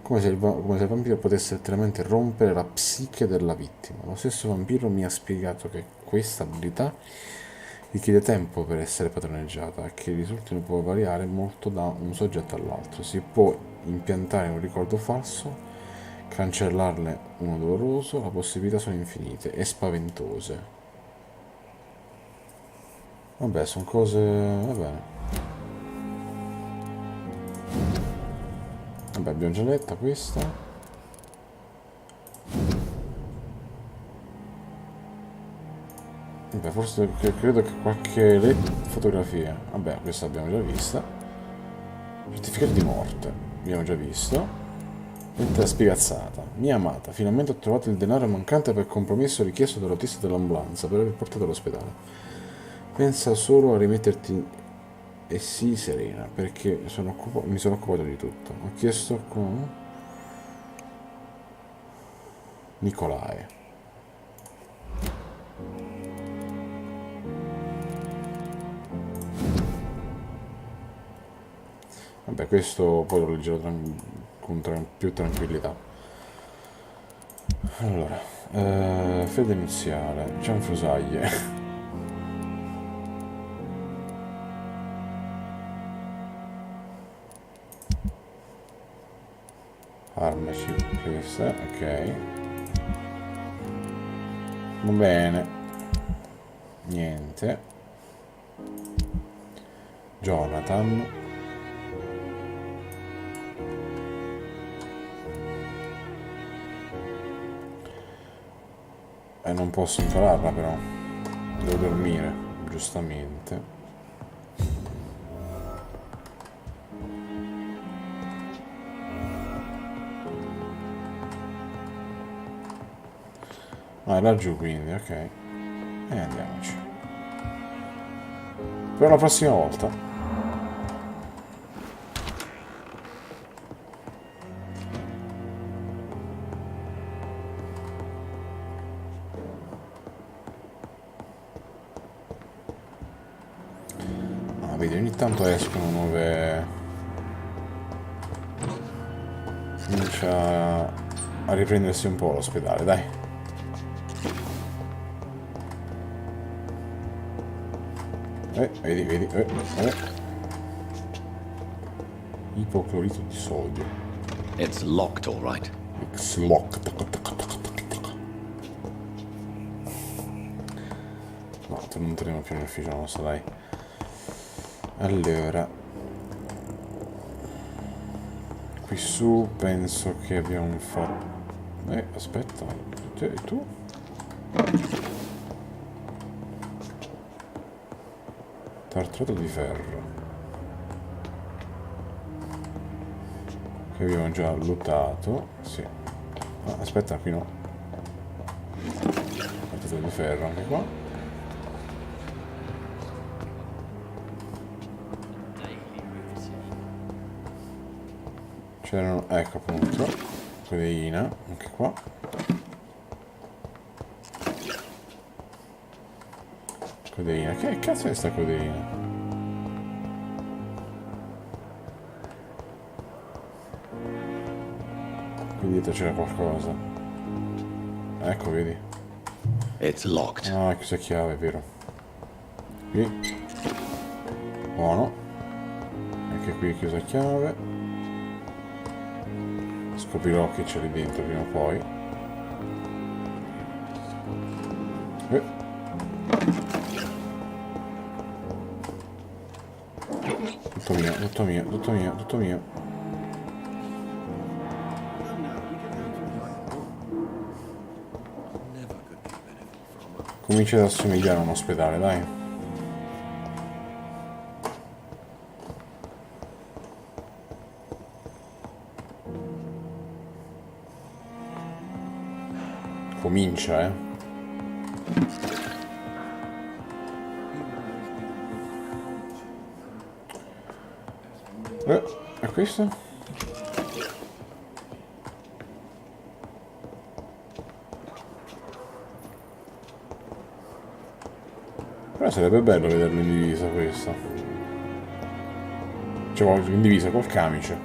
[SPEAKER 1] come se il vampiro potesse letteralmente rompere la psiche della vittima. Lo stesso vampiro mi ha spiegato che questa abilità richiede tempo per essere padroneggiata e che il risultato può variare molto da un soggetto all'altro. Si può impiantare un ricordo falso, cancellarne uno doloroso, le possibilità sono infinite e spaventose. Vabbè, sono cose... va bene. Vabbè, abbiamo già letta questa. Vabbè, forse credo che qualche fotografia. Vabbè, questa l'abbiamo già vista. Certificato di morte. Abbiamo già visto. Lettera spigazzata. Mia amata, finalmente ho trovato il denaro mancante per compromesso richiesto dall'autista dell'ambulanza per aver portato all'ospedale. Pensa solo a rimetterti e sii serena, perché mi sono occupato di tutto. Ho chiesto con Nicolae. Vabbè, questo poi lo leggerò con più tranquillità. Allora, fede iniziale, cianfrusaglie. Farmaci, questa, ok. Va bene. Niente. Jonathan. E non posso impararla però. Devo dormire, giustamente. Ah, è laggiù quindi, ok. E andiamoci. Per la prossima volta. Ah, vedi, ogni tanto escono nuove... Comincia a riprendersi un po' l'ospedale, dai. Vedi. Ipoclorito di sodio.
[SPEAKER 2] It's locked, all right.
[SPEAKER 1] It's locked. No, non entriamo più nell'ufficio nostro, dai. Allora. Qui su penso che abbiamo fatto... aspetta. E tu? Tartrato di ferro. Che abbiamo già lottato. Sì. Ah, aspetta, qui no. Tartrato di ferro anche qua. C'erano, ecco appunto, codeina, anche qua. Codeina, che cazzo è sta codeina? Qui dietro c'era qualcosa. Ecco, vedi.
[SPEAKER 2] It's locked.
[SPEAKER 1] Ah, chiusa chiave, è vero. Qui. Buono. Anche qui è chiusa chiave. Scoprirò che c'è lì dentro prima o poi. Tutto mio. Comincia ad assomigliare a un ospedale, dai. Comincia, è questo? Però sarebbe bello vederlo in divisa questo. Cioè in divisa col camice.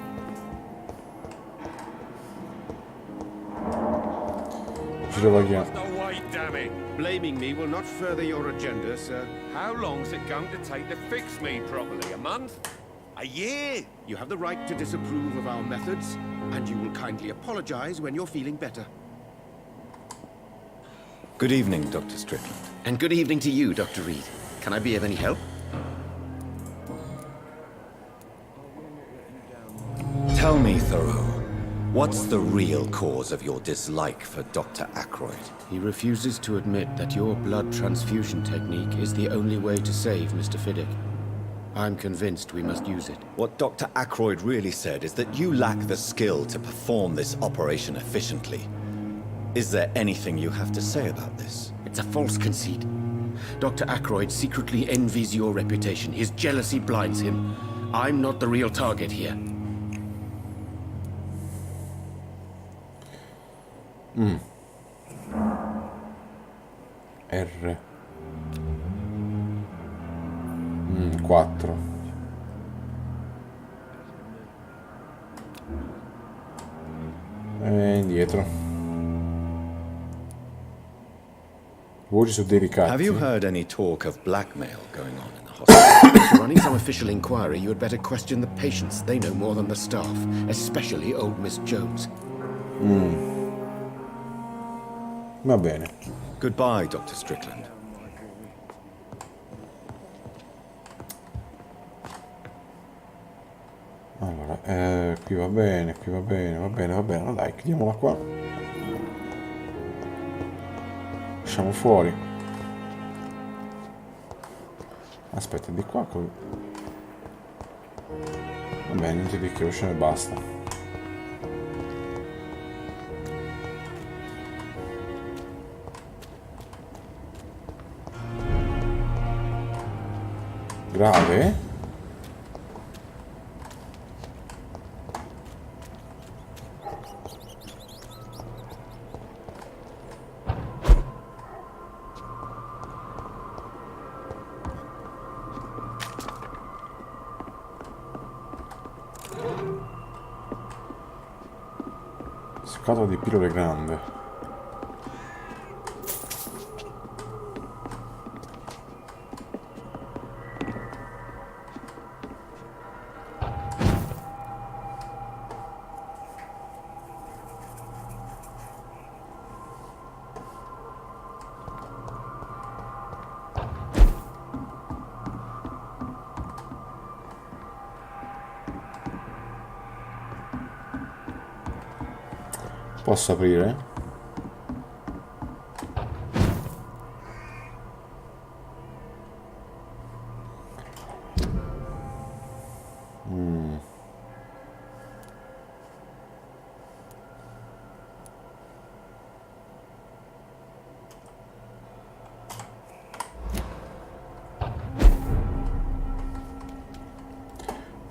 [SPEAKER 1] Ci lavoriamo.
[SPEAKER 6] Blaming me will not further your agenda, sir.
[SPEAKER 17] How long's it going to take to fix me properly? A month? A year?
[SPEAKER 6] You have the right to disapprove of our methods, and you will kindly apologize when you're feeling better.
[SPEAKER 2] Good evening, Dr. Strickland. And good evening to you, Dr. Reid. Can I be of any help? Tell me, Thoreau, what's the real cause of your dislike for Dr. Ackroyd?
[SPEAKER 6] He refuses to admit that your blood transfusion technique is the only way to save Mr. Fiddick. I'm convinced we must use it.
[SPEAKER 2] What Dr. Ackroyd really said is that you lack the skill to perform this operation efficiently. Is there anything you have to say about this?
[SPEAKER 6] It's a false conceit. Dr. Ackroyd secretly envies your reputation. His jealousy blinds him. I'm not the real target here.
[SPEAKER 1] R. 4. E indietro. Voci su dei ricatti.
[SPEAKER 2] Have you heard any talk of blackmail going on in the hospital?
[SPEAKER 6] If you're running some official inquiry, you had better question the patients. They know more than the staff, especially old Miss Jones.
[SPEAKER 1] Va bene.
[SPEAKER 2] Goodbye, Dr. Strickland.
[SPEAKER 1] Allora, qui va bene, qui va bene, va bene, va bene. No, dai, chiudiamola qua. Usciamo fuori. Aspetta, di qua. Vabbè, niente di che, usciamo e basta. Grave? Scatola di pillole grande. Posso aprire?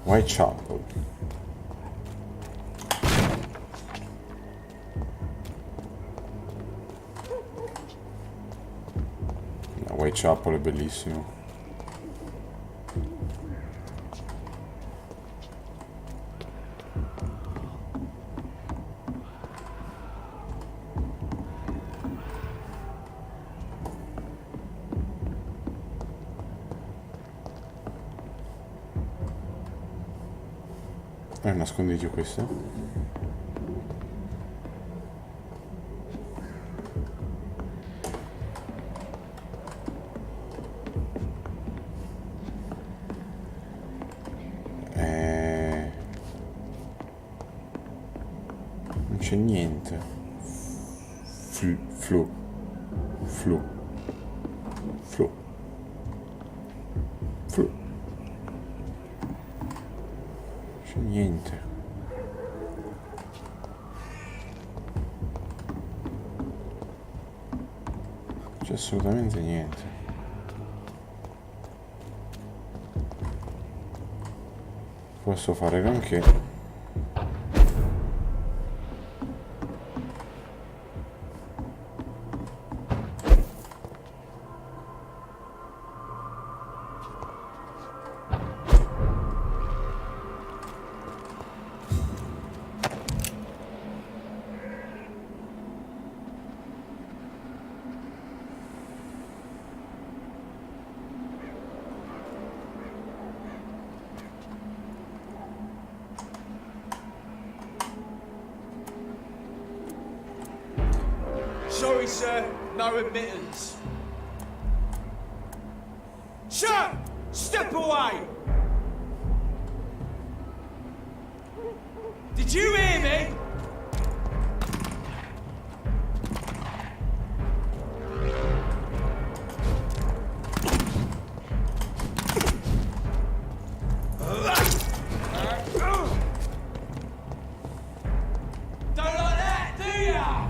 [SPEAKER 1] Whitechapel. Whitechapel è bellissimo. È un nascondiglio questo? Non c'è niente. Flu. Flu. C'è niente. C'è assolutamente niente. Posso fare granché.
[SPEAKER 18] Sorry, sir. No admittance. Sir! Step away! Did you hear me? Don't like that, do ya?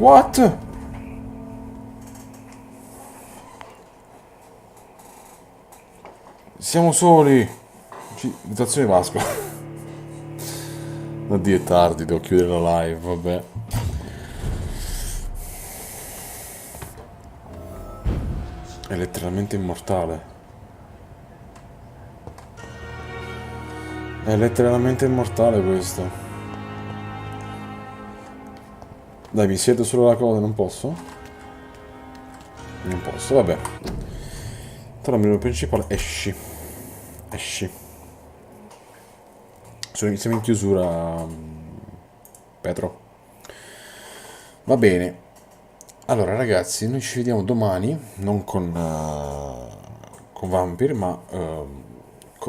[SPEAKER 1] What? Siamo soli. Meditazione Pasqua. Oddio, è tardi, devo chiudere la live, vabbè. È letteralmente immortale. È letteralmente immortale questo. Dai, mi siedo solo la coda, non posso? Non posso, vabbè. Però il menu principale, esci. Esci. Siamo in chiusura, Petro. Va bene. Allora, ragazzi, noi ci vediamo domani, non con Vampyr, ma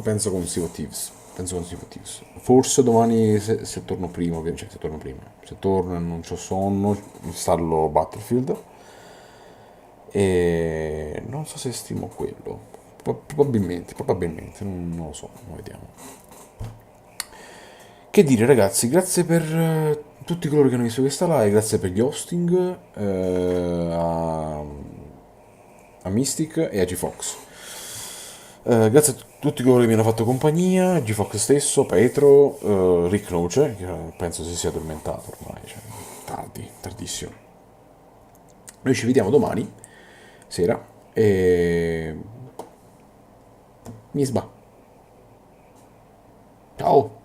[SPEAKER 1] penso con Sea of Thieves. Penso con Sea of Thieves. Forse domani, se torno prima, cioè se torno prima. Se torno e non c'ho sonno, installo Battlefield. E non so se stimo quello. Probabilmente, non lo so, vediamo. Che dire, ragazzi, grazie per tutti coloro che hanno visto questa live, grazie per gli hosting a Mystic e a G-Fox. Grazie a tutti coloro che mi hanno fatto compagnia, G-Fox stesso, Petro, Rick Noce, che penso si sia addormentato ormai, cioè, tardissimo. Noi ci vediamo domani sera e... Misba. Ciao!